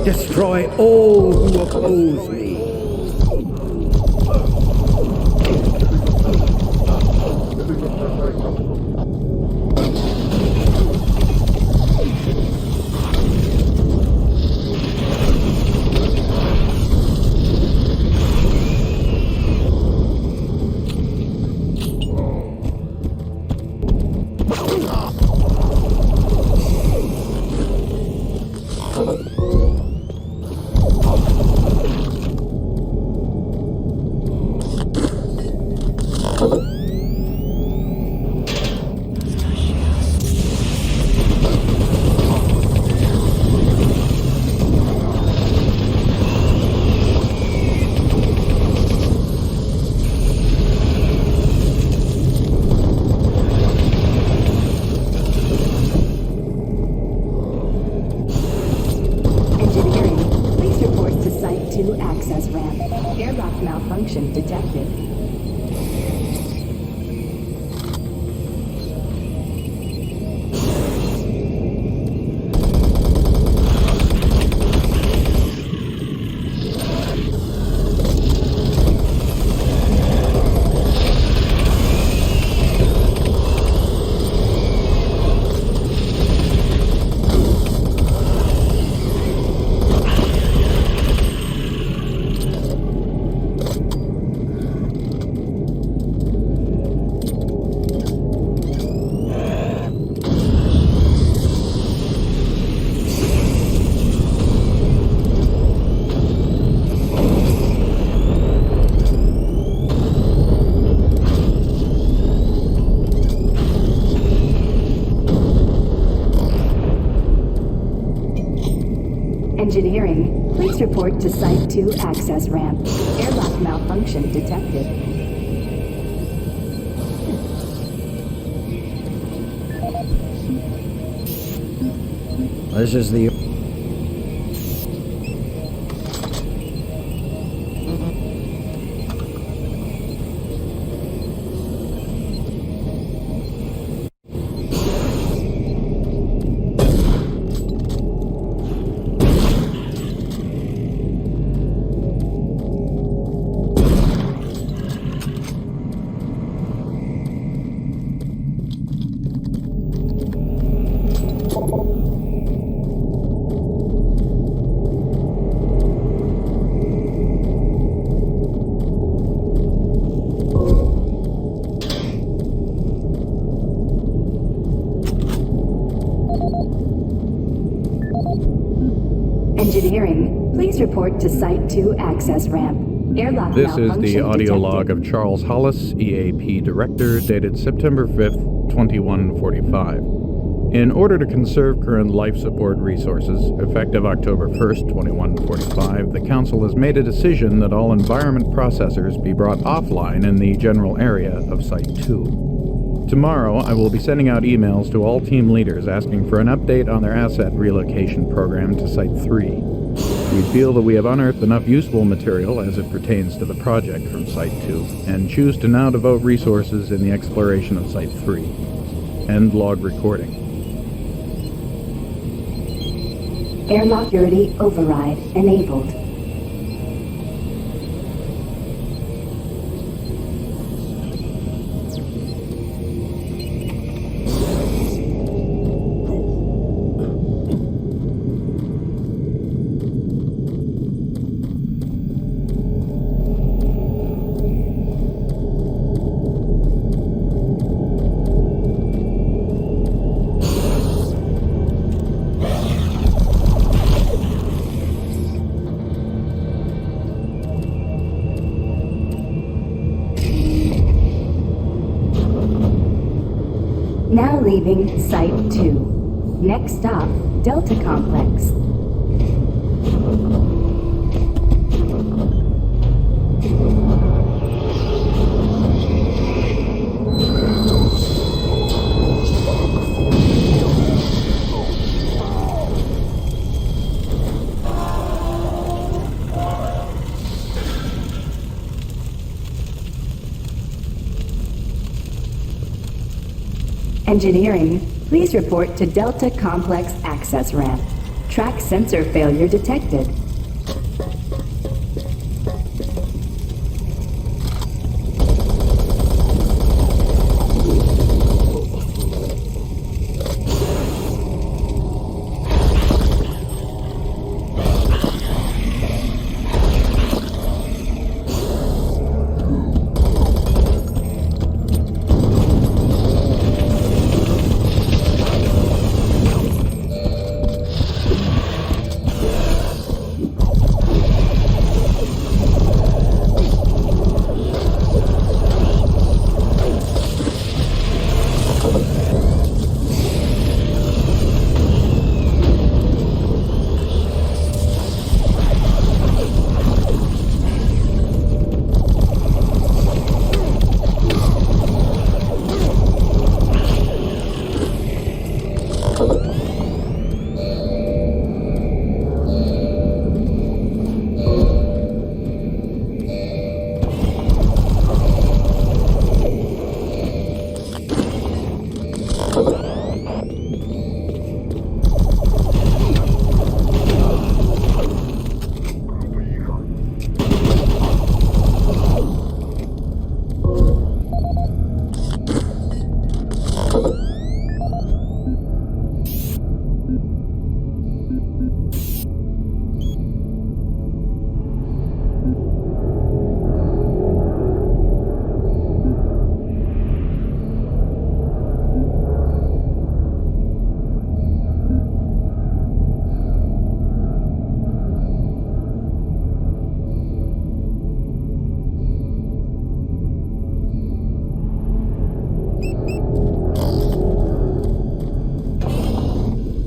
Destroy all who oppose me. Malfunction detected. Engineering, please report to Site 2 access ramp. Airlock malfunction detected. This is the... Engineering, please report to Site 2 access ramp. Airlock This is malfunction the audio detected. log of Charles Hollis, EAP Director, dated September 5th, 2145. In order to conserve current life support resources, effective October 1st, 2145, the Council has made a decision that all environment processors be brought offline in the general area of Site 2. Tomorrow, I will be sending out emails to all team leaders asking for an update on their asset relocation program to Site 3. We feel that we have unearthed enough useful material as it pertains to the project from Site 2, and choose to now devote resources in the exploration of Site 3. End log recording. Airlock security override enabled. Now leaving Site 2. Next stop, Delta Complex. Engineering, please report to Delta Complex access ramp. Track sensor failure detected.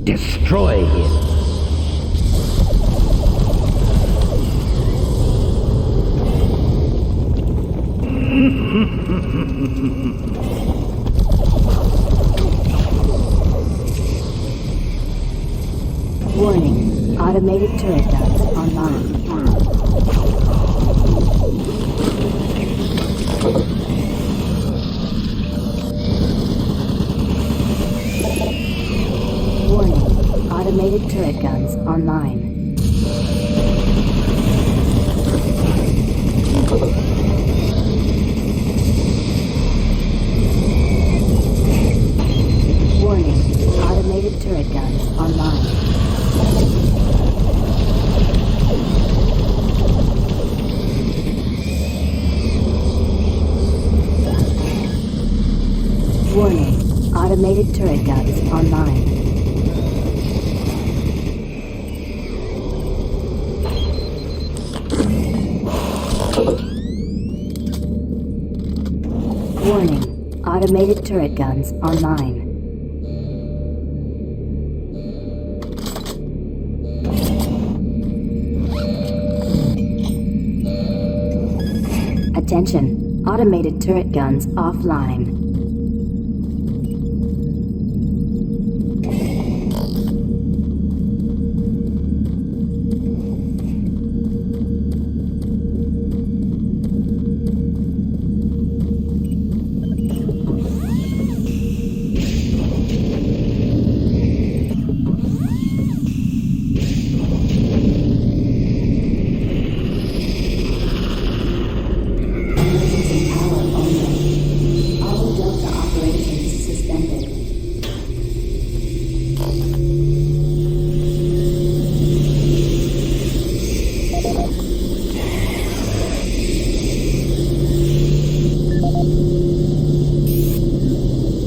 Destroy him. Warning, automated turret guns online. Warning, automated turret guns online. Warning, automated turret guns online. Warning, automated turret guns online. Warning, automated turret guns online. Attention, automated turret guns offline.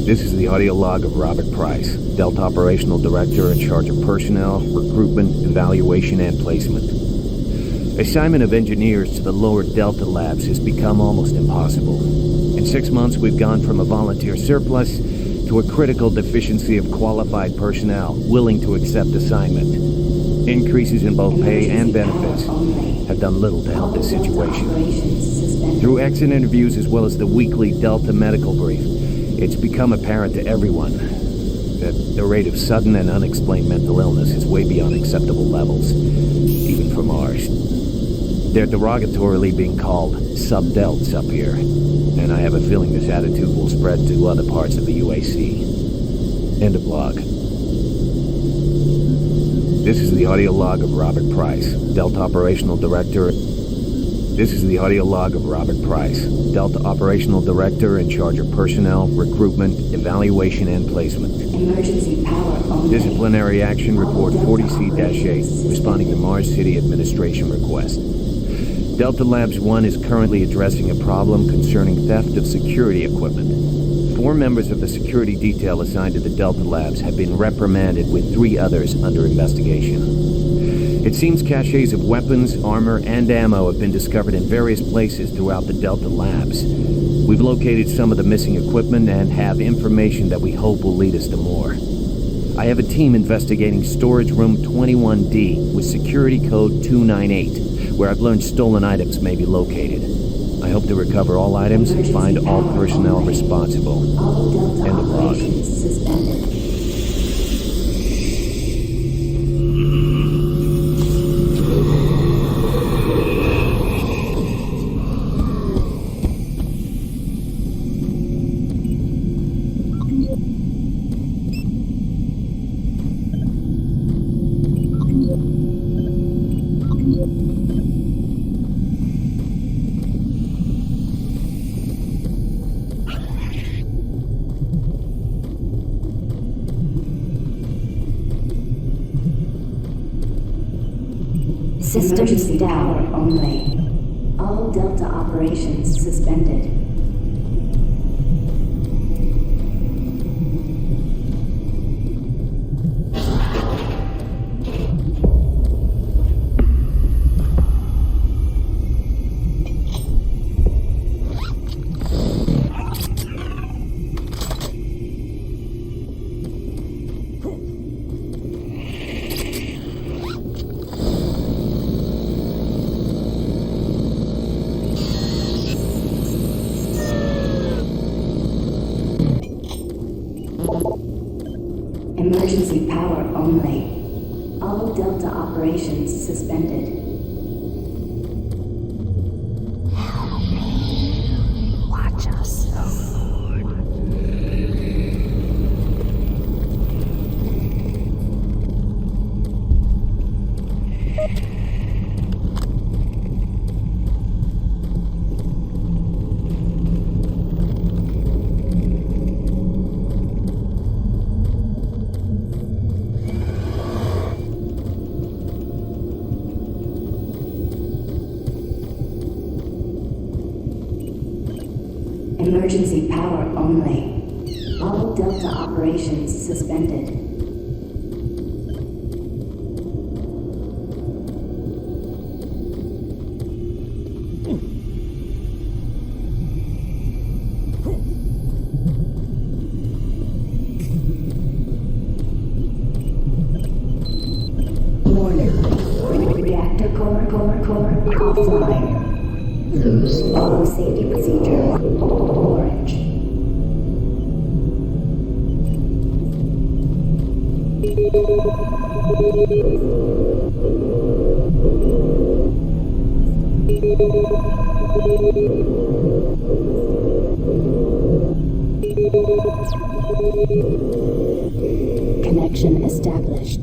This is the audio log of Robert Price, Delta Operational Director in charge of personnel, recruitment, evaluation, and placement. Assignment of engineers to the lower Delta labs has become almost impossible. In 6 months, we've gone from a volunteer surplus to a critical deficiency of qualified personnel willing to accept assignment. Increases in both pay and benefits have done little to help this situation. Through exit interviews as well as the weekly Delta medical brief, it's become apparent to everyone that the rate of sudden and unexplained mental illness is way beyond acceptable levels, even for Mars. They're derogatorily being called sub-delts up here, and I have a feeling this attitude will spread to other parts of the UAC. End of log. This is the audio log of Robert Price, Delta Operational Director. This is the audio log of Robert Price, Delta Operational Director in charge of personnel, recruitment, evaluation, and placement. Emergency power only. Disciplinary Action Report 40C-8, responding to Mars City Administration request. Delta Labs 1 is currently addressing a problem concerning theft of security equipment. 4 members of the security detail assigned to the Delta Labs have been reprimanded with 3 others under investigation. It seems caches of weapons, armor, and ammo have been discovered in various places throughout the Delta Labs. We've located some of the missing equipment and have information that we hope will lead us to more. I have a team investigating storage room 21D with security code 298, where I've learned stolen items may be located. I hope to recover all items and find all personnel responsible. End of log. Systems down only. All Delta operations suspended. Emergency power only. All Delta operations suspended. Watch us. Emergency power only. All Delta operations suspended. Warning. Reactor core offline. Loose. Follow safety procedure. Orange. Connection established.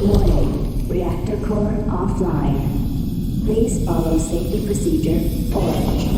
Warning, reactor core offline. Please follow safety procedure orange.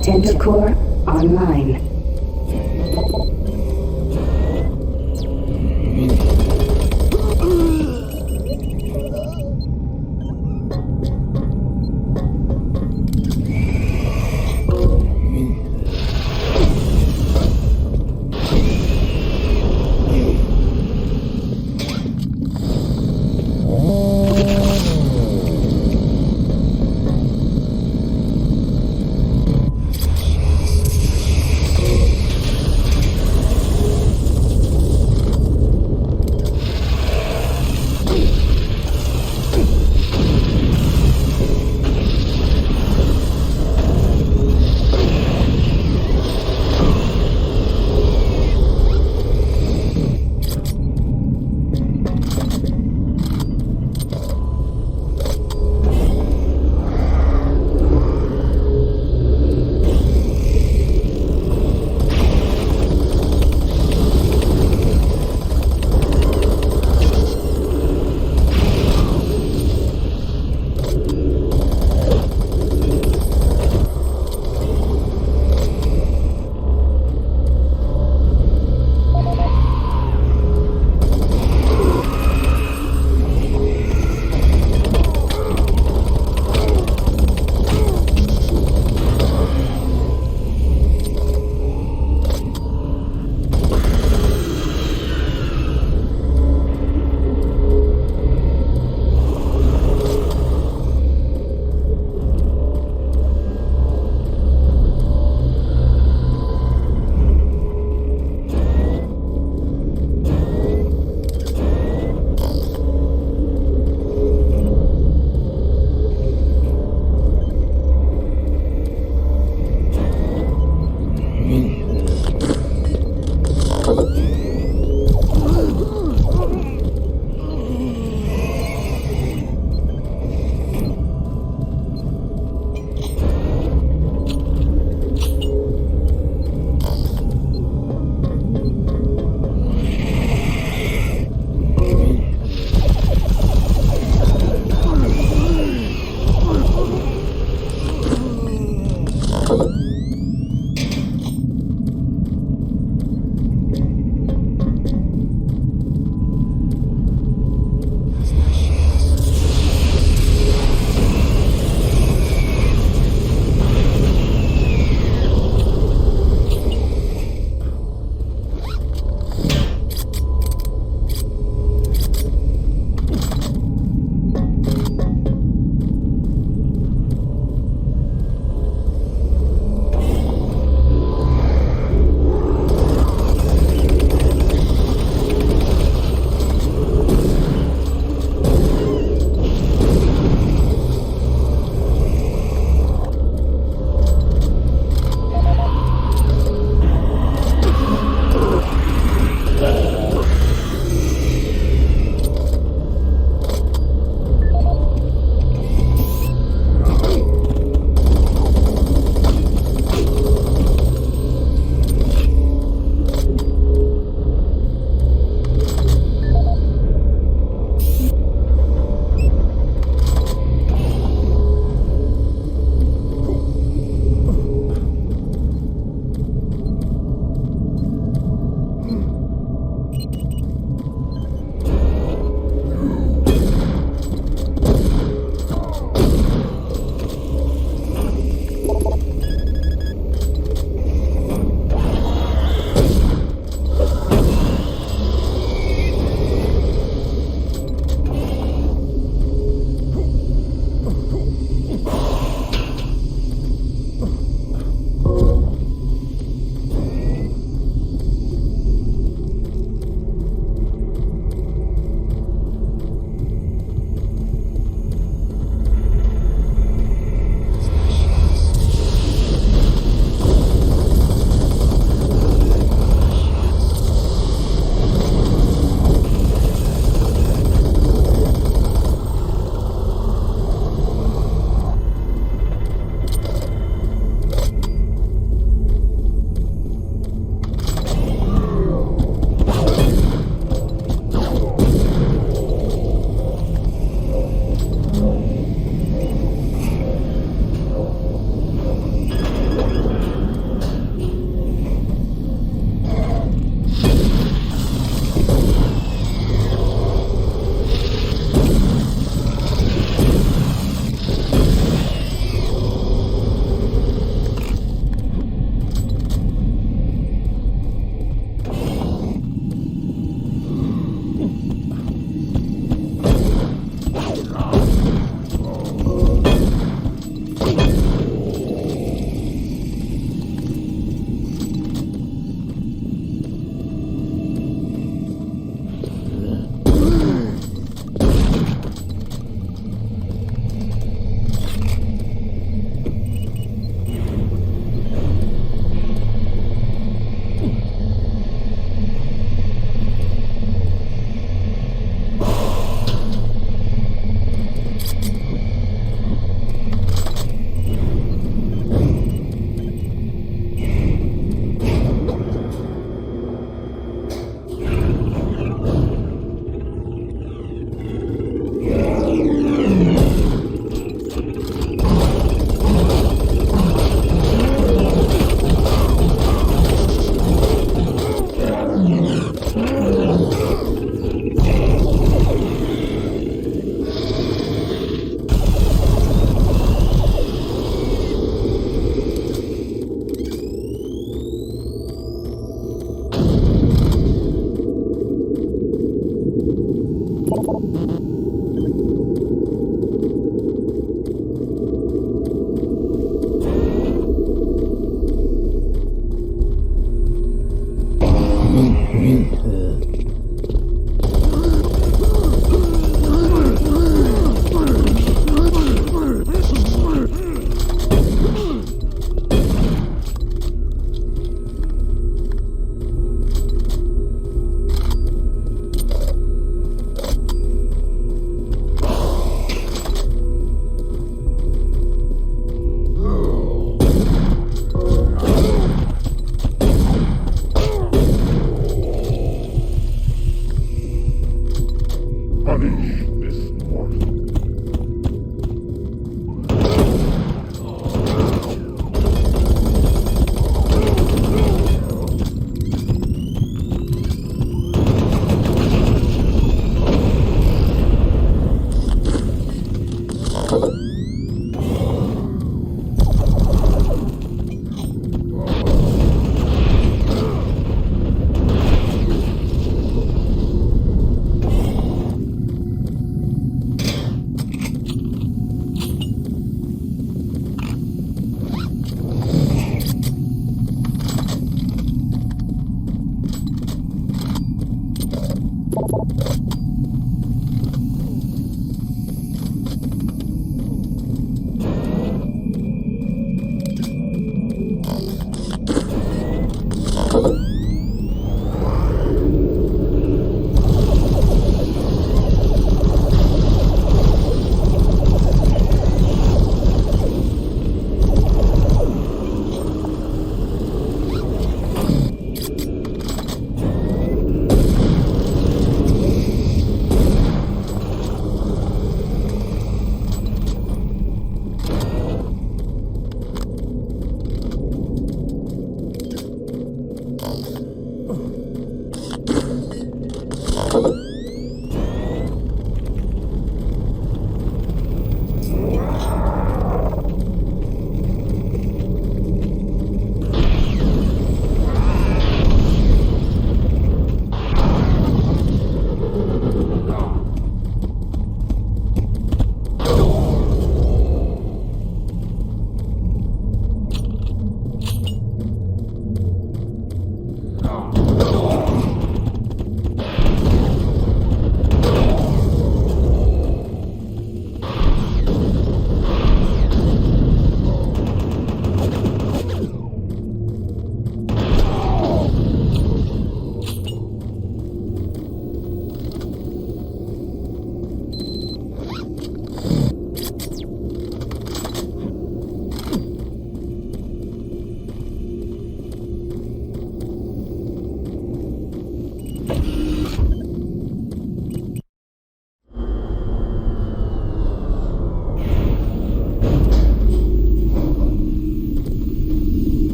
Attender core online.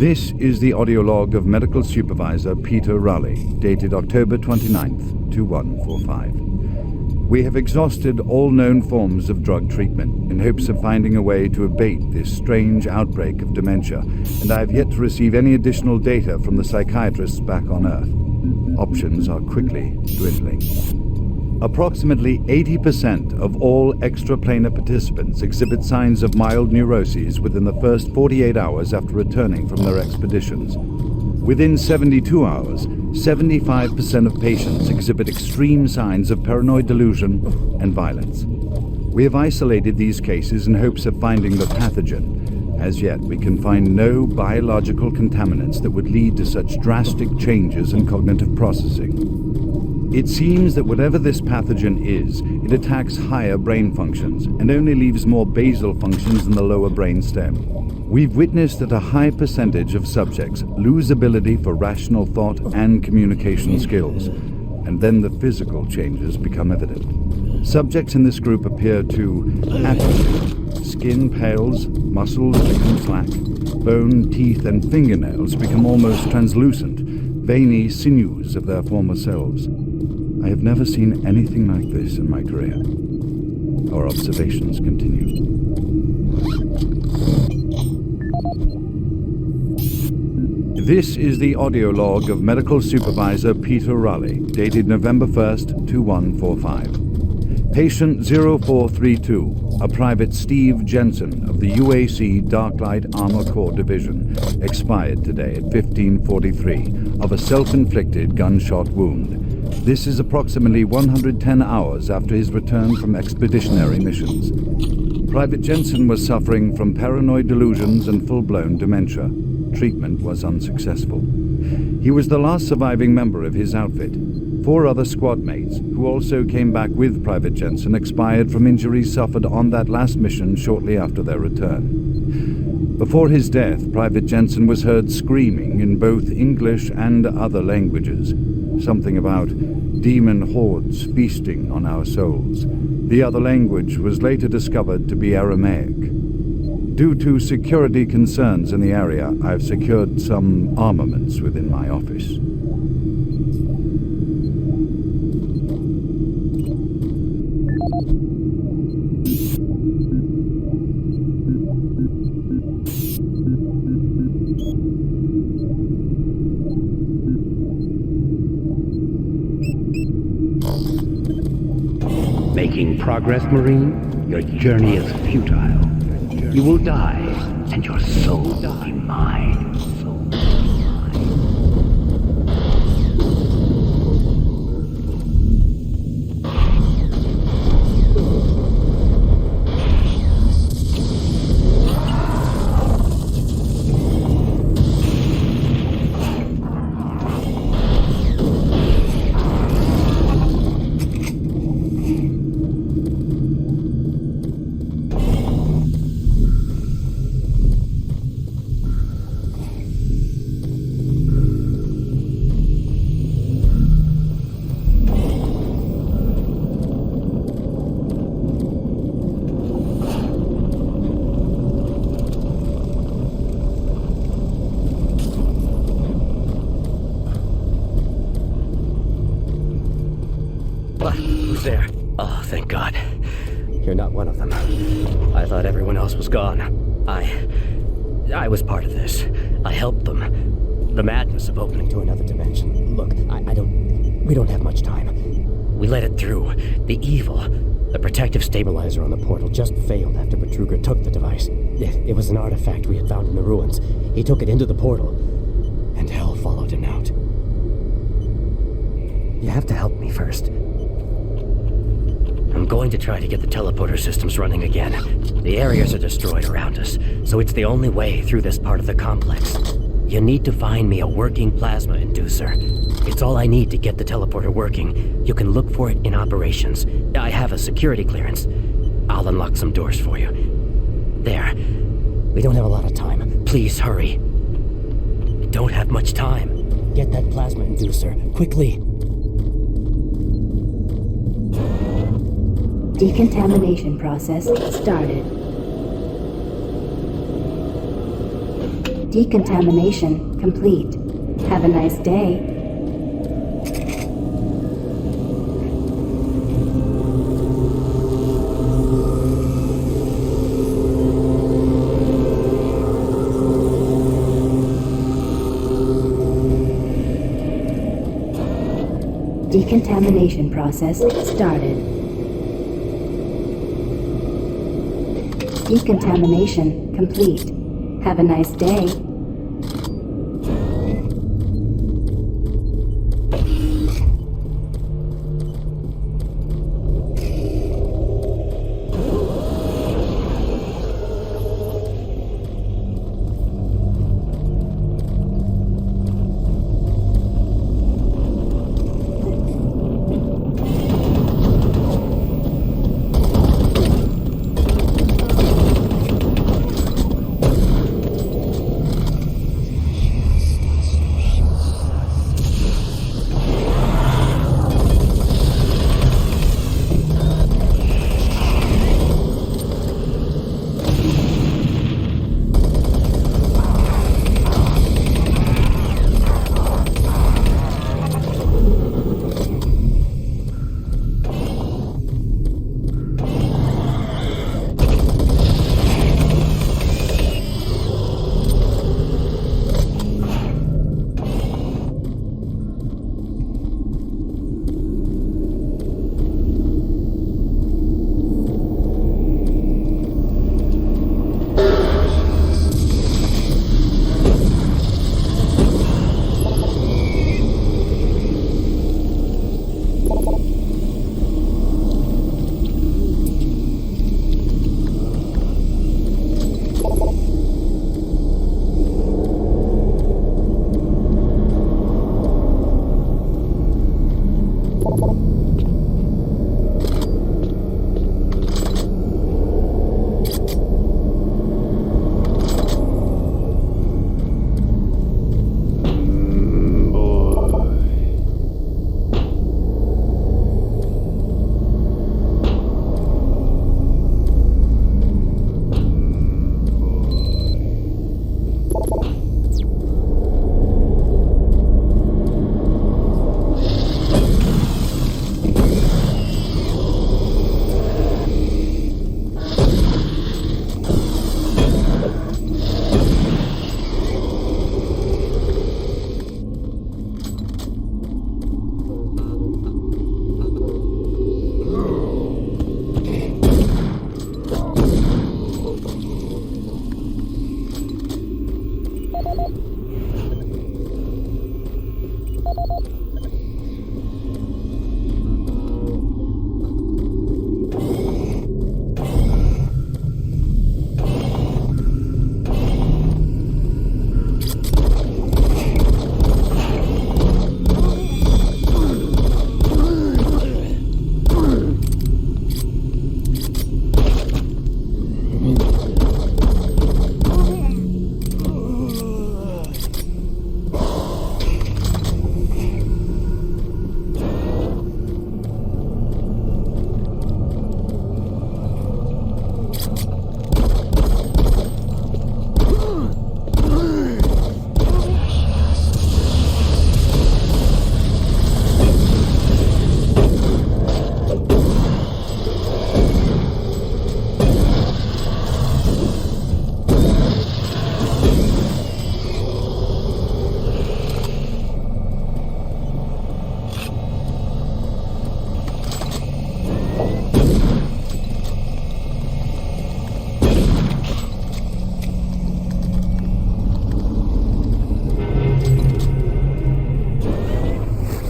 This is the audio log of Medical Supervisor Peter Raleigh, dated October 29th, 2145. We have exhausted all known forms of drug treatment in hopes of finding a way to abate this strange outbreak of dementia, and I have yet to receive any additional data from the psychiatrists back on Earth. Options are quickly dwindling. Approximately 80% of all extraplanar participants exhibit signs of mild neuroses within the first 48 hours after returning from their expeditions. Within 72 hours, 75% of patients exhibit extreme signs of paranoid delusion and violence. We have isolated these cases in hopes of finding the pathogen. As yet, we can find no biological contaminants that would lead to such drastic changes in cognitive processing. It seems that whatever this pathogen is, it attacks higher brain functions and only leaves more basal functions in the lower brain stem. We've witnessed that a high percentage of subjects lose ability for rational thought and communication skills, and then the physical changes become evident. Subjects in this group appear to atrophy. Skin pales, muscles become slack, bone, teeth, and fingernails become almost translucent, veiny sinews of their former selves. I have never seen anything like this in my career. Our observations continue. This is the audio log of Medical Supervisor Peter Raleigh, dated November 1st, 2145. Patient 0432, a Private Steve Jensen of the UAC Darklight Armor Corps Division, expired today at 15:43 of a self-inflicted gunshot wound. This is approximately 110 hours after his return from expeditionary missions. Private Jensen was suffering from paranoid delusions and full-blown dementia. Treatment was unsuccessful. He was the last surviving member of his outfit. 4 other squad mates, who also came back with Private Jensen, expired from injuries suffered on that last mission shortly after their return. Before his death, Private Jensen was heard screaming in both English and other languages, something about demon hordes feasting on our souls. The other language was later discovered to be Aramaic. Due to security concerns in the area, I've secured some armaments within my office. Making progress, Marine? Your journey is futile. You will die, and your soul will be mine. Who's there? Oh, thank God. You're not one of them. I thought everyone else was gone. I was part of this. I helped them. The madness of opening to another dimension. Look, we don't have much time. We let it through. The evil, the protective stabilizer on the portal just failed after Betruger took the device. It was an artifact we had found in the ruins. He took it into the portal, and hell followed him out. You have to help me first. I'm going to try to get the teleporter systems running again. The areas are destroyed around us, so it's the only way through this part of the complex. You need to find me a working plasma inducer. It's all I need to get the teleporter working. You can look for it in operations. I have a security clearance. I'll unlock some doors for you. There. We don't have a lot of time. Please hurry. We don't have much time. Get that plasma inducer, quickly. Decontamination process started. Decontamination complete. Have a nice day. Decontamination process started. Decontamination complete. Have a nice day.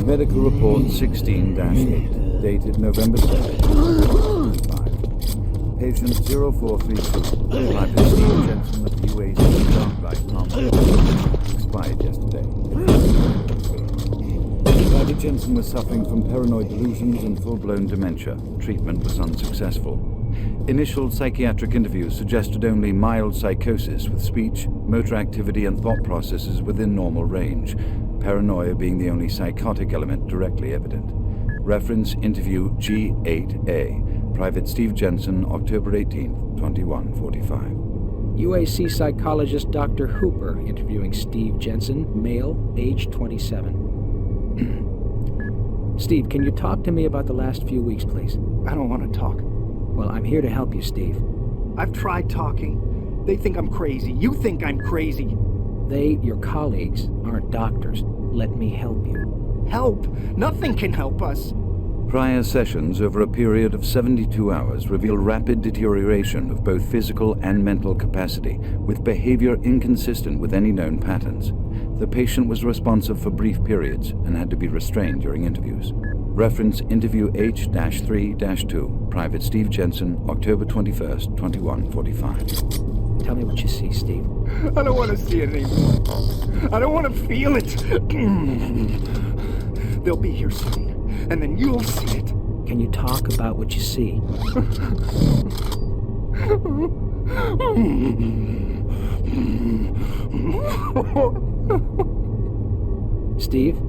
Medical report 16-8, dated November 7th, 2005. Patient 0432, Private Steve Jensen of the UAC Dark Light expired yesterday. Private Jensen was suffering from paranoid delusions and full-blown dementia. Treatment was unsuccessful. Initial psychiatric interviews suggested only mild psychosis with speech, motor activity and thought processes within normal range, paranoia being the only psychotic element directly evident. Reference interview G8A. Private Steve Jensen, October 18th, 2145. UAC psychologist Dr. Hooper interviewing Steve Jensen, male, age 27. Steve, can you talk to me about the last few weeks, please? I don't want to talk. Well, I'm here to help you, Steve. I've tried talking. They think I'm crazy. You think I'm crazy. They, your colleagues, aren't doctors. Let me help you. Help? Nothing can help us. Prior sessions over a period of 72 hours reveal rapid deterioration of both physical and mental capacity, with behavior inconsistent with any known patterns. The patient was responsive for brief periods and had to be restrained during interviews. Reference interview H-3-2, Private Steve Jensen, October 21st, 2145. Tell me what you see, Steve. I don't want to see it anymore. I don't want to feel it. They'll be here soon, and then you'll see it. Can you talk about what you see? Steve?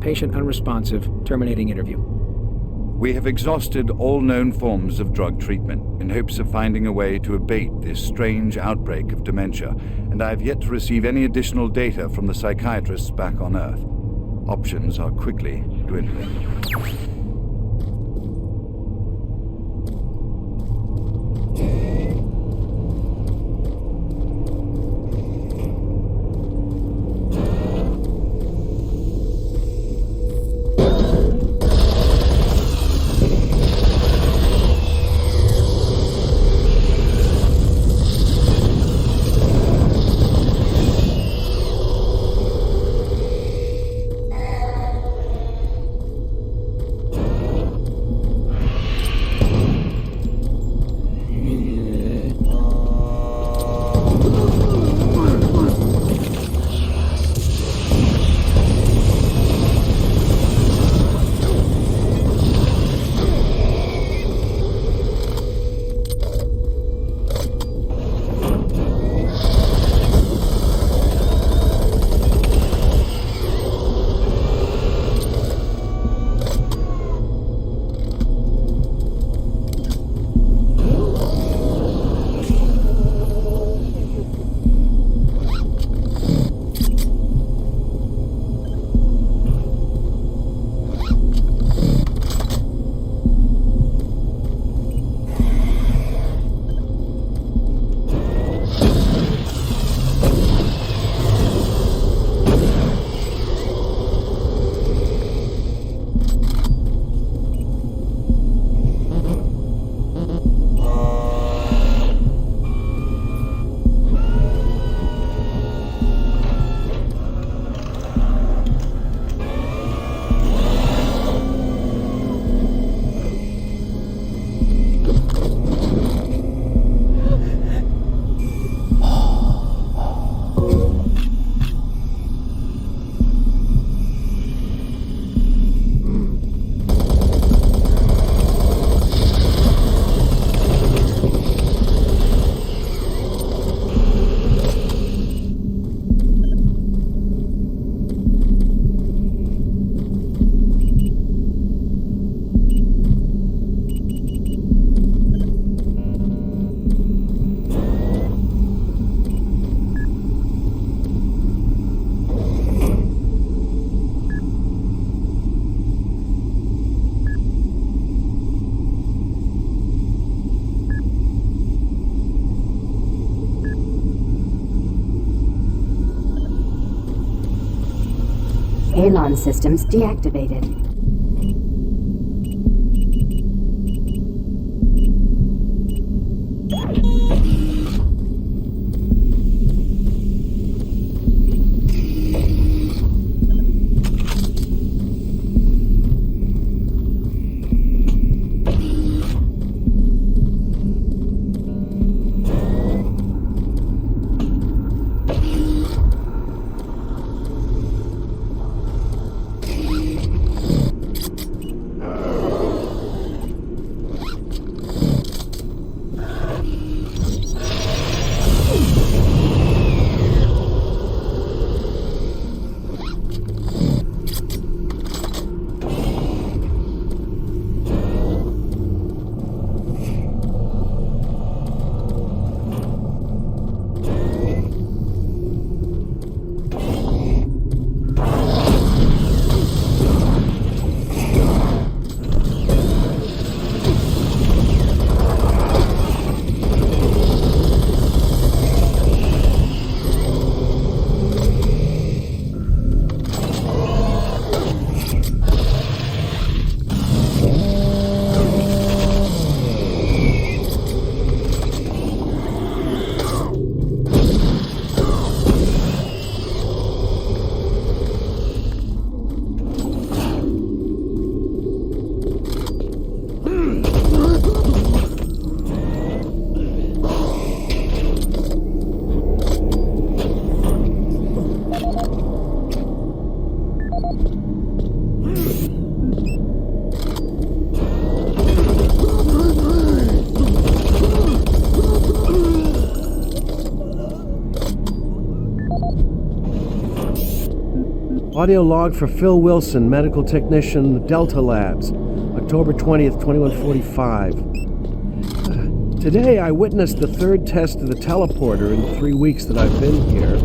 Patient unresponsive, terminating interview. We have exhausted all known forms of drug treatment in hopes of finding a way to abate this strange outbreak of dementia, and I have yet to receive any additional data from the psychiatrists back on Earth. Options are quickly dwindling. Halon systems deactivated. Audio log for Phil Wilson, medical technician, Delta Labs, October 20th, 2145. Today I witnessed the third test of the teleporter in the 3 weeks that I've been here.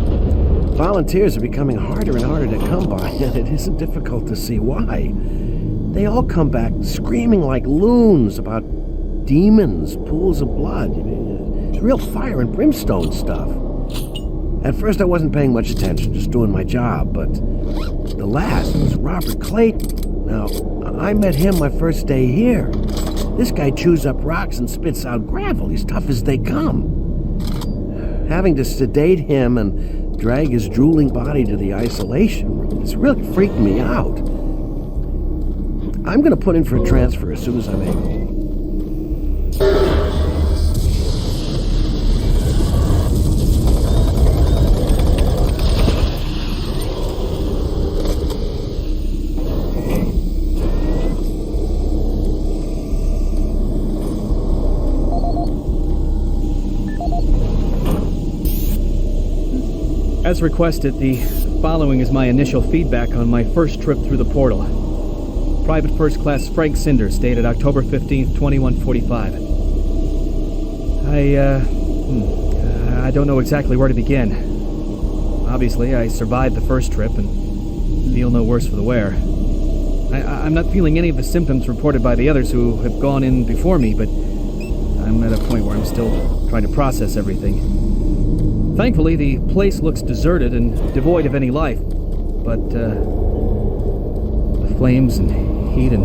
Volunteers are becoming harder and harder to come by, and it isn't difficult to see why. They all come back screaming like loons about demons, pools of blood, real fire and brimstone stuff. At first I wasn't paying much attention, just doing my job, but the last was Robert Clayton. Now, I met him my first day here. This guy chews up rocks and spits out gravel. He's tough as they come. Having to sedate him and drag his drooling body to the isolation room, it's really freaked me out. I'm gonna put in for a transfer as soon as I'm able. As requested, the following is my initial feedback on my first trip through the portal. Private First Class Frank Cinders, dated October 15th, 2145. I don't know exactly where to begin. Obviously, I survived the first trip and feel no worse for the wear. I'm not feeling any of the symptoms reported by the others who have gone in before me, but I'm at a point where I'm still trying to process everything. Thankfully, the place looks deserted and devoid of any life, but the flames and heat and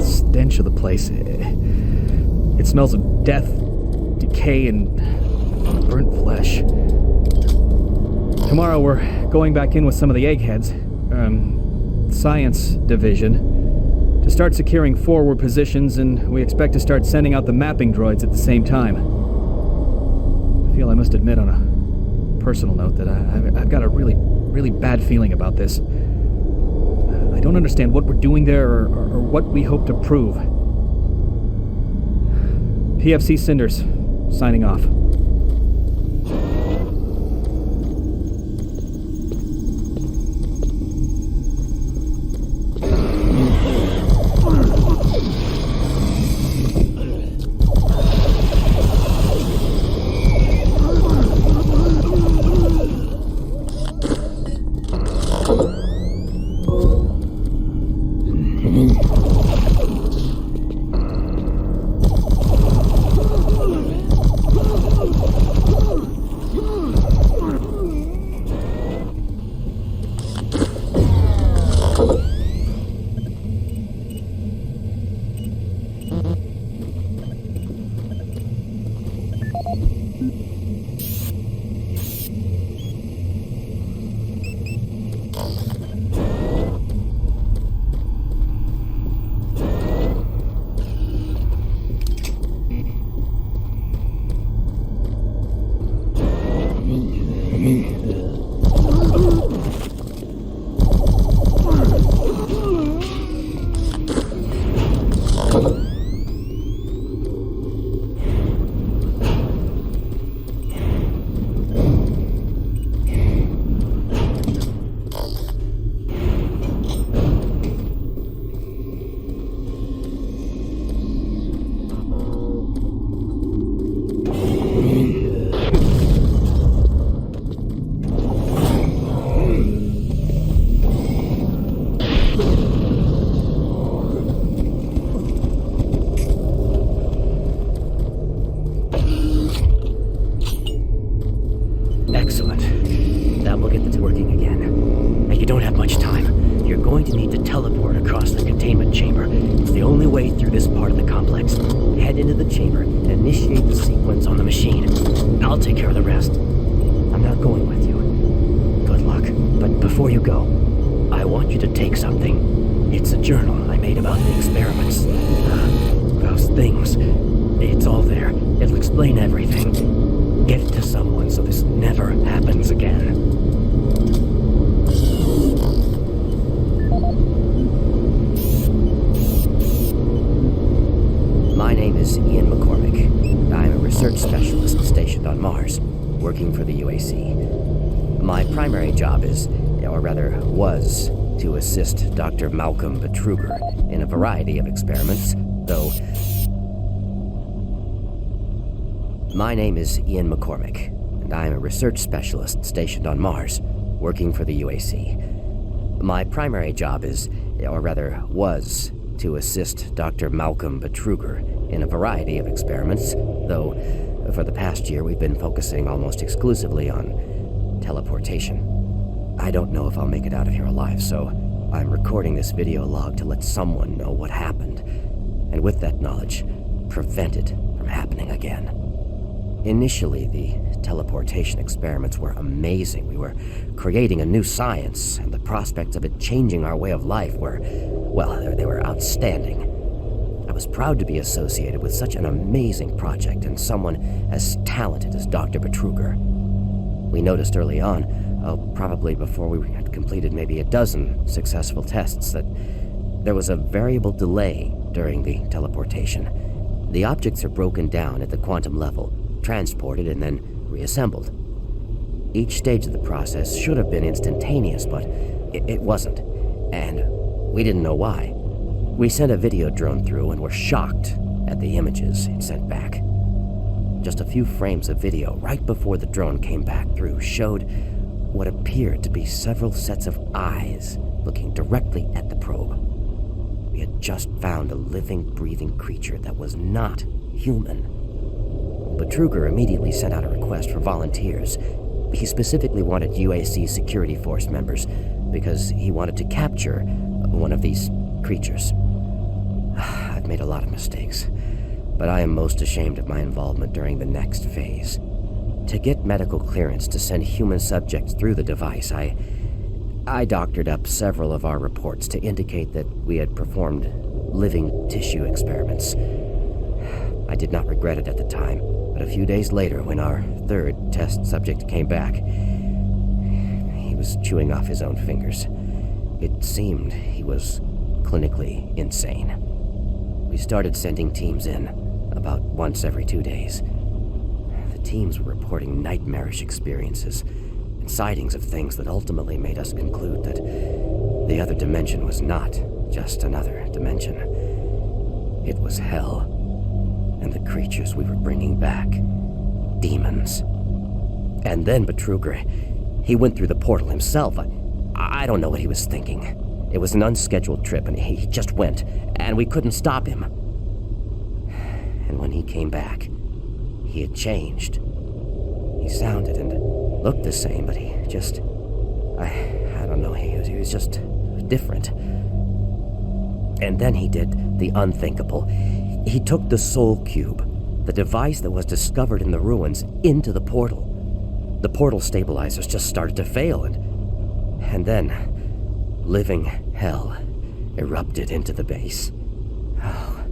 stench of the place, it smells of death, decay, and burnt flesh. Tomorrow we're going back in with some of the eggheads, science division, to start securing forward positions, and we expect to start sending out the mapping droids at the same time. I feel I must admit on a personal note that I've got a really bad feeling about this. I don't understand what we're doing there or what we hope to prove. PFC Cinders, signing off. or rather was, to assist Dr. Malcolm Betruger in a variety of experiments, though... My name is Ian McCormick, and I am a research specialist stationed on Mars, working for the UAC. My primary job is, or rather was, to assist Dr. Malcolm Betruger in a variety of experiments, though for the past year we've been focusing almost exclusively on teleportation. I don't know if I'll make it out of here alive, so I'm recording this video log to let someone know what happened, and with that knowledge, prevent it from happening again. Initially, the teleportation experiments were amazing. We were creating a new science, and the prospects of it changing our way of life were, well, they were outstanding. I was proud to be associated with such an amazing project and someone as talented as Dr. Betruger. We noticed early on, probably before we had completed maybe a dozen successful tests, that there was a variable delay during the teleportation. The objects are broken down at the quantum level, transported and then reassembled. Each stage of the process should have been instantaneous, but it wasn't, and we didn't know why. We sent a video drone through and were shocked at the images it sent back. Just a few frames of video right before the drone came back through showed what appeared to be several sets of eyes looking directly at the probe. We had just found a living, breathing creature that was not human. Betruger immediately sent out a request for volunteers. He specifically wanted UAC security force members because he wanted to capture one of these creatures. I've made a lot of mistakes, but I am most ashamed of my involvement during the next phase. To get medical clearance to send human subjects through the device, I doctored up several of our reports to indicate that we had performed living tissue experiments. I did not regret it at the time, but a few days later, when our third test subject came back, he was chewing off his own fingers. It seemed he was clinically insane. We started sending teams in, about once every 2 days. The teams were reporting nightmarish experiences and sightings of things that ultimately made us conclude that the other dimension was not just another dimension. It was hell. And the creatures we were bringing back, demons. And then Betruger, he went through the portal himself. I don't know what he was thinking. It was an unscheduled trip, and he just went, and we couldn't stop him. And when he came back, he had changed. He sounded and looked the same, but he just... I don't know, he was just different. And then he did the unthinkable. He took the Soul Cube, the device that was discovered in the ruins, into the portal. The portal stabilizers just started to fail, and then living hell erupted into the base. Oh,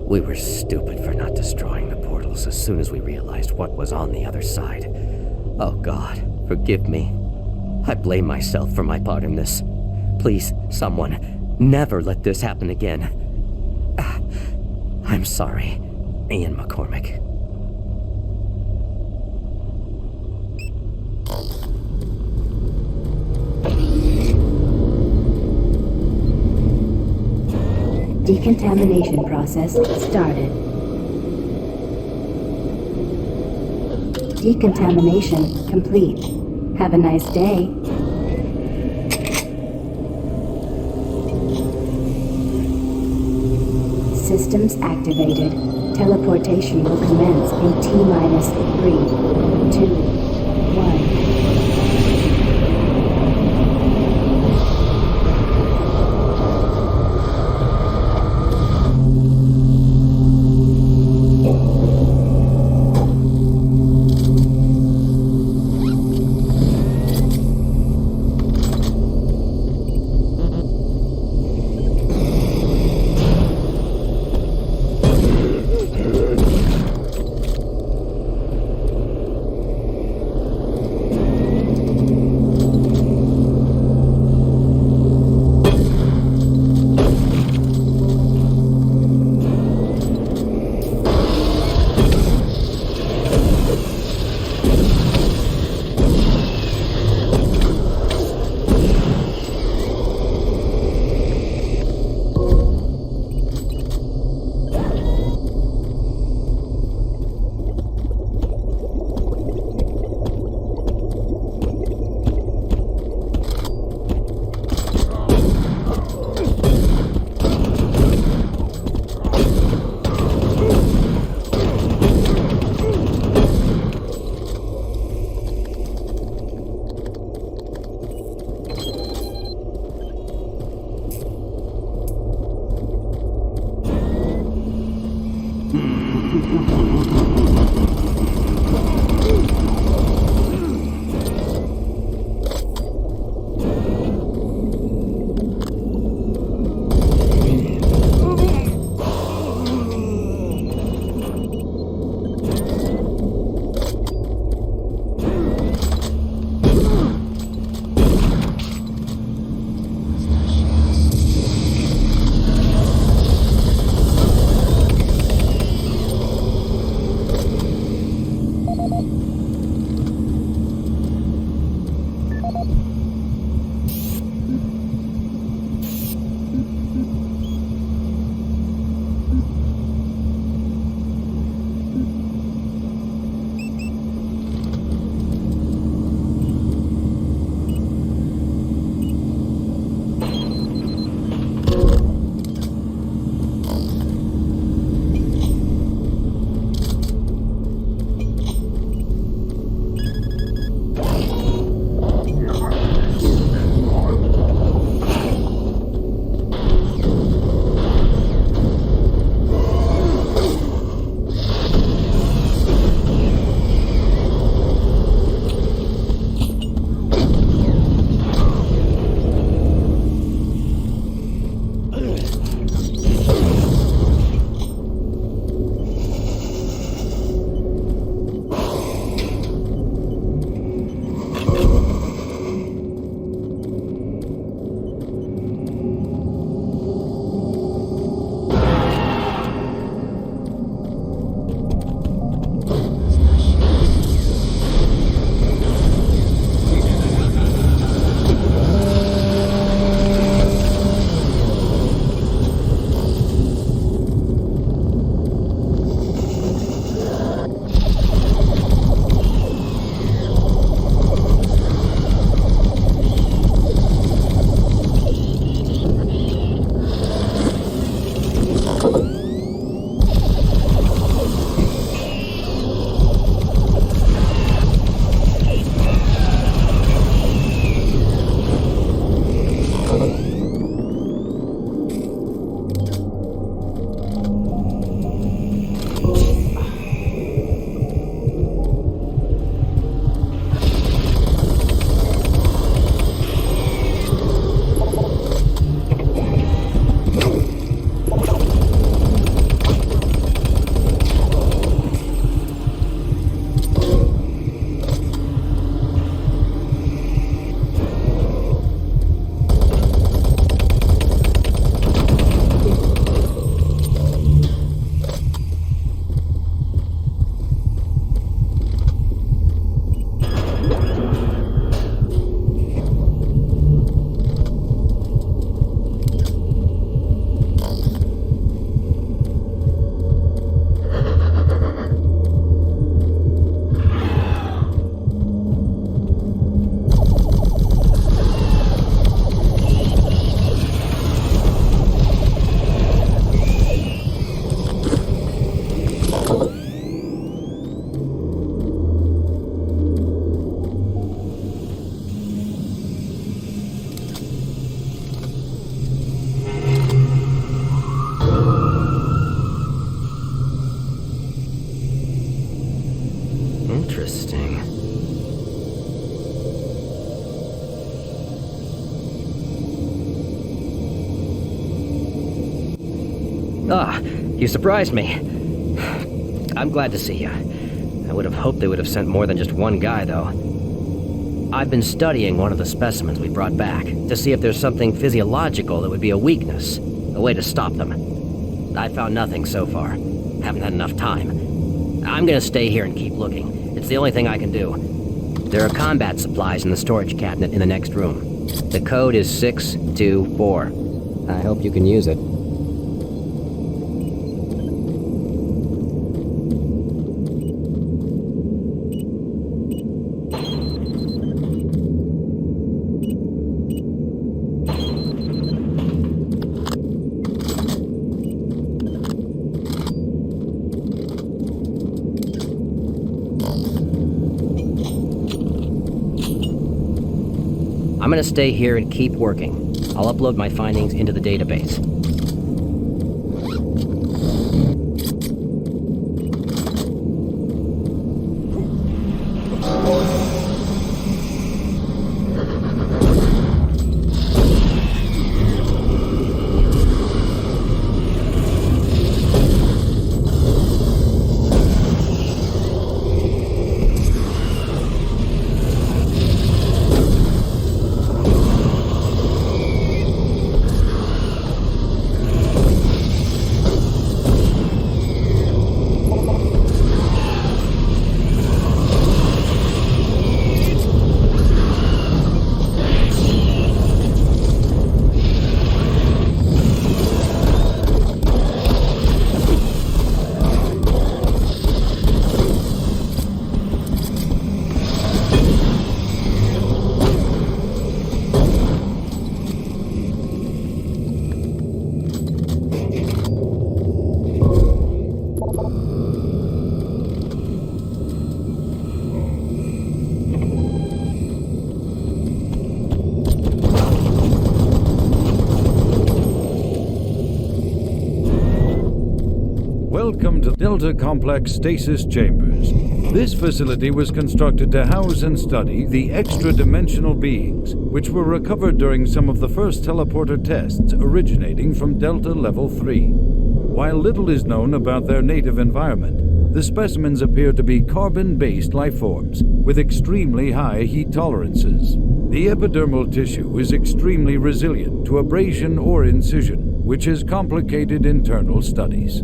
we were stupid for not destroying the portals as soon as we realized what was on the other side. Oh God, forgive me. I blame myself for my part in this. Please, someone, never let this happen again. I'm sorry, Ian McCormick. Decontamination process started. Decontamination complete. Have a nice day. Systems activated. Teleportation will commence in T-minus 3, 2, 1. Interesting. Ah, you surprised me. I'm glad to see you. I would have hoped they would have sent more than just one guy, though. I've been studying one of the specimens we brought back to see if there's something physiological that would be a weakness, a way to stop them. I found nothing so far. Haven't had enough time. I'm gonna stay here and keep looking. It's the only thing I can do. There are combat supplies in the storage cabinet in the next room. The code is 624. I hope you can use it. I'm gonna stay here and keep working. I'll upload my findings into the database. Welcome to Delta Complex Stasis Chambers. This facility was constructed to house and study the extra-dimensional beings, which were recovered during some of the first teleporter tests originating from Delta Level 3. While little is known about their native environment, the specimens appear to be carbon-based lifeforms with extremely high heat tolerances. The epidermal tissue is extremely resilient to abrasion or incision, which has complicated internal studies.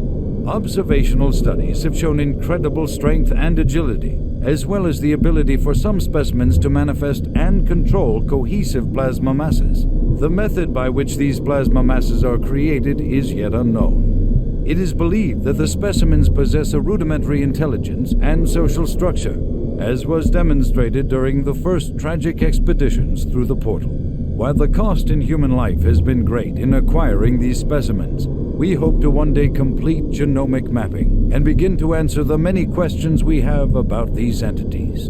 Observational studies have shown incredible strength and agility, as well as the ability for some specimens to manifest and control cohesive plasma masses. The method by which these plasma masses are created is yet unknown. It is believed that the specimens possess a rudimentary intelligence and social structure, as was demonstrated during the first tragic expeditions through the portal. While the cost in human life has been great in acquiring these specimens, we hope to one day complete genomic mapping and begin to answer the many questions we have about these entities.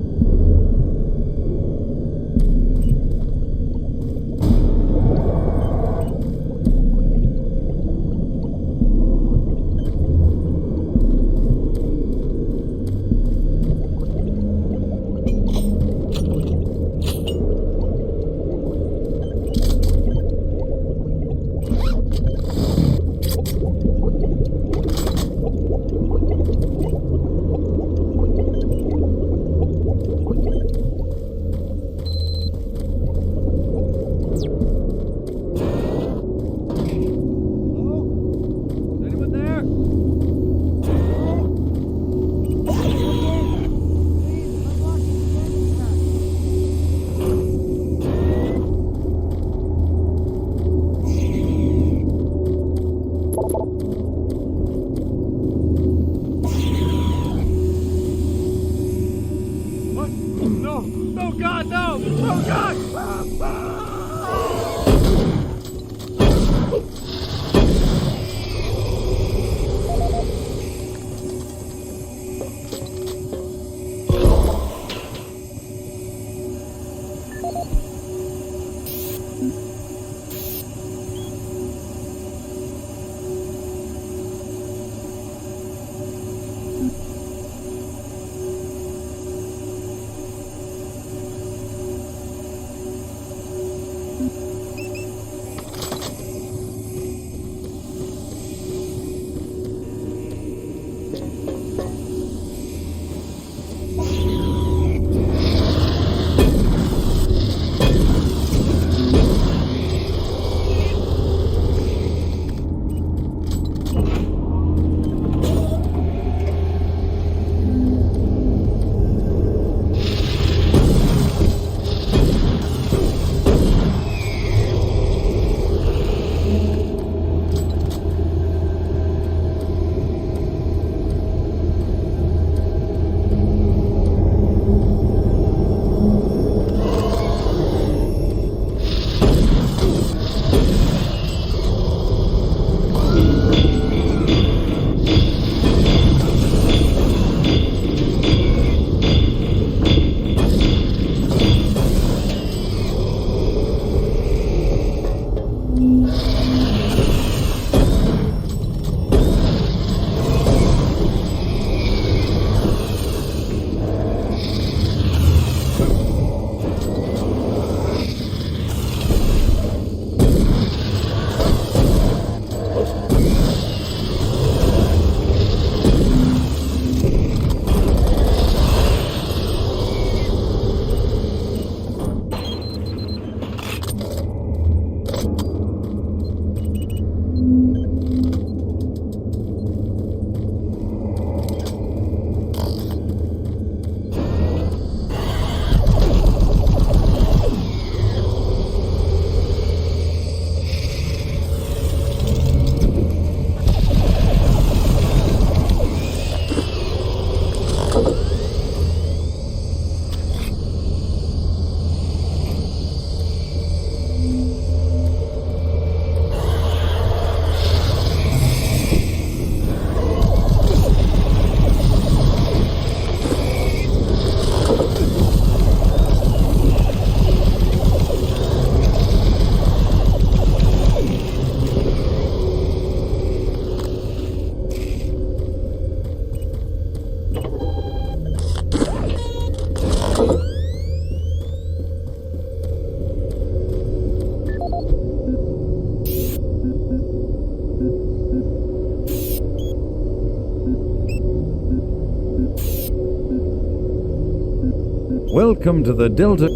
Welcome to the Delta...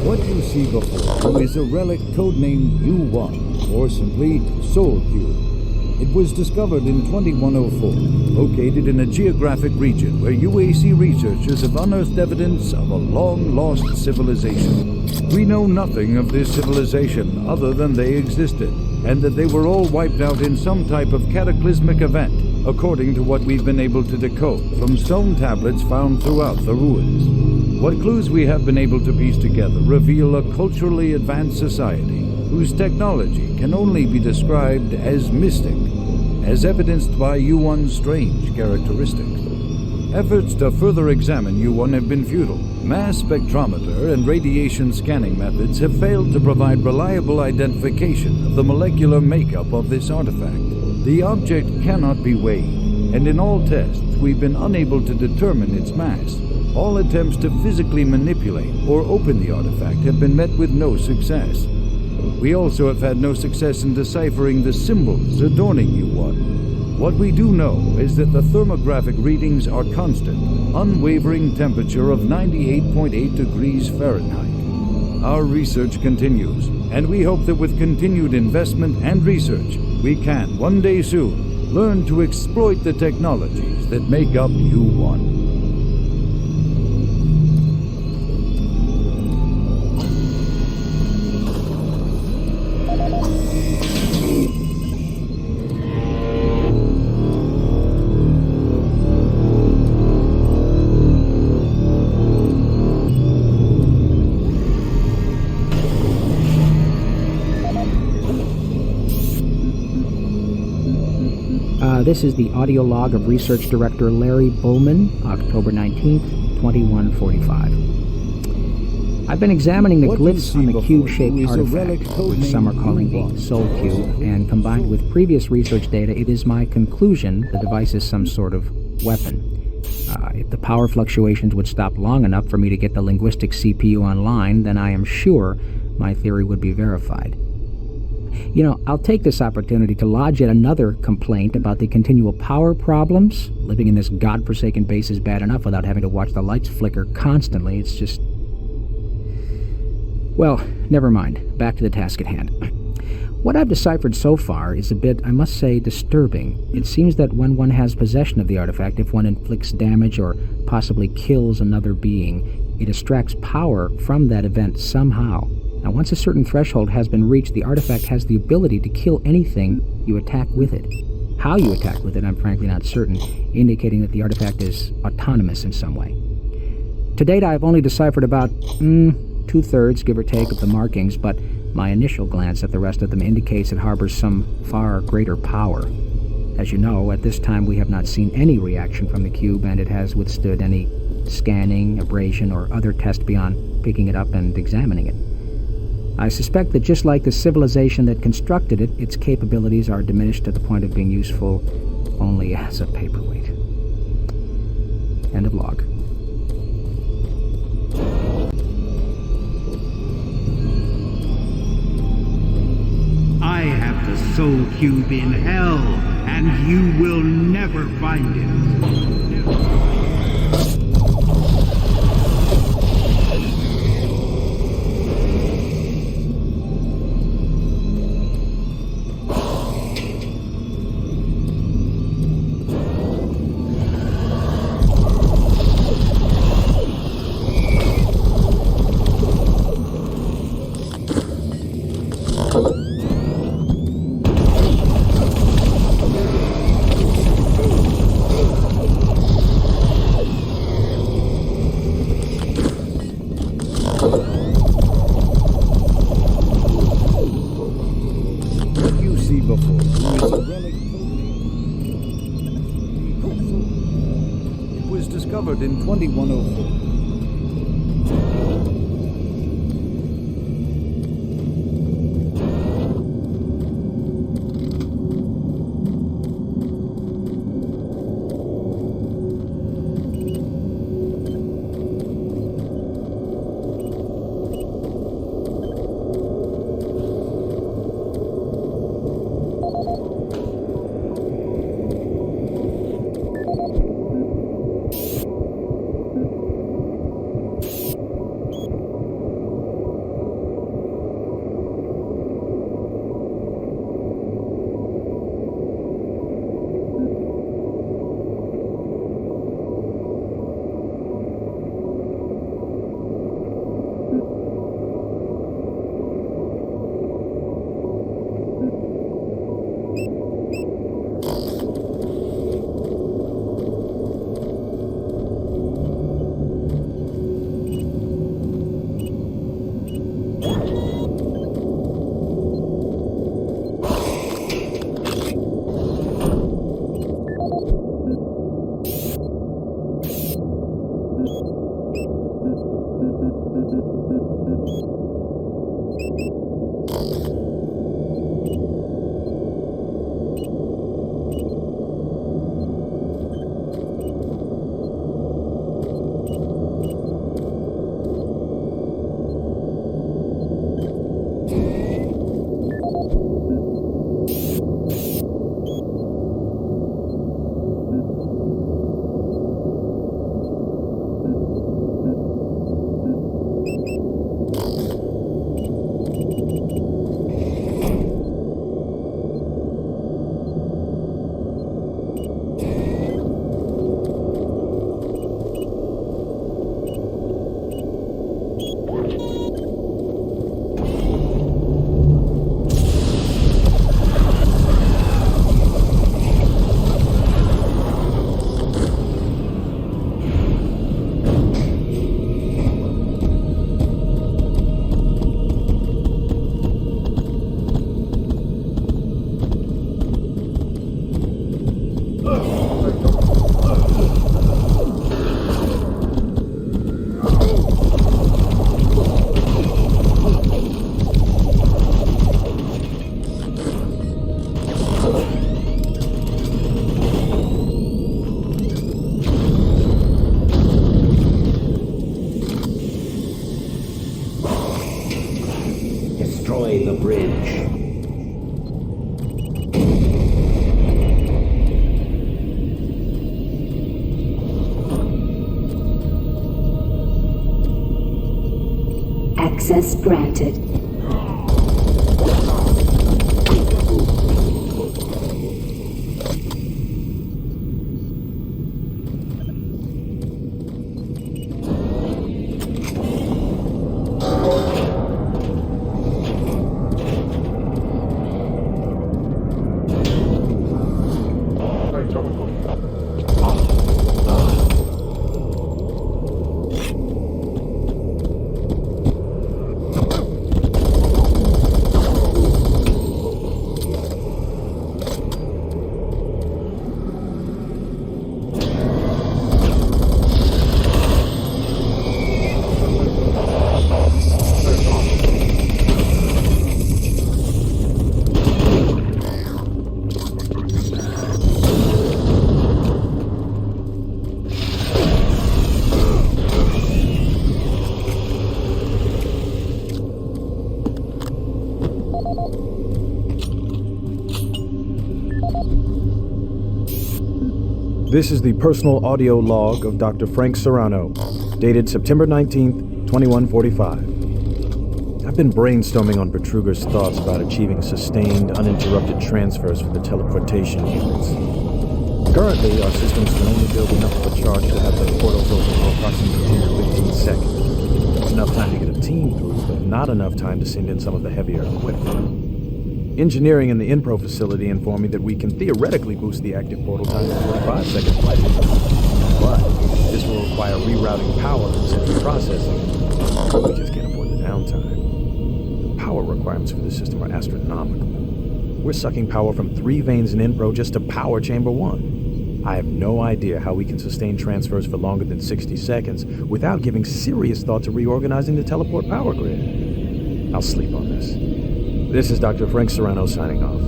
What you see before you is a relic codenamed U1, or simply Soul Cube. It was discovered in 2104, located in a geographic region where UAC researchers have unearthed evidence of a long-lost civilization. We know nothing of this civilization other than they existed, and that they were all wiped out in some type of cataclysmic event, according to what we've been able to decode from stone tablets found throughout the ruins. What clues we have been able to piece together reveal a culturally advanced society whose technology can only be described as mystic, as evidenced by U1's strange characteristics. Efforts to further examine U1 have been futile. Mass spectrometer and radiation scanning methods have failed to provide reliable identification of the molecular makeup of this artifact. The object cannot be weighed, and in all tests we've been unable to determine its mass. All attempts to physically manipulate or open the artifact have been met with no success. We also have had no success in deciphering the symbols adorning U1. What we do know is that the thermographic readings are constant, unwavering temperature of 98.8 degrees Fahrenheit. Our research continues, and we hope that with continued investment and research, we can, one day soon, learn to exploit the technologies that make up U1. This is the audio log of Research Director Larry Bowman, October 19th, 2145. I've been examining the glyphs on the cube-shaped artifact, which some are calling the Soul Cube, and combined with previous research data, it is my conclusion the device is some sort of weapon. If the power fluctuations would stop long enough for me to get the linguistic CPU online, then I am sure my theory would be verified. You know, I'll take this opportunity to lodge yet another complaint about the continual power problems. Living in this godforsaken base is bad enough without having to watch the lights flicker constantly. It's just... Well, never mind. Back to the task at hand. What I've deciphered so far is a bit, I must say, disturbing. It seems that when one has possession of the artifact, if one inflicts damage or possibly kills another being, it extracts power from that event somehow. Now, once a certain threshold has been reached, the artifact has the ability to kill anything you attack with it. How you attack with it, I'm frankly not certain, indicating that the artifact is autonomous in some way. To date, I have only deciphered about 2/3, give or take, of the markings, but my initial glance at the rest of them indicates it harbors some far greater power. As you know, at this time we have not seen any reaction from the cube, and it has withstood any scanning, abrasion, or other test beyond picking it up and examining it. I suspect that just like the civilization that constructed it, its capabilities are diminished to the point of being useful only as a paperweight. End of log. I have the Soul Cube in hell, and you will never find it. In 2104. Destroy the bridge. Access granted. This is the personal audio log of Dr. Frank Serrano, dated September 19th, 2145. I've been brainstorming on Betruger's thoughts about achieving sustained, uninterrupted transfers for the teleportation units. Currently, our systems can only build enough of a charge to have the portals open for approximately 10 to 15 seconds. Enough time to get a team through, but not enough time to send in some of the heavier equipment. Engineering in the Inpro facility informed me that we can theoretically boost the active portal time to 45 seconds flight. But this will require rerouting power from central processing. We just can't afford the downtime. The power requirements for this system are astronomical. We're sucking power from 3 vanes in Inpro just to power Chamber 1. I have no idea how we can sustain transfers for longer than 60 seconds without giving serious thought to reorganizing the teleport power grid. I'll sleep on this. This is Dr. Frank Serrano signing off.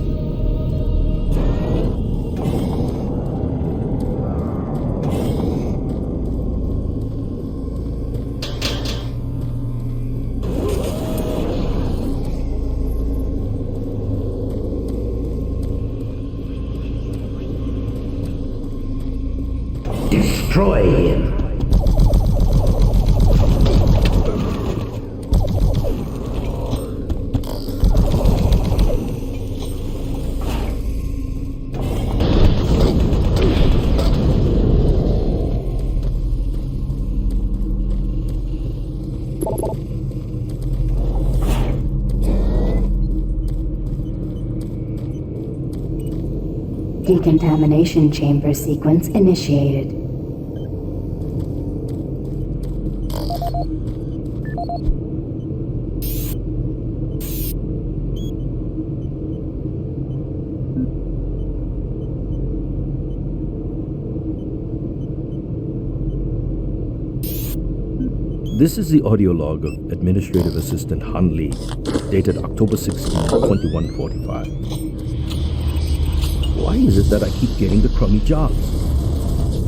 Destroy him. Decontamination chamber sequence initiated. This is the audio log of Administrative Assistant Han Lee, dated October 16, 2145. Why is it that I keep getting the crummy jobs?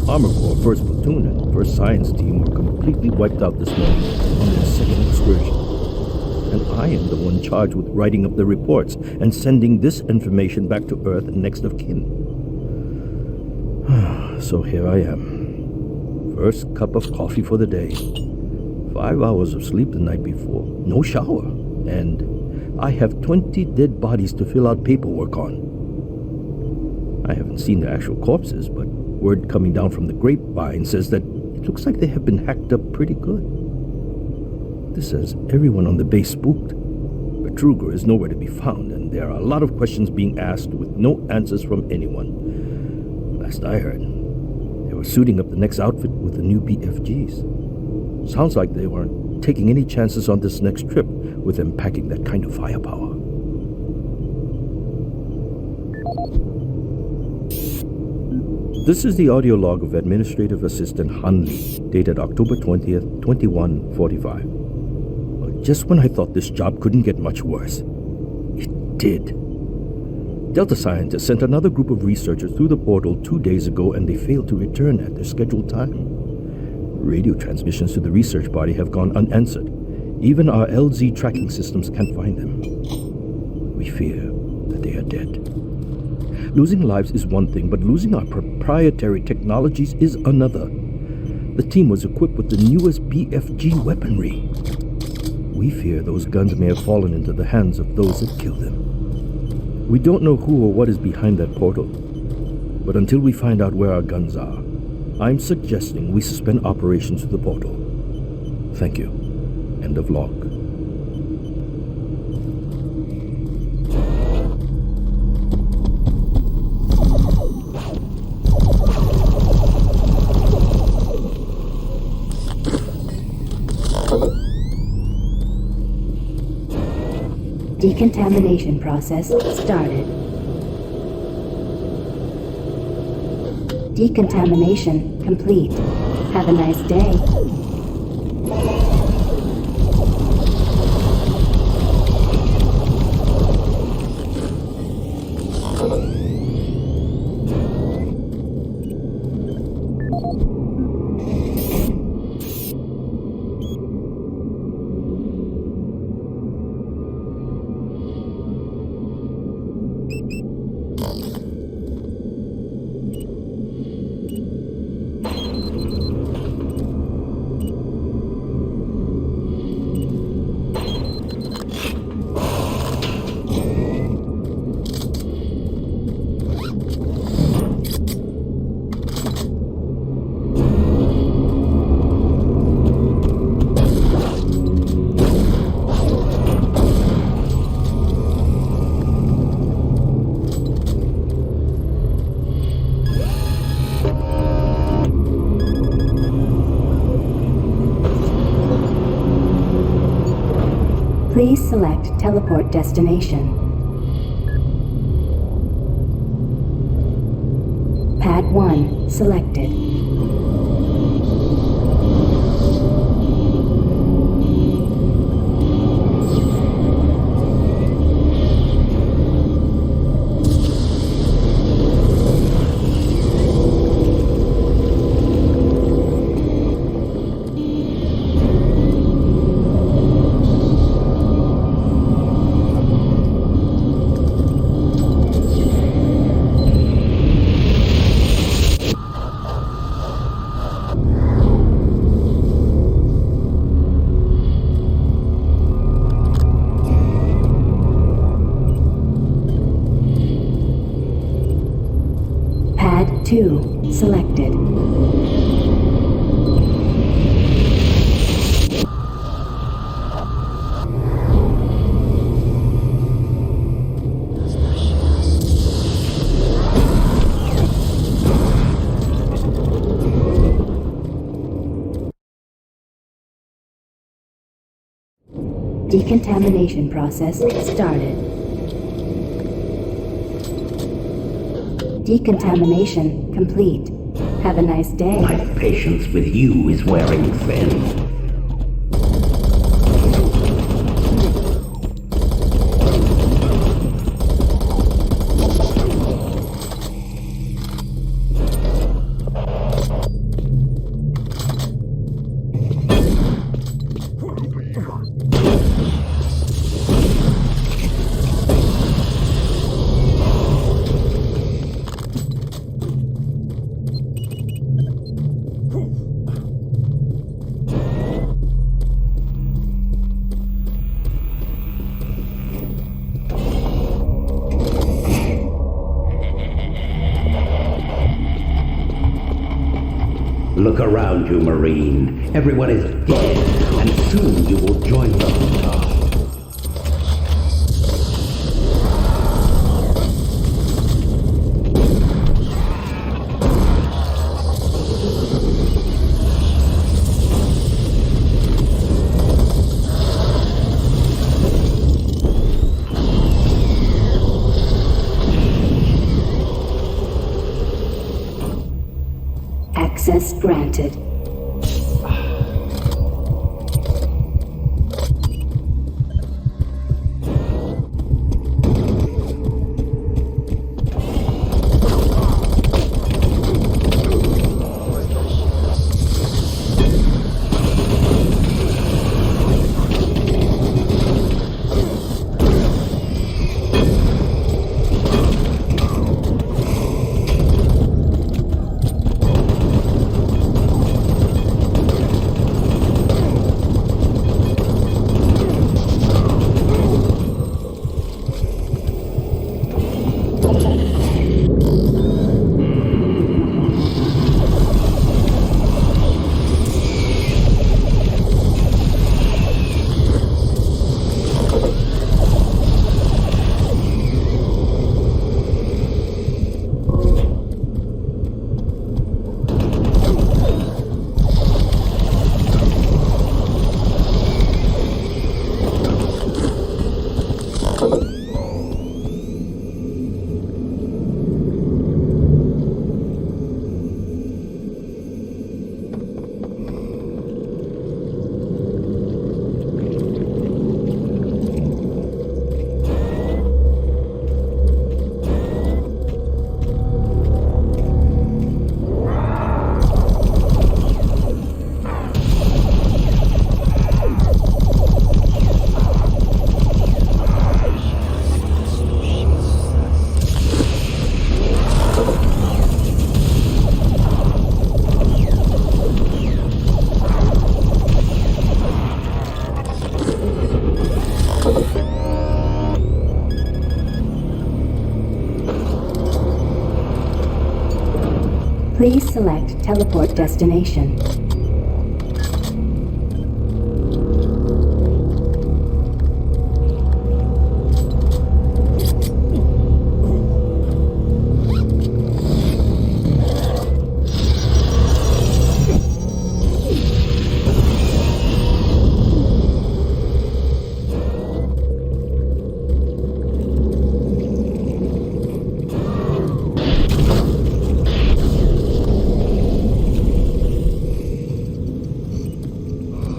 Armor Corps 1st Platoon and 1st Science Team were completely wiped out this morning on their second excursion. And I am the one charged with writing up the reports and sending this information back to Earth and next of kin. So here I am. First cup of coffee for the day. 5 hours of sleep the night before. No shower. And I have 20 dead bodies to fill out paperwork on. I haven't seen the actual corpses, but word coming down from the grapevine says that it looks like they have been hacked up pretty good. This has everyone on the base spooked. Betruger is nowhere to be found, and there are a lot of questions being asked with no answers from anyone. Last I heard, they were suiting up the next outfit with the new BFGs. Sounds like they weren't taking any chances on this next trip with them packing that kind of firepower. This is the audio log of Administrative Assistant Han Lee, dated October 20th, 2145. Just when I thought this job couldn't get much worse, it did. Delta scientists sent another group of researchers through the portal 2 days ago, and they failed to return at their scheduled time. Radio transmissions to the research body have gone unanswered. Even our LZ tracking systems can't find them. We fear that they are dead. Losing lives is one thing, but losing our proprietary technologies is another. The team was equipped with the newest BFG weaponry. We fear those guns may have fallen into the hands of those that killed them. We don't know who or what is behind that portal, but until we find out where our guns are, I'm suggesting we suspend operations to the portal. Thank you. End of log. Decontamination process started. Decontamination complete. Have a nice day. Please select teleport destination. Pad 1 selected. Pad 2 selected. Decontamination process started. Decontamination complete. Have a nice day. My patience with you is wearing thin. Look around you, Marine. Everyone is dead, and soon you will join them. Access granted. Please select teleport destination.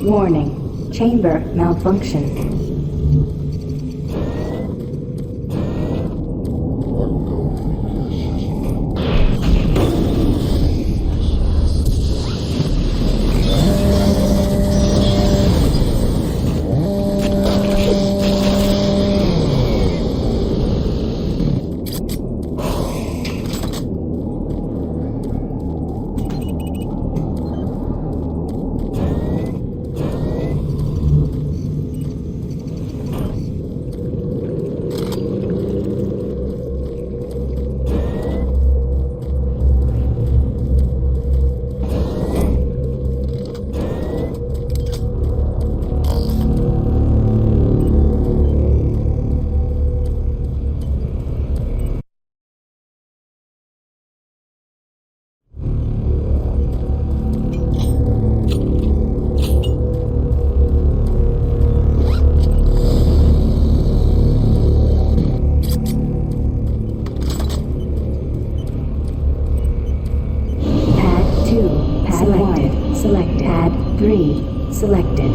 Warning, chamber malfunction. Selected.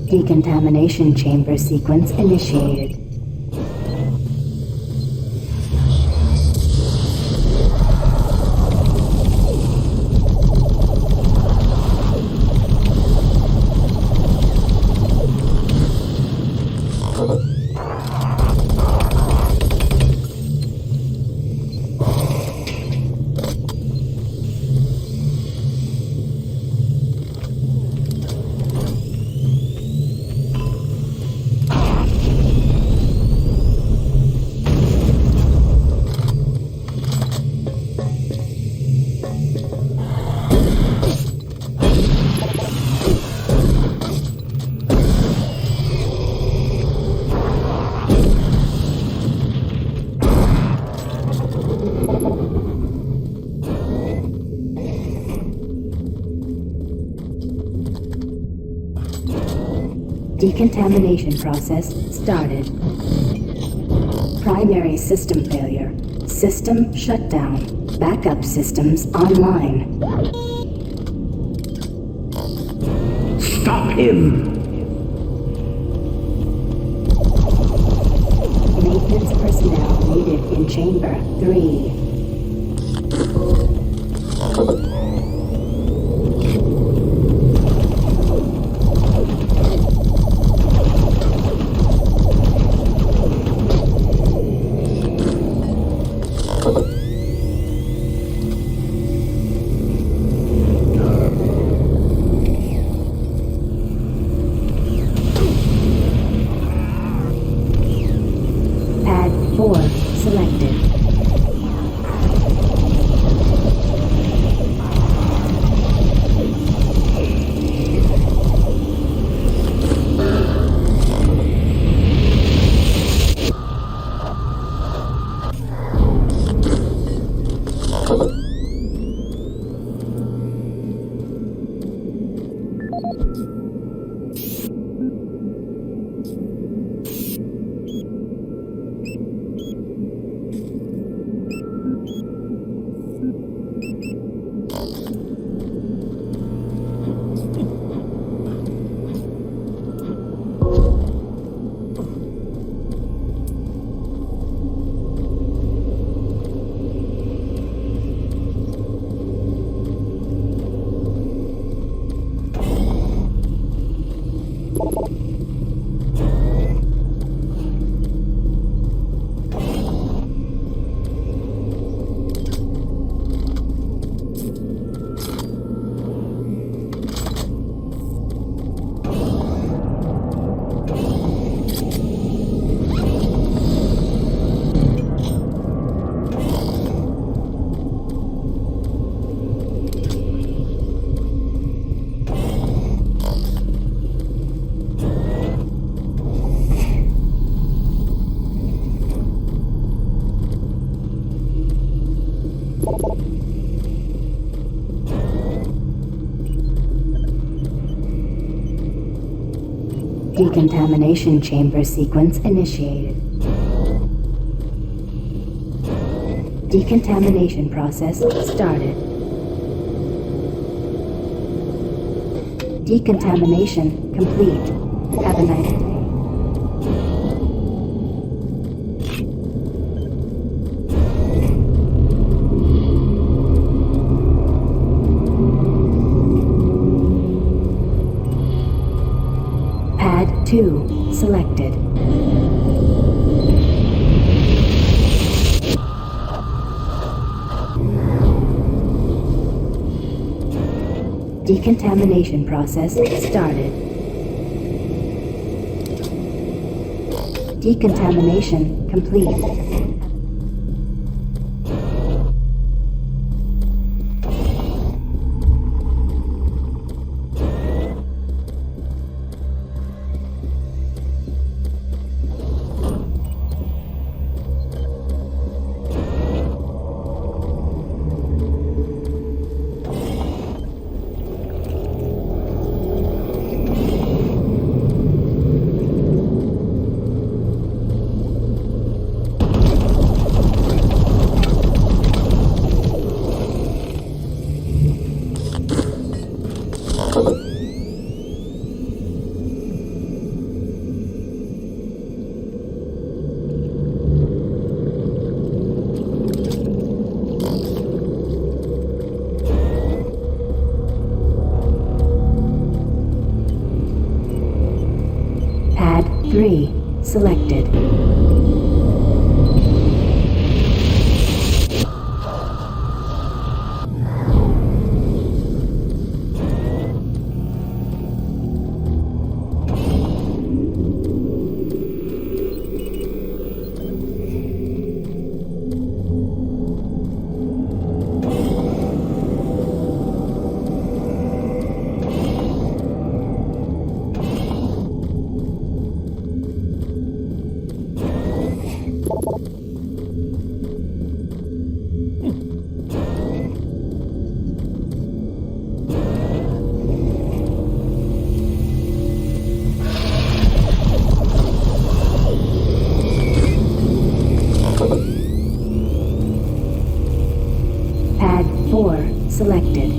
Decontamination chamber sequence initiated. Decontamination process started. Primary system failure. System shutdown. Backup systems online. Stop him! Maintenance personnel needed in chamber 3. Decontamination chamber sequence initiated. Decontamination process started. Decontamination complete. Have a nice day. Pad 2 selected. Decontamination process started. Decontamination complete. selected. Pad 4 selected.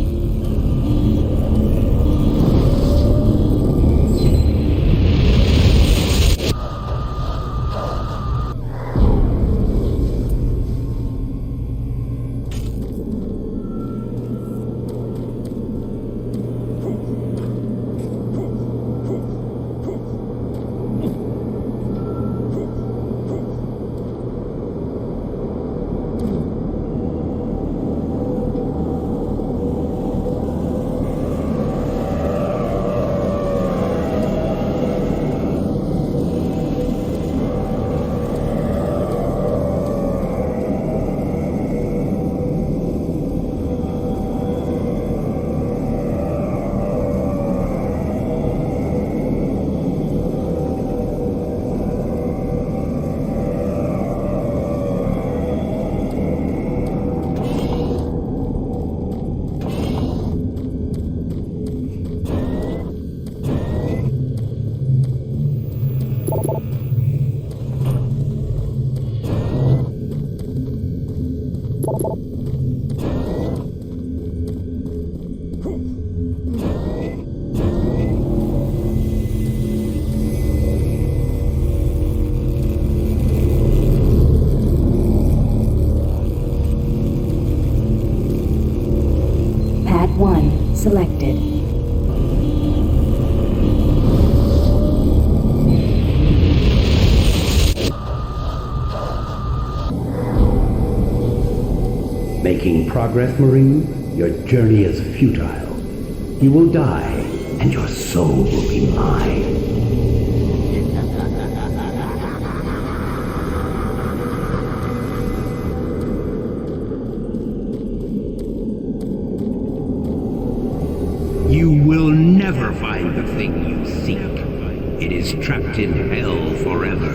Pad 1 selected. Making progress, Marine? Your journey is futile. You will die, and your soul will be mine. You will never find the thing you seek. It is trapped in hell forever.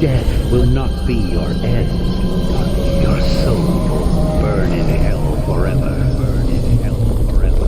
Death will not be your end. Your soul will burn in hell forever. Burn in hell forever.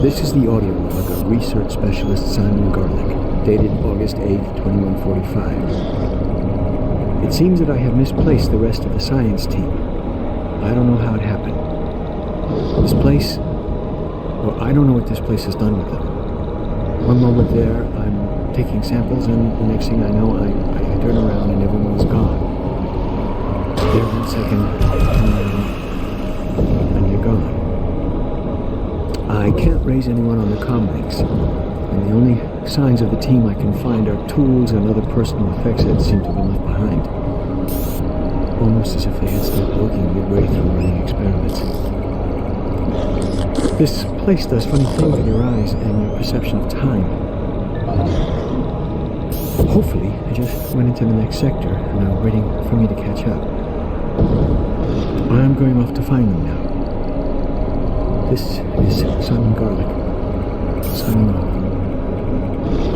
This is the audio log of research specialist Simon Garlick, dated August 8, 2145. It seems that I have misplaced the rest of the science team. I don't know how it happened. This place... Well, I don't know what this place has done with them. One moment there, I'm taking samples, and the next thing I know, I turn around and everyone's gone. There, 1 second, and they're gone. I can't raise anyone on the comlinks, and the only signs of the team I can find are tools and other personal effects that seem to have been left behind. Almost as if they had stopped working midway through running experiments. This place does funny things with your eyes and your perception of time. Hopefully, I just went into the next sector and are waiting for me to catch up. I'm going off to find them now. This is Simon Garlick, signing off.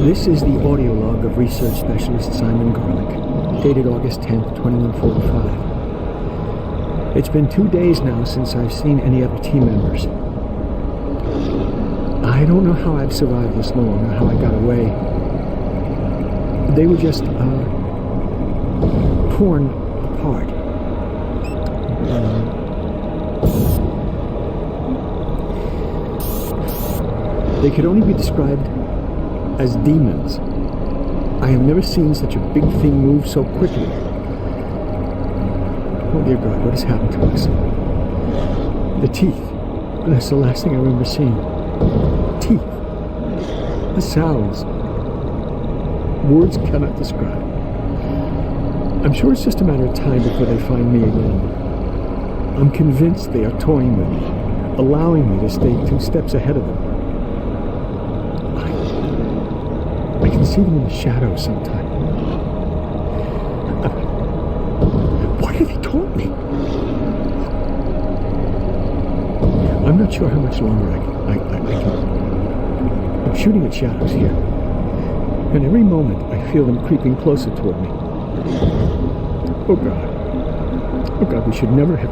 This is the audio log of research specialist Simon Garlick, dated August 10th, 2145. It's been 2 days now since I've seen any other team members. I don't know how I've survived this long, or how I got away. They were just, torn apart. They could only be described as demons. I have never seen such a big thing move so quickly. Oh dear God, what has happened to us? The teeth. That's the last thing I remember seeing. Teeth. The sounds. Words cannot describe. I'm sure it's just a matter of time before they find me again. I'm convinced they are toying with me, allowing me to stay 2 steps ahead of them. I can see them in the shadows sometimes. Why have they taught me? I'm not sure how much longer I can. I'm shooting at shadows here. And every moment I feel them creeping closer toward me. Oh God. Oh God, we should never have...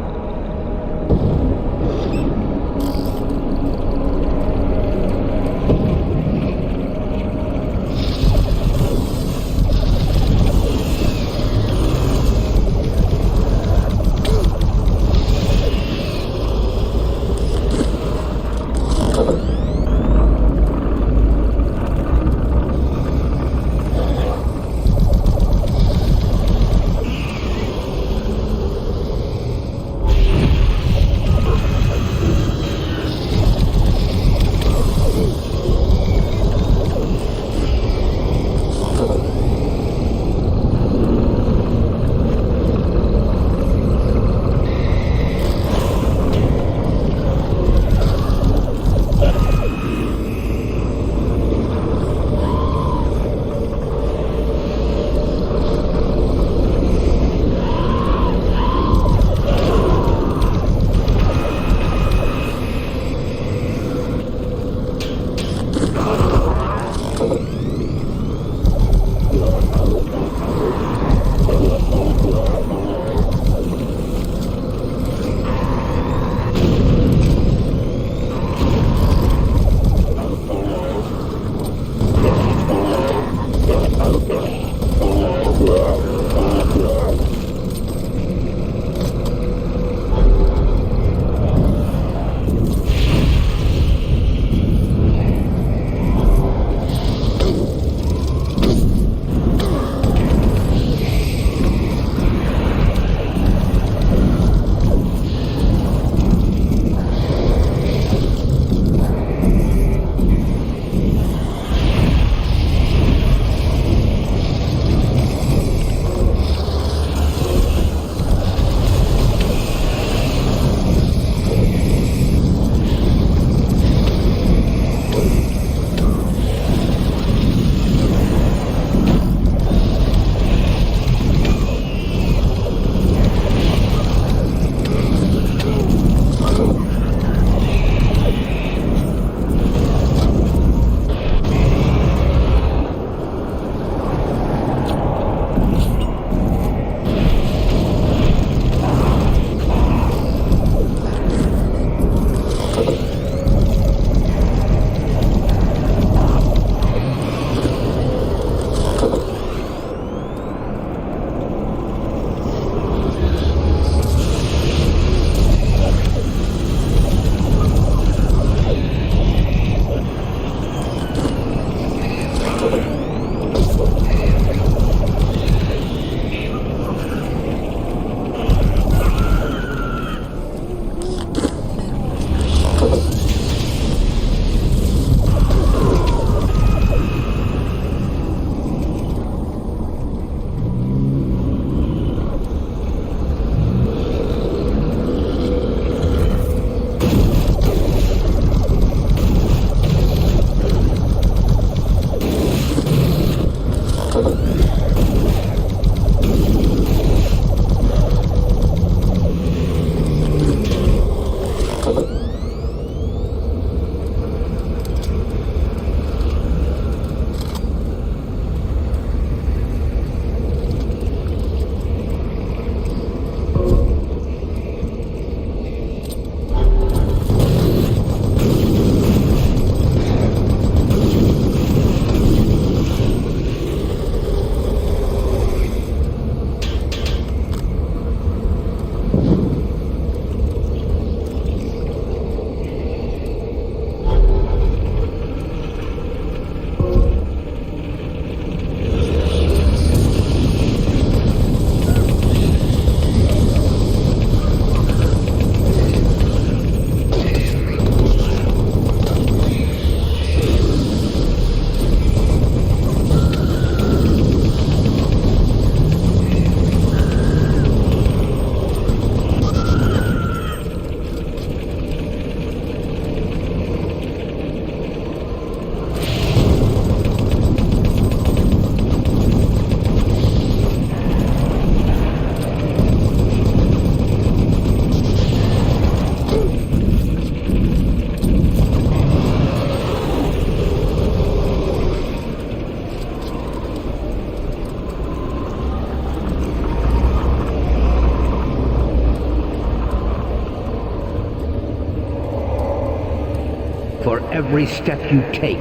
every step you take,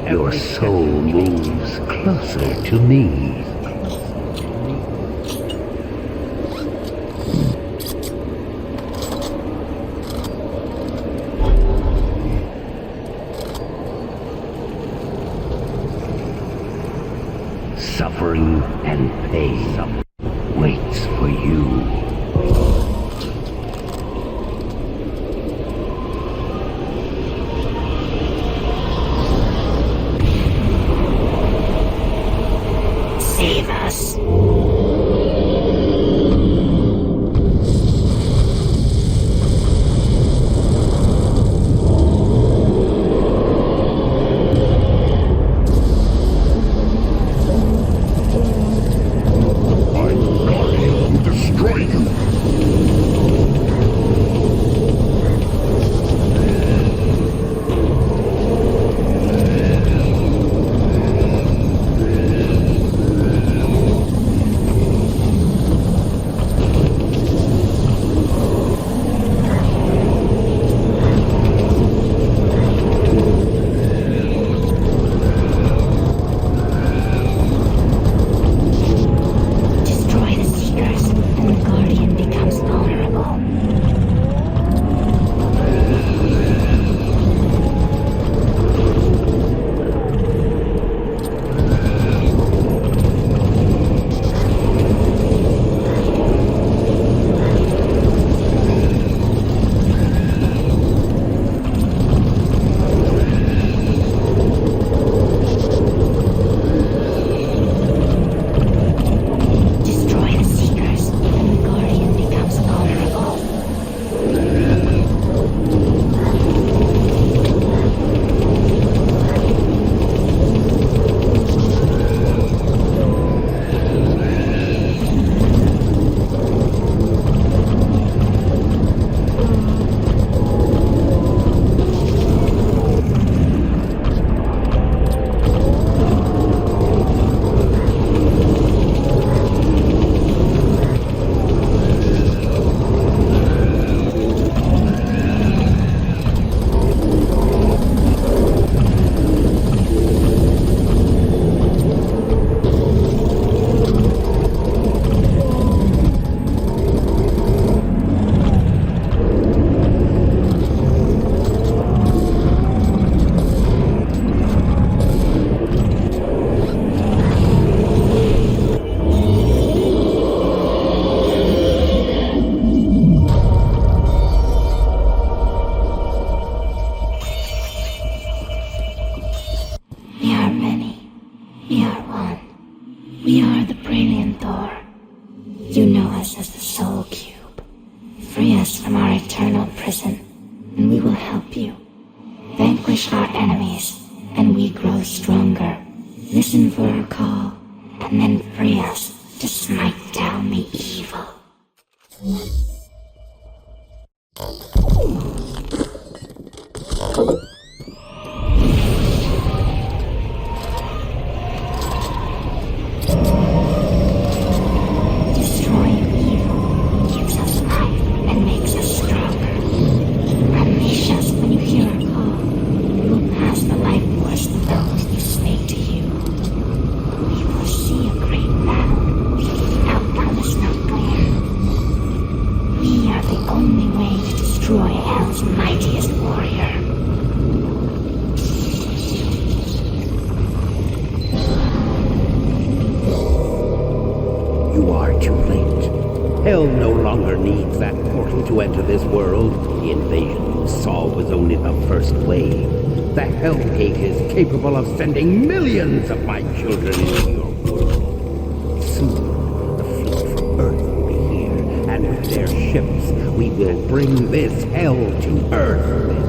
your soul moves closer to me. Suffering and pain waits for you. Save us. Capable of sending millions of my children into your world. Soon, the fleet from Earth will be here, and with their ships, we will bring this hell to Earth. This hell to Earth.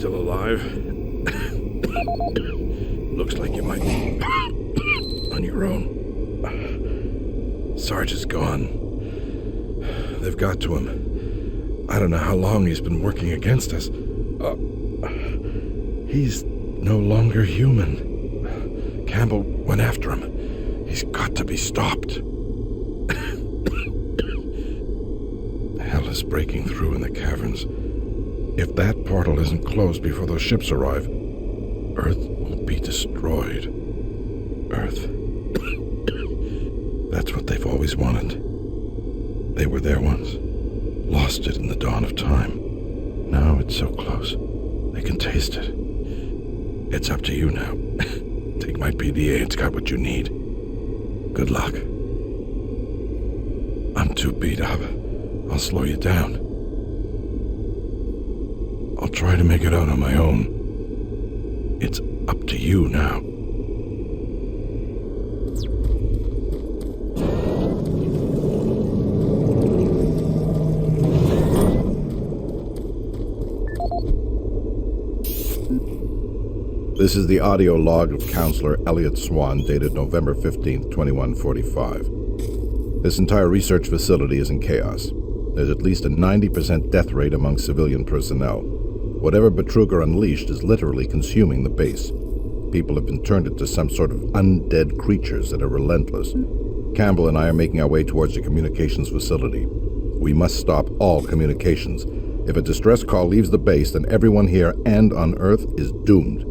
still alive? Looks like you might be on your own. Sarge is gone. They've got to him. I don't know how long he's been working against us. He's no longer human. Campbell went after him. He's got to be stopped. Hell is breaking through in the caverns. If that portal isn't closed before those ships arrive, Earth will be destroyed. Earth. That's what they've always wanted. They were there once. Lost it in the dawn of time. Now it's so close. They can taste it. It's up to you now. Take my PDA, it's got what you need. Good luck. I'm too beat up. I'll slow you down. I'll try to make it out on my own. It's up to you now. This is the audio log of Counselor Elliot Swan, dated November 15th, 2145. This entire research facility is in chaos. There's at least a 90% death rate among civilian personnel. Whatever Betruger unleashed is literally consuming the base. People have been turned into some sort of undead creatures that are relentless. Campbell and I are making our way towards the communications facility. We must stop all communications. If a distress call leaves the base, then everyone here and on Earth is doomed.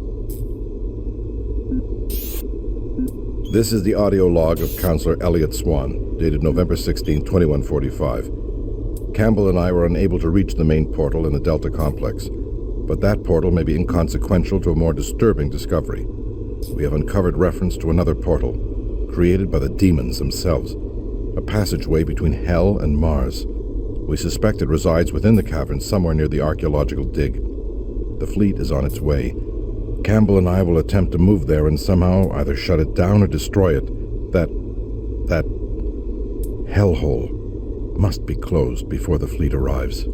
This is the audio log of Counselor Elliot Swan, dated November 16, 2145. Campbell and I were unable to reach the main portal in the Delta Complex, but that portal may be inconsequential to a more disturbing discovery. We have uncovered reference to another portal, created by the demons themselves, a passageway between Hell and Mars. We suspect it resides within the cavern somewhere near the archaeological dig. The fleet is on its way. Campbell and I will attempt to move there and somehow either shut it down or destroy it. That hellhole must be closed before the fleet arrives.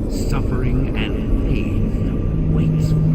Suffering and pain waits for you.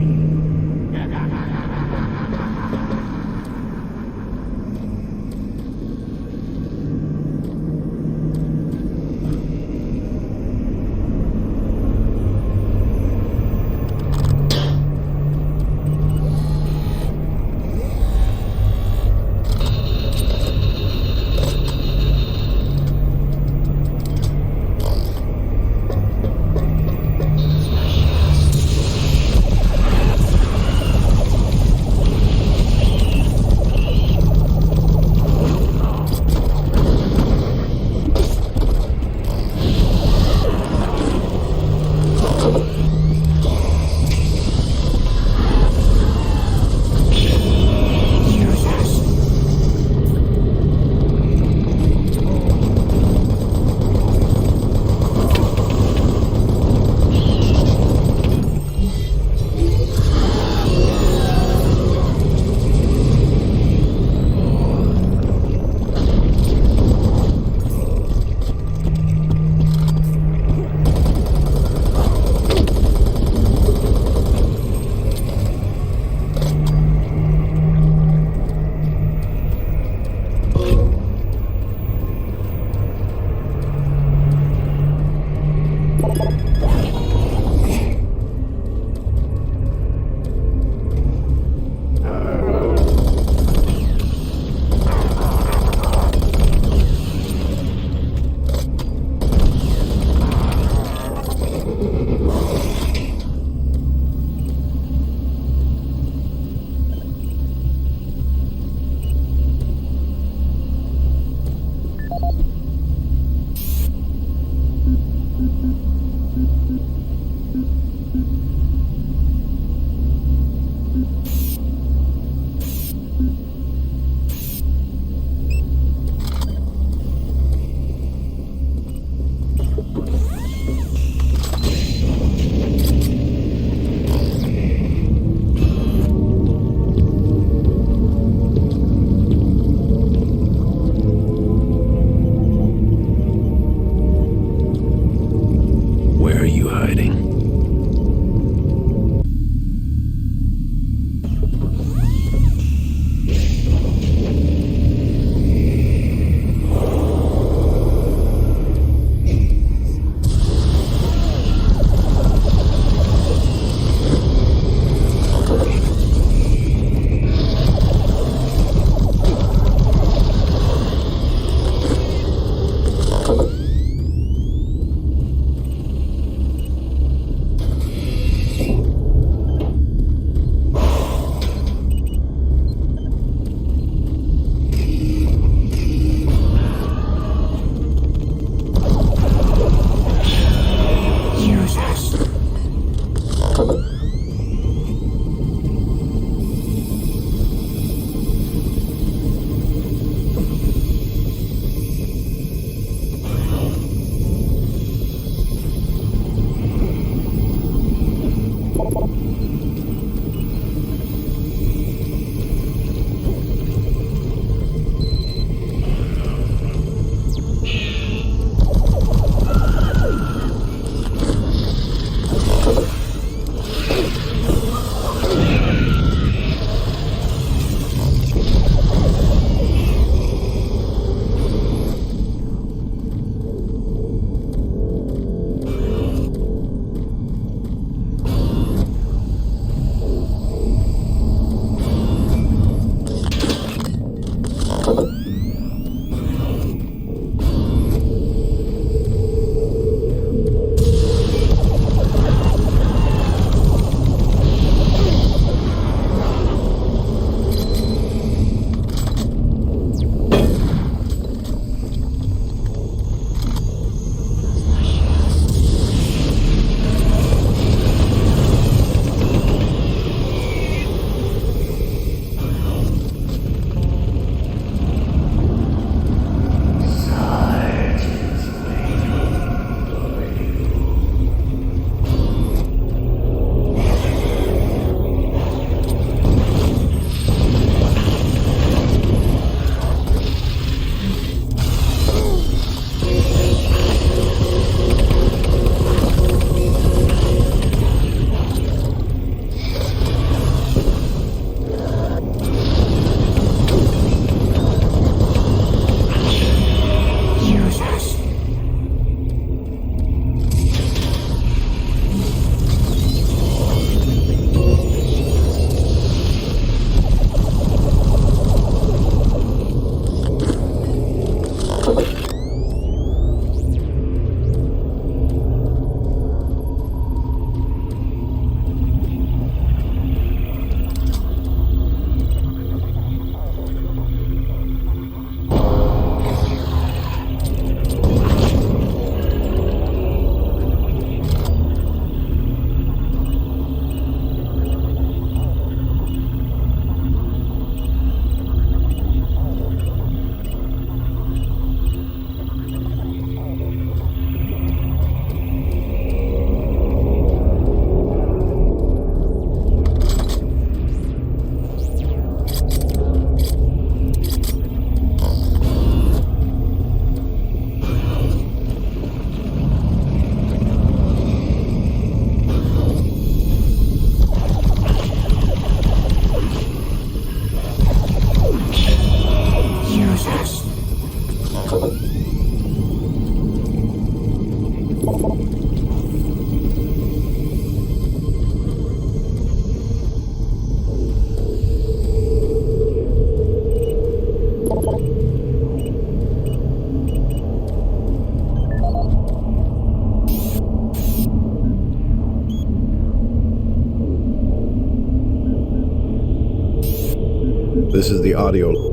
This is the audio.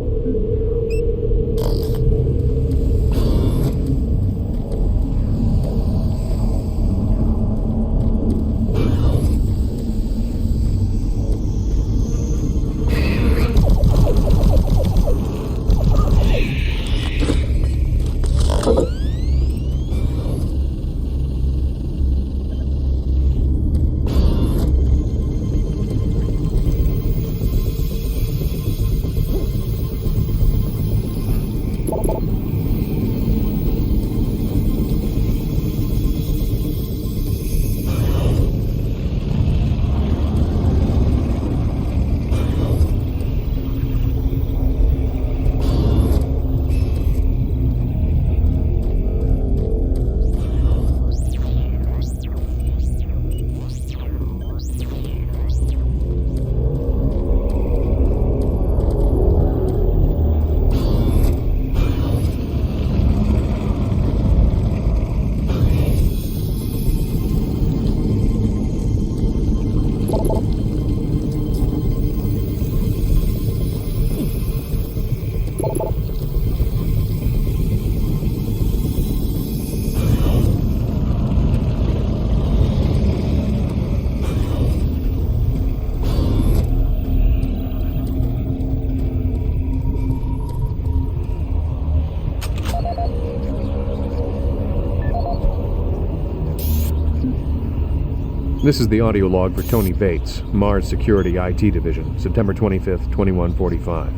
This is the audio log for Tony Bates, Mars Security IT Division, September 25th, 2145.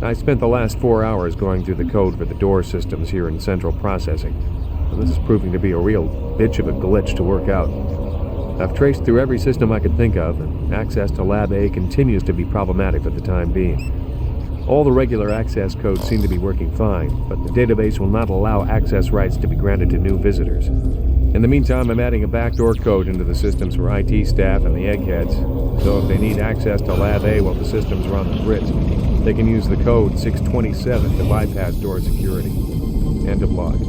I spent the last 4 hours going through the code for the door systems here in Central Processing. This is proving to be a real bitch of a glitch to work out. I've traced through every system I could think of, and access to Lab A continues to be problematic for the time being. All the regular access codes seem to be working fine, but the database will not allow access rights to be granted to new visitors. In the meantime, I'm adding a backdoor code into the systems for IT staff and the eggheads, so if they need access to Lab A while the systems are on the fritz, they can use the code 627 to bypass door security. End of log.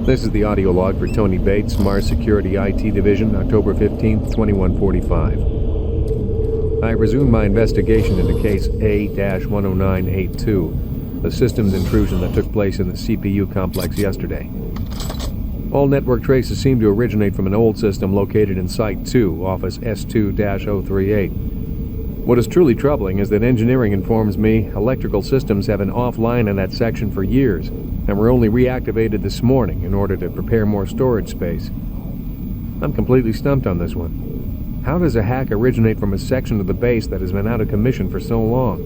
This is the audio log for Tony Bates, Mars Security IT Division, October 15th, 2145. I resumed my investigation into case A-10982, the systems intrusion that took place in the CPU complex yesterday. All network traces seem to originate from an old system located in Site 2, Office S2-038. What is truly troubling is that engineering informs me electrical systems have been offline in that section for years, and were only reactivated this morning in order to prepare more storage space. I'm completely stumped on this one. How does a hack originate from a section of the base that has been out of commission for so long?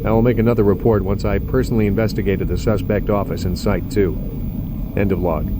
I will make another report once I personally investigated the suspect office in Site 2. End of log.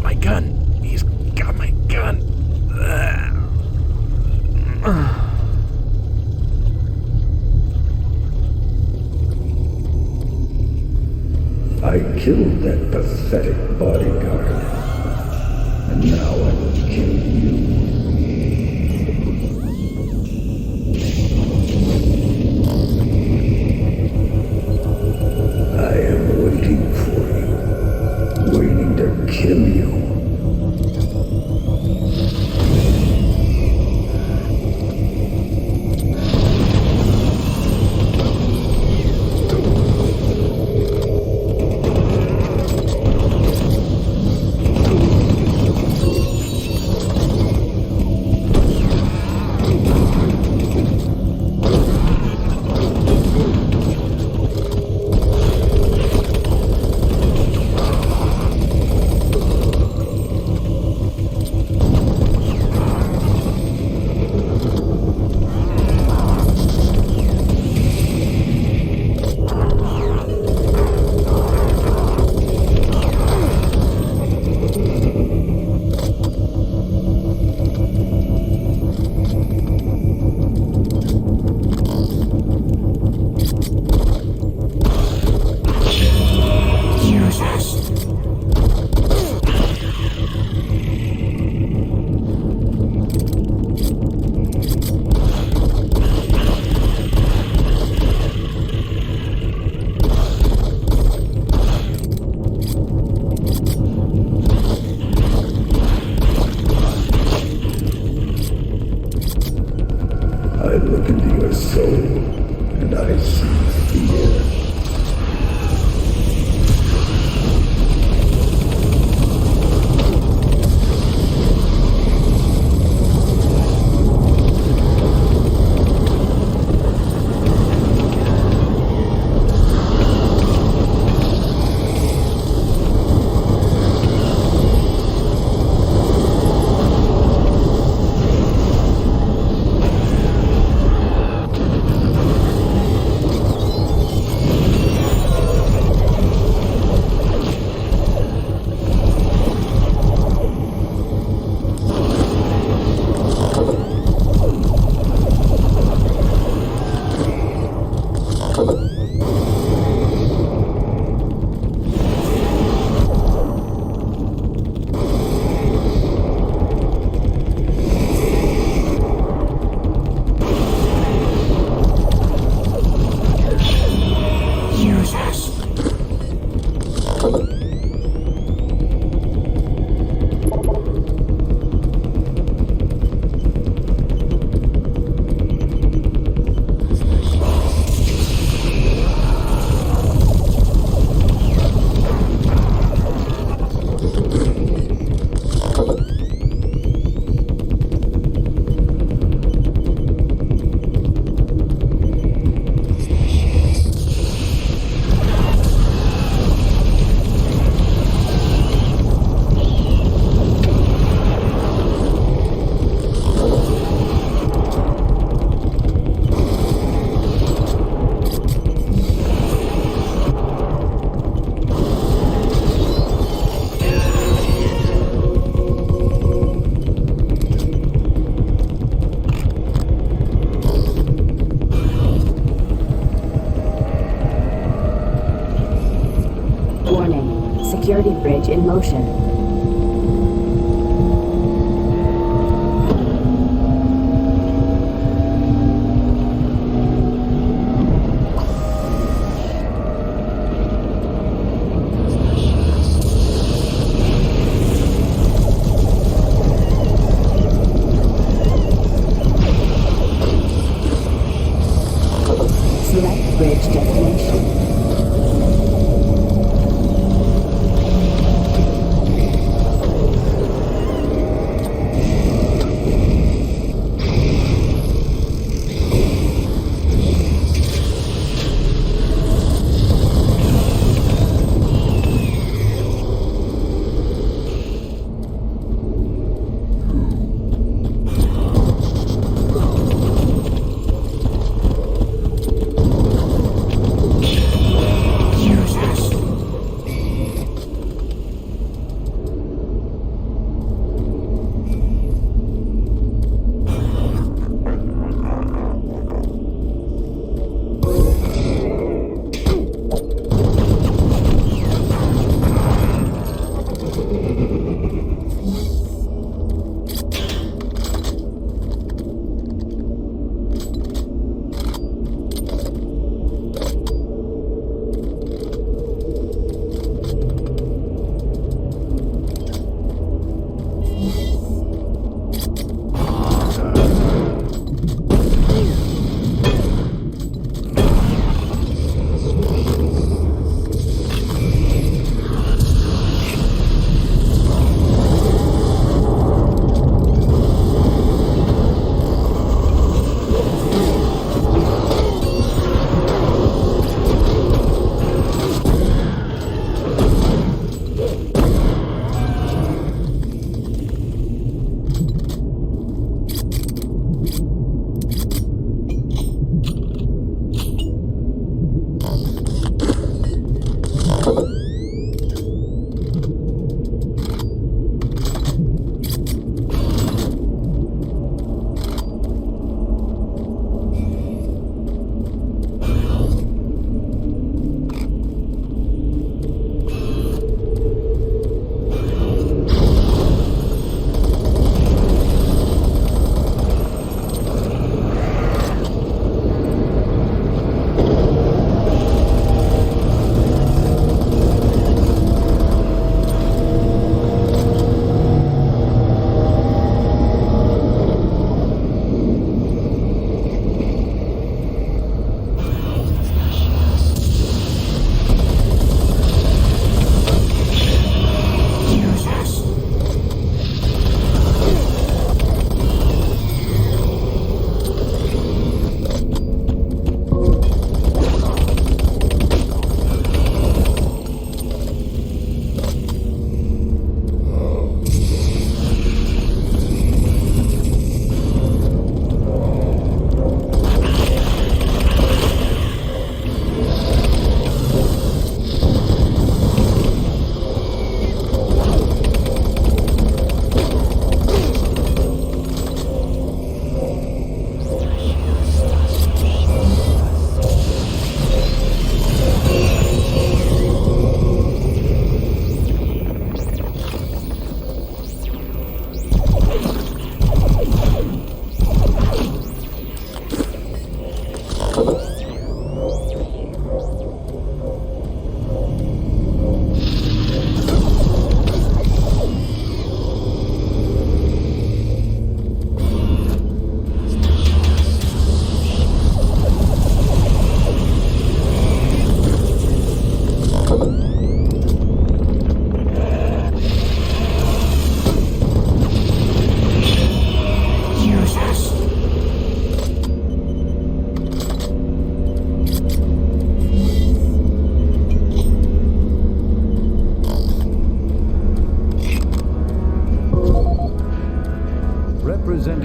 My gun. He's got my gun. I killed that pathetic bodyguard. And now I will kill you. I am waiting for you. Waiting to kill you. security bridge in motion. Select bridge destination.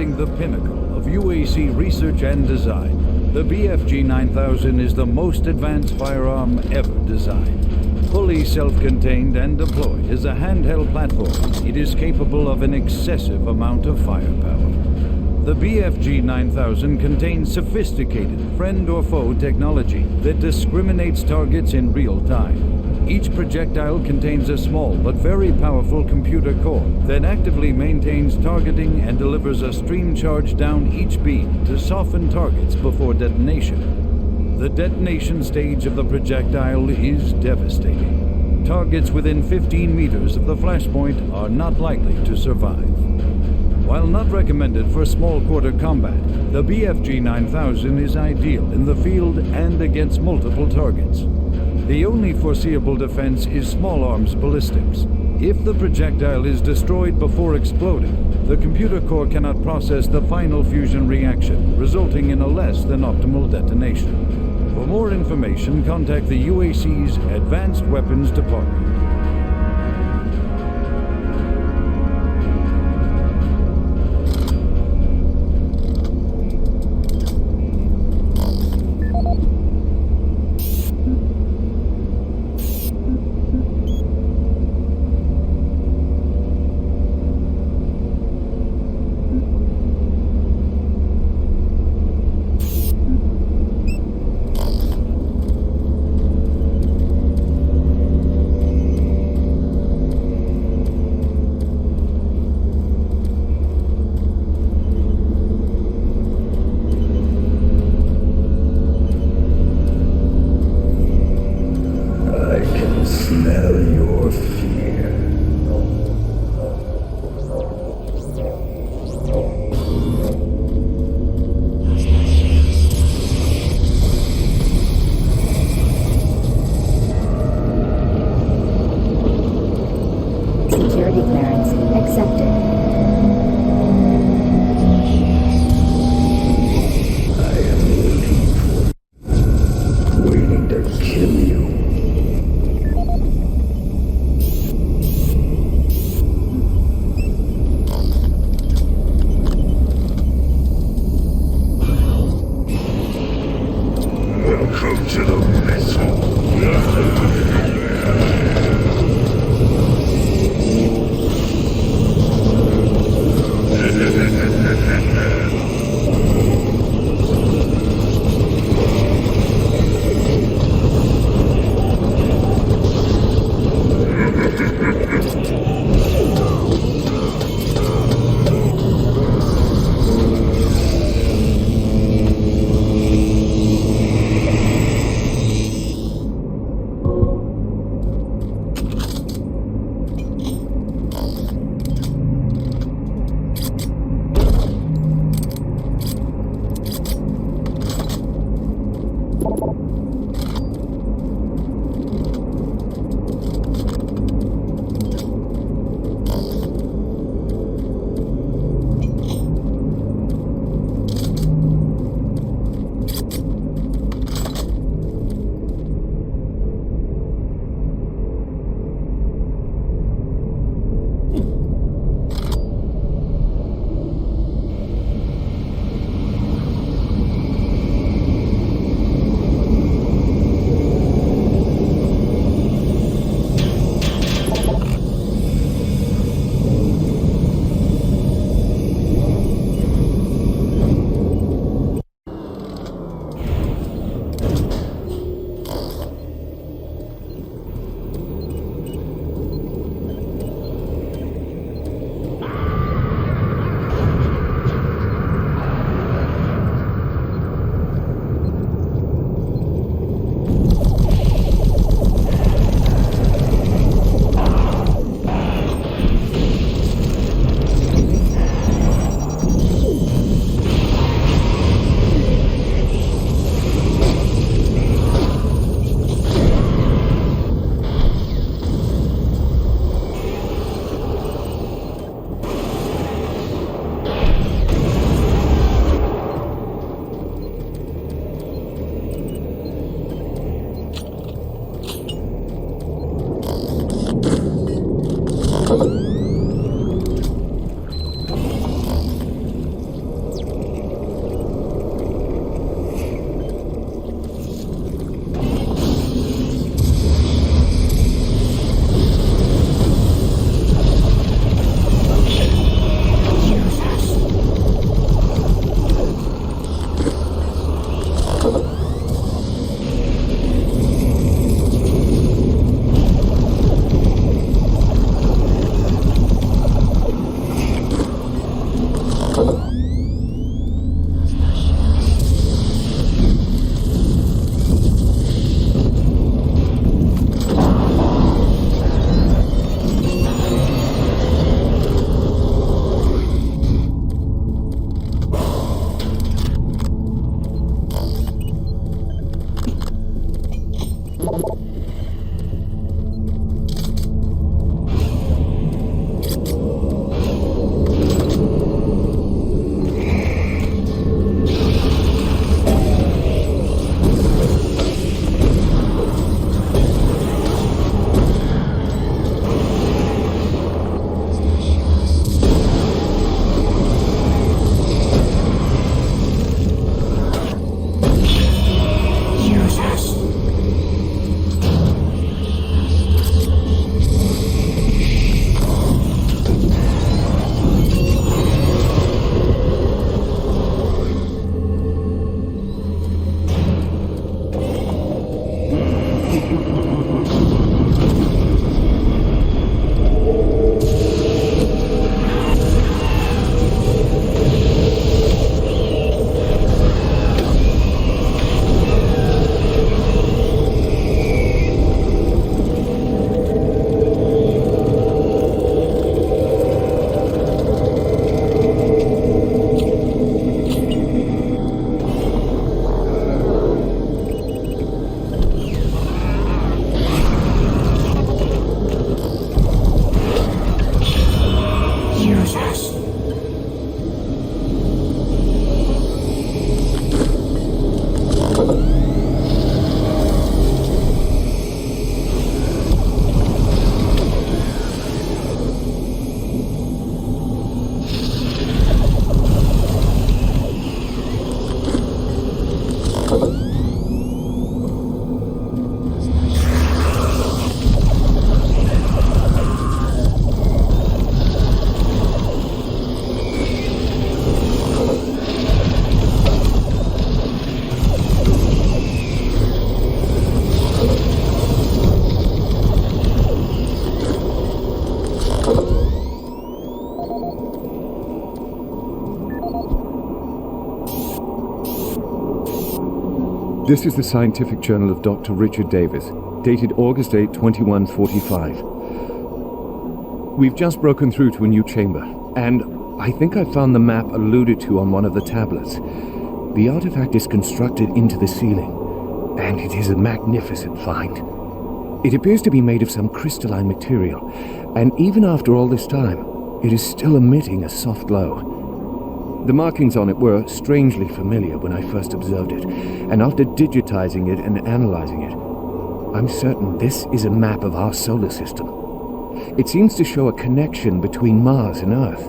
Representing the pinnacle of UAC research and design, the BFG 9000 is the most advanced firearm ever designed. Fully self-contained and deployed as a handheld platform, it is capable of an excessive amount of firepower. The BFG 9000 contains sophisticated friend or foe technology that discriminates targets in real time. Each projectile contains a small but very powerful computer core that actively maintains targeting and delivers a stream charge down each beam to soften targets before detonation. The detonation stage of the projectile is devastating. Targets within 15 meters of the flashpoint are not likely to survive. While not recommended for small quarter combat, the BFG 9000 is ideal in the field and against multiple targets. The only foreseeable defense is small arms ballistics. If the projectile is destroyed before exploding, the computer core cannot process the final fusion reaction, resulting in a less than optimal detonation. For more information, contact the UAC's Advanced Weapons Department. Security clearance accepted. Waiting to kill you. Welcome to the missile. This is the Scientific Journal of Dr. Richard Davis, dated August 8, 2145. We've just broken through to a new chamber, and I think I found the map alluded to on one of the tablets. The artifact is constructed into the ceiling, and it is a magnificent find. It appears to be made of some crystalline material, and even after all this time, it is still emitting a soft glow. The markings on it were strangely familiar when I first observed it, and after digitizing it and analyzing it, I'm certain this is a map of our solar system. It seems to show a connection between Mars and Earth.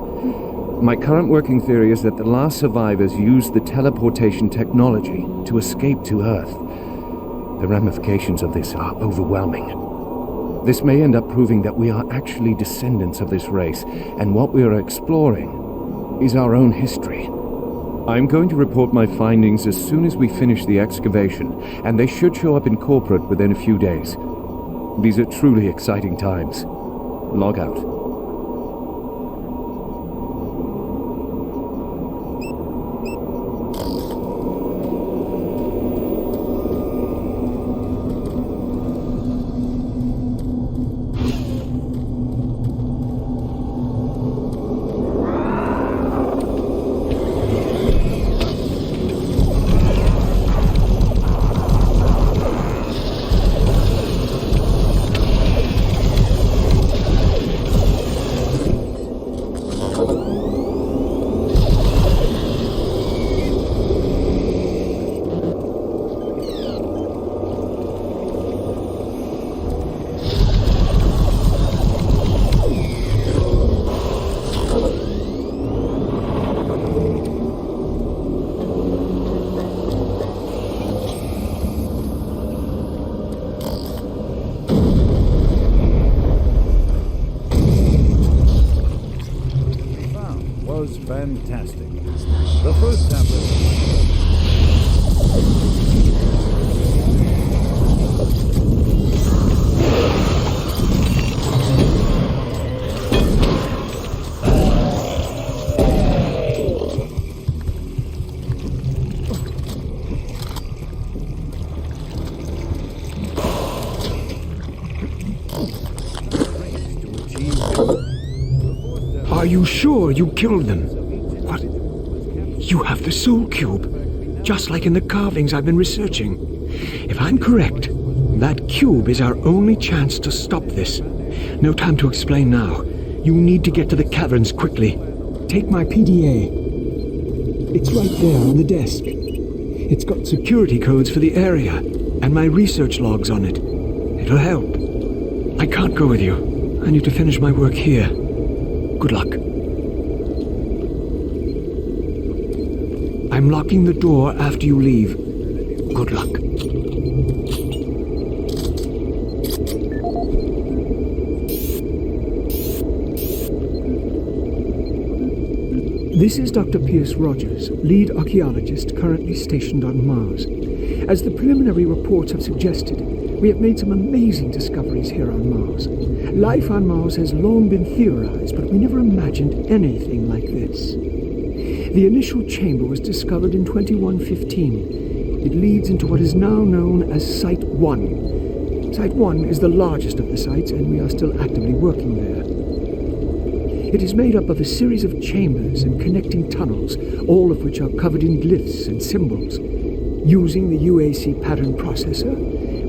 My current working theory is that the last survivors used the teleportation technology to escape to Earth. The ramifications of this are overwhelming. This may end up proving that we are actually descendants of this race, and what we are exploring is our own history. I'm going to report my findings as soon as we finish the excavation, and they should show up in corporate within a few days. These are truly exciting times. Log out. Fantastic. The first tablet. Are you sure you killed them? What? You have the soul cube, just like in the carvings I've been researching. If I'm correct, that cube is our only chance to stop this. No time to explain now. You need to get to the caverns quickly. Take my PDA. It's right there on the desk. It's got security codes for the area, and my research logs on it. It'll help. I can't go with you. I need to finish my work here. Good luck. I'm locking the door after you leave. Good luck. This is Dr. Pierce Rogers, lead archaeologist currently stationed on Mars. As the preliminary reports have suggested, we have made some amazing discoveries here on Mars. Life on Mars has long been theorized, but we never imagined anything like this. The initial chamber was discovered in 2115. It leads into what is now known as Site 1. Site 1 is the largest of the sites, and we are still actively working there. It is made up of a series of chambers and connecting tunnels, all of which are covered in glyphs and symbols. Using the UAC pattern processor,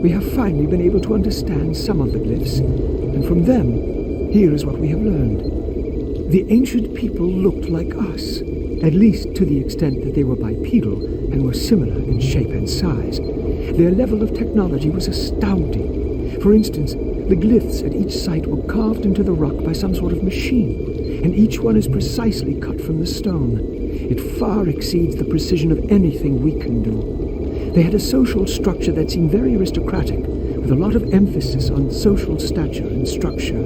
we have finally been able to understand some of the glyphs, and from them, here is what we have learned. The ancient people looked like us, at least to the extent that they were bipedal and were similar in shape and size. Their level of technology was astounding. For instance, the glyphs at each site were carved into the rock by some sort of machine, and each one is precisely cut from the stone. It far exceeds the precision of anything we can do. They had a social structure that seemed very aristocratic, with a lot of emphasis on social stature and structure.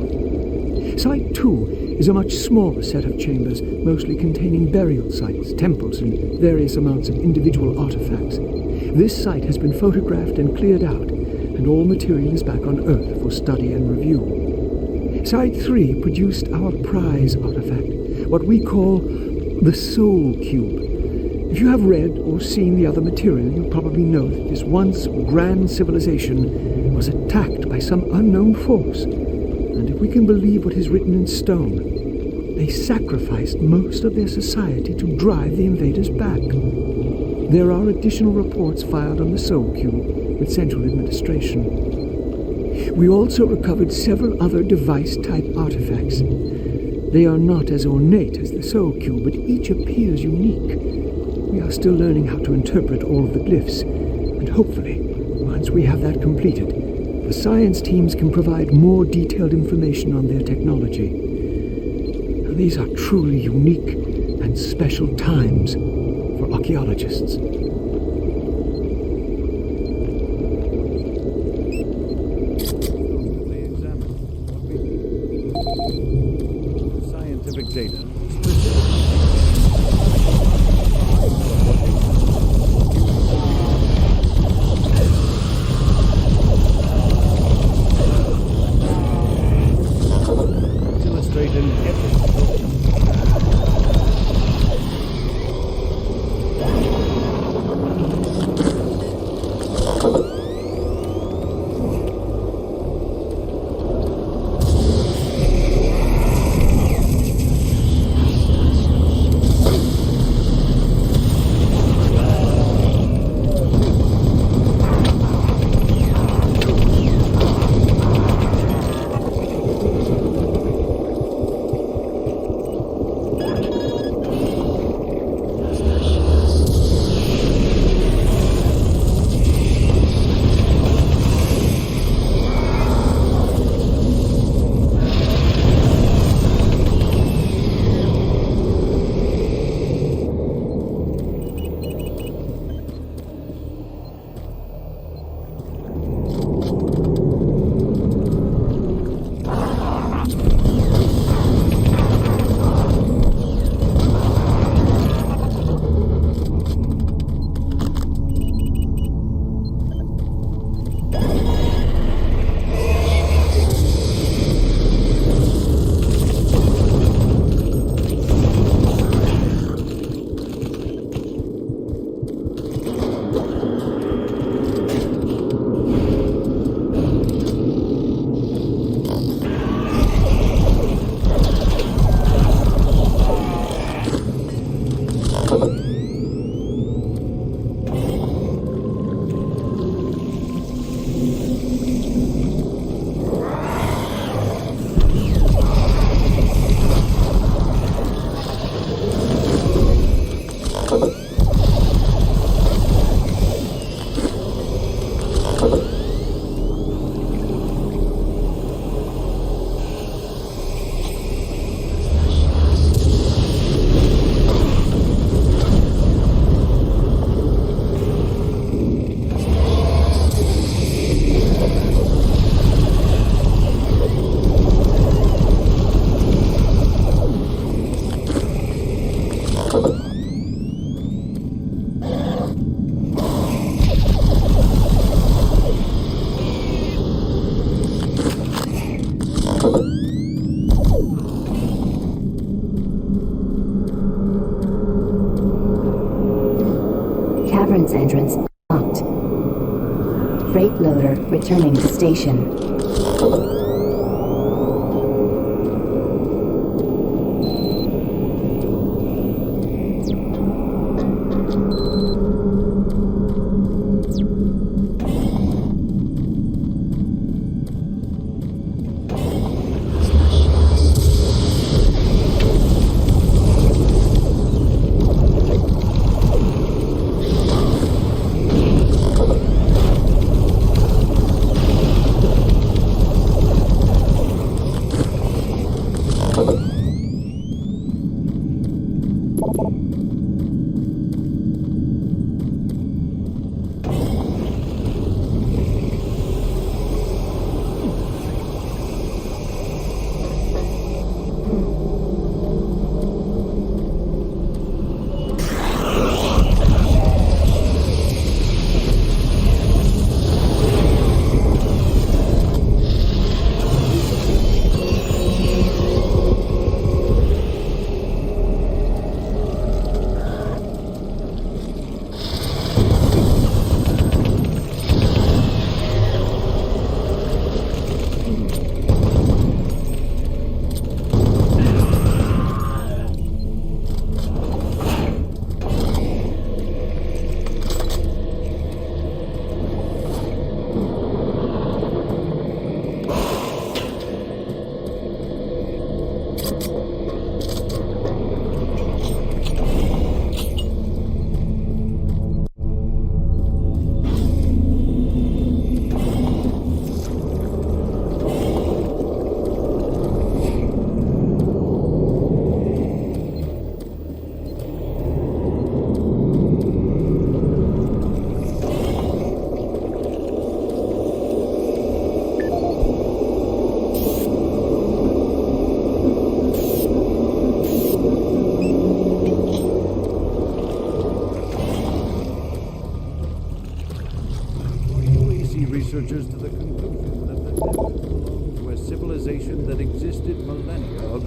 Site 2 is a much smaller set of chambers, mostly containing burial sites, temples, and various amounts of individual artifacts. This site has been photographed and cleared out, and all material is back on Earth for study and review. Site 3 produced our prize artifact, what we call the Soul Cube. If you have read or seen the other material, you probably know that this once grand civilization was attacked by some unknown force. And if we can believe what is written in stone, they sacrificed most of their society to drive the invaders back. There are additional reports filed on the Soul Cube with Central Administration. We also recovered several other device-type artifacts. They are not as ornate as the Soul Cube, but each appears unique. We are still learning how to interpret all of the glyphs, and hopefully, once we have that completed, the science teams can provide more detailed information on their technology. Now, these are truly unique and special times for archaeologists. Scientific data. Cavern's entrance locked. Freight loader returning to station.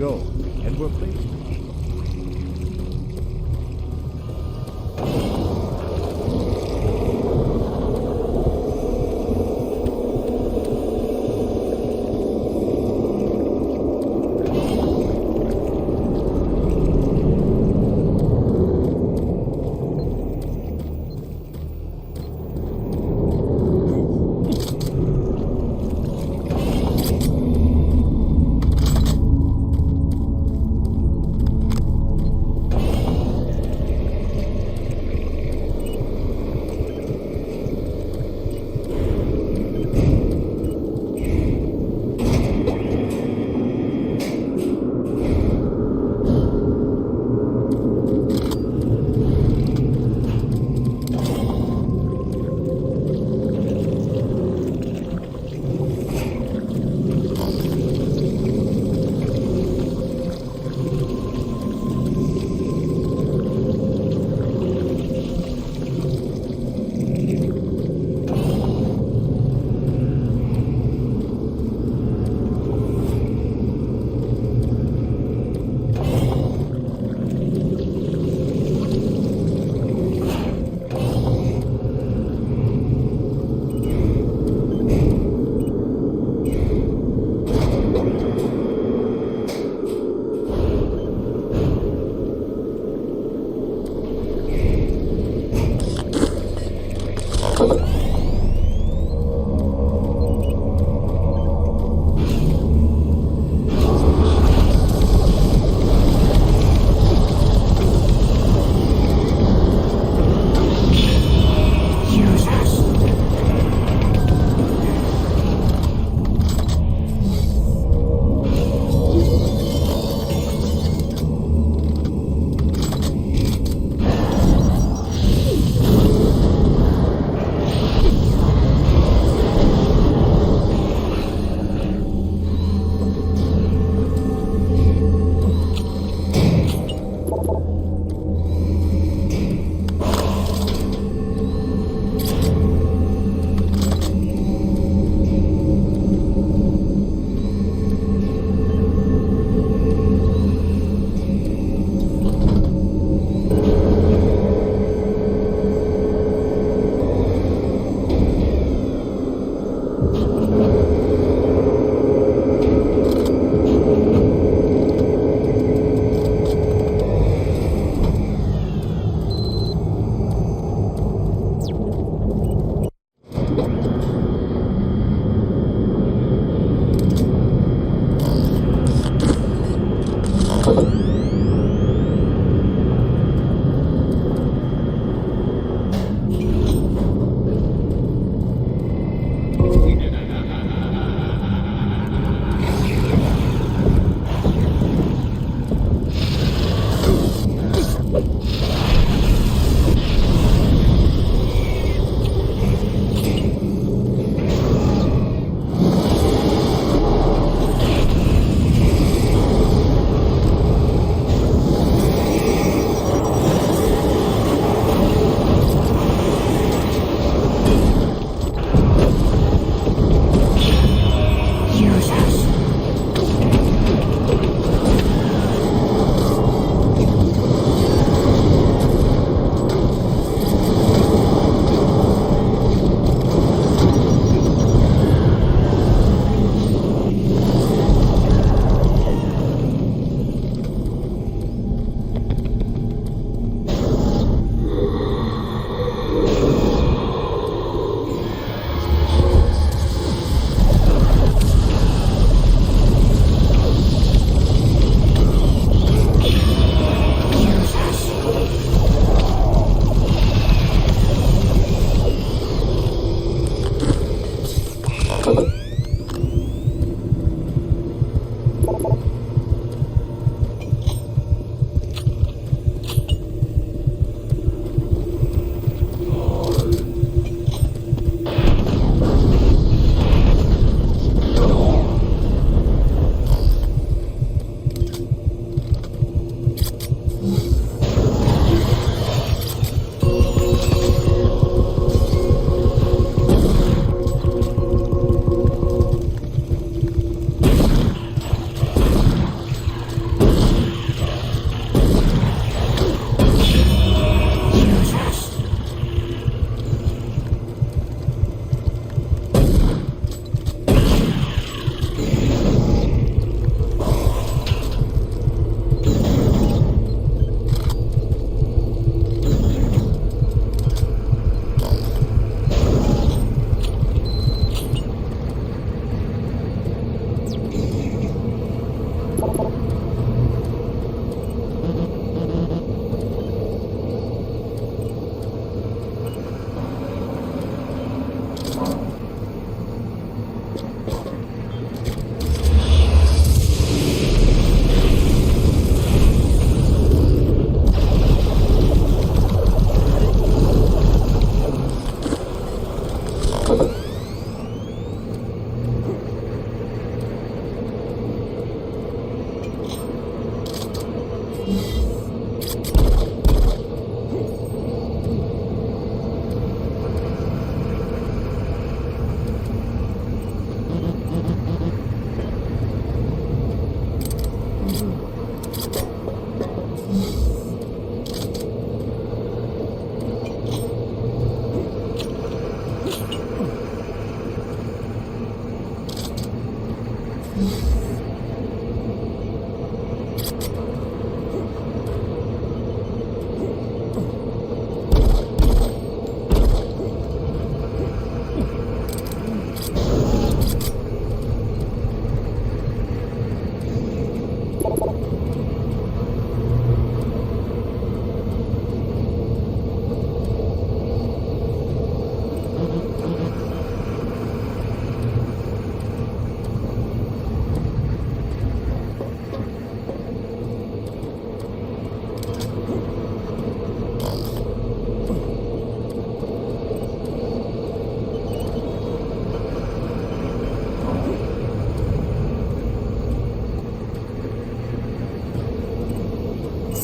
ago, and were placed.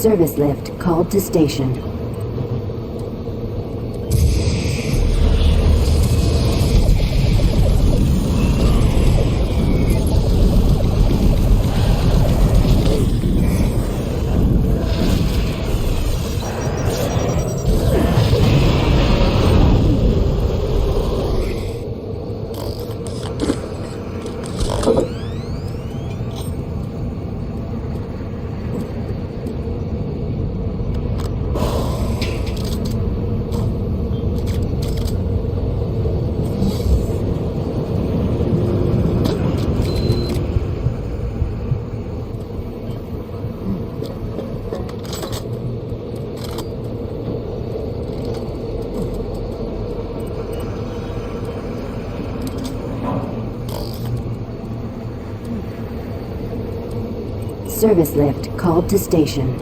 Service lift called to station. Service lift called to station.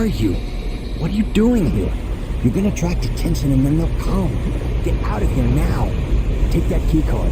are you? What are you doing here? You're gonna attract attention and then they'll come. Get out of here now. Take that key card.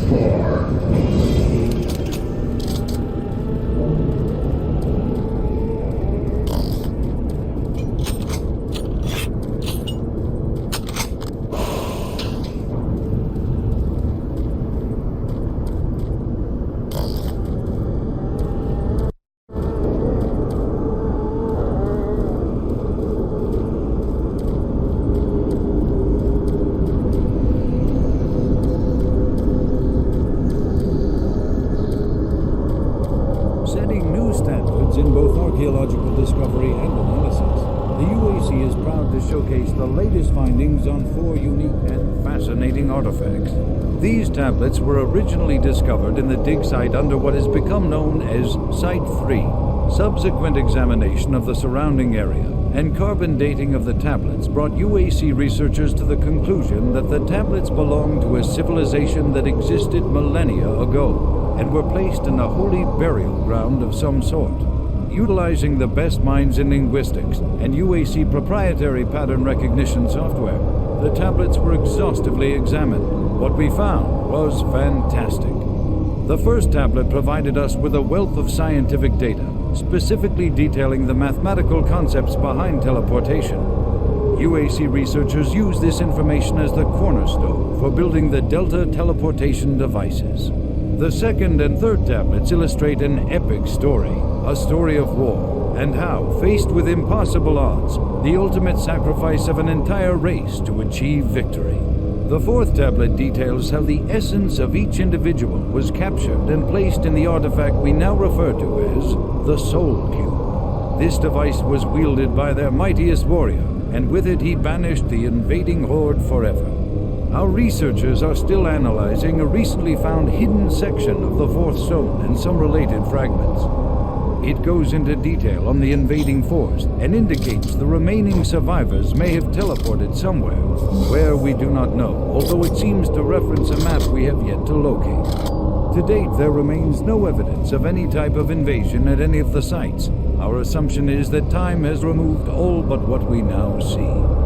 4. In both archaeological discovery and analysis, the UAC is proud to showcase the latest findings on 4 unique and fascinating artifacts. These tablets were originally discovered in the dig site under what has become known as Site 3. Subsequent examination of the surrounding area and carbon dating of the tablets brought UAC researchers to the conclusion that the tablets belonged to a civilization that existed millennia ago and were placed in a holy burial ground of some sort. Utilizing the best minds in linguistics and UAC proprietary pattern recognition software, the tablets were exhaustively examined. What we found was fantastic. The first tablet provided us with a wealth of scientific data, specifically detailing the mathematical concepts behind teleportation. UAC researchers use this information as the cornerstone for building the Delta teleportation devices. The second and third tablets illustrate an epic story, a story of war, and how, faced with impossible odds, the ultimate sacrifice of an entire race to achieve victory. The fourth tablet details how the essence of each individual was captured and placed in the artifact we now refer to as the Soul Cube. This device was wielded by their mightiest warrior, and with it he banished the invading horde forever. Our researchers are still analyzing a recently found hidden section of the fourth stone and some related fragments. It goes into detail on the invading force and indicates the remaining survivors may have teleported somewhere, where we do not know, although it seems to reference a map we have yet to locate. To date, there remains no evidence of any type of invasion at any of the sites. Our assumption is that time has removed all but what we now see.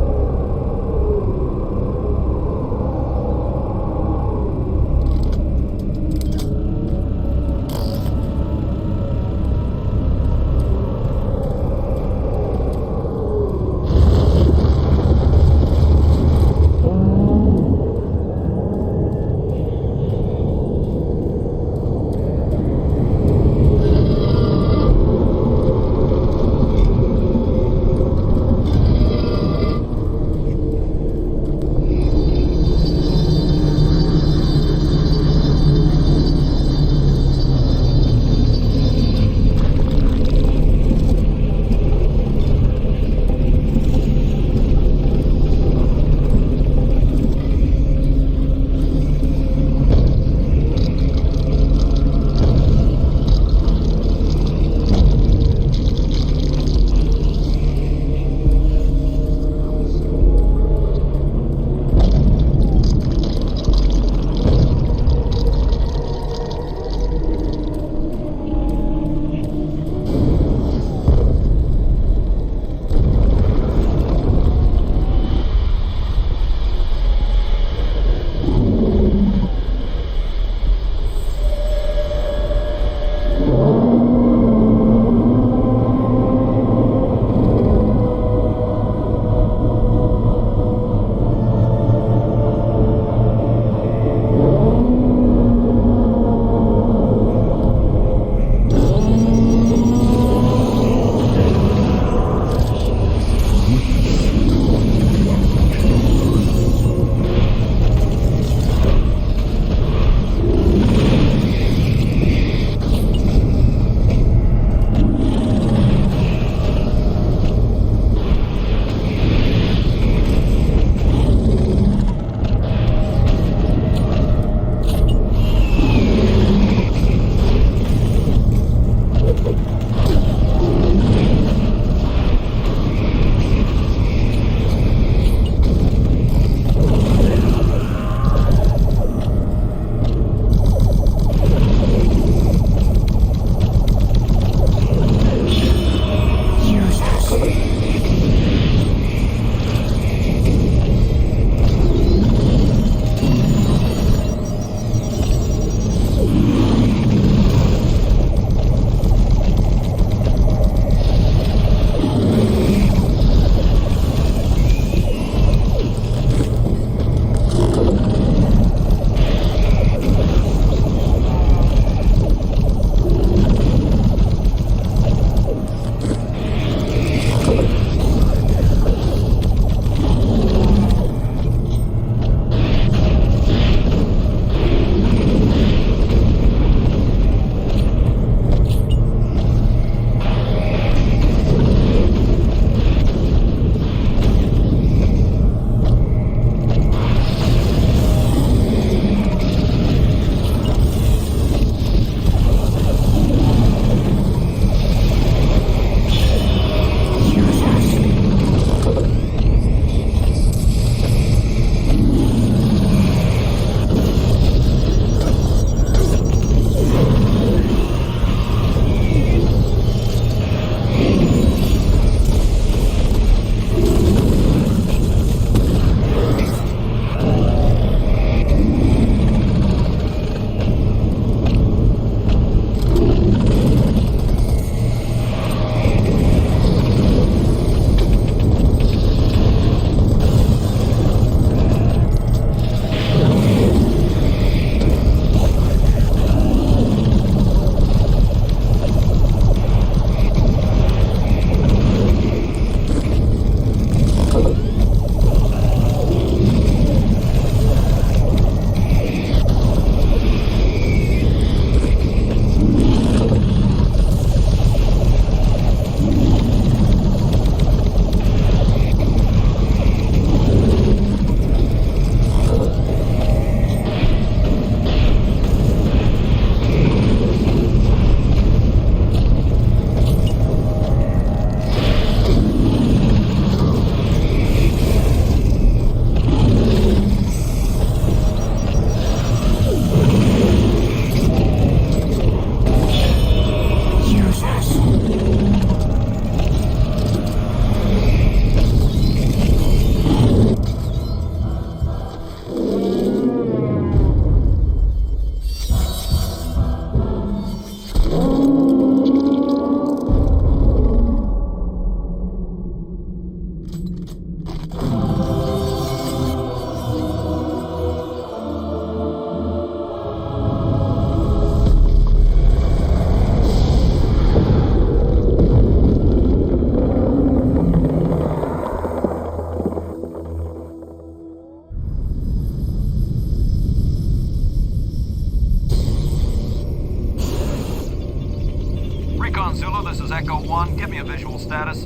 Echo 1, give me a visual status.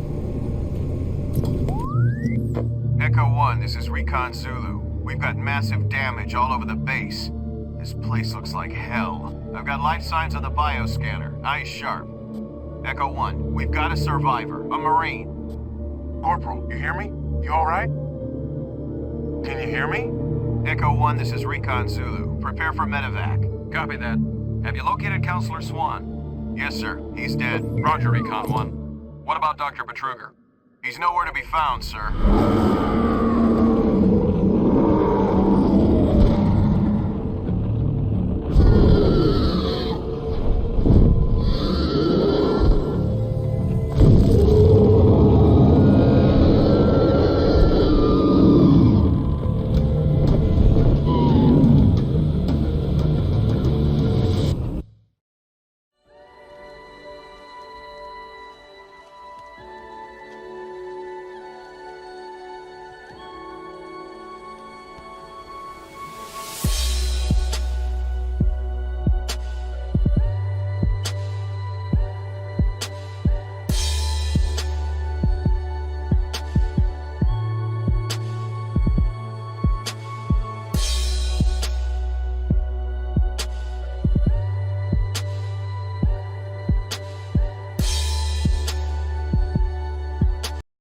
Echo 1, this is Recon Zulu. We've got massive damage all over the base. This place looks like hell. I've got life signs on the bioscanner. Eyes sharp. Echo 1, we've got a survivor, a Marine. Corporal, you hear me? You alright? Can you hear me? Echo 1, this is Recon Zulu. Prepare for medevac. Copy that. Have you located Counselor Swan? Yes, sir. He's dead. Roger, Recon 1. What about Dr. Betruger? He's nowhere to be found, sir.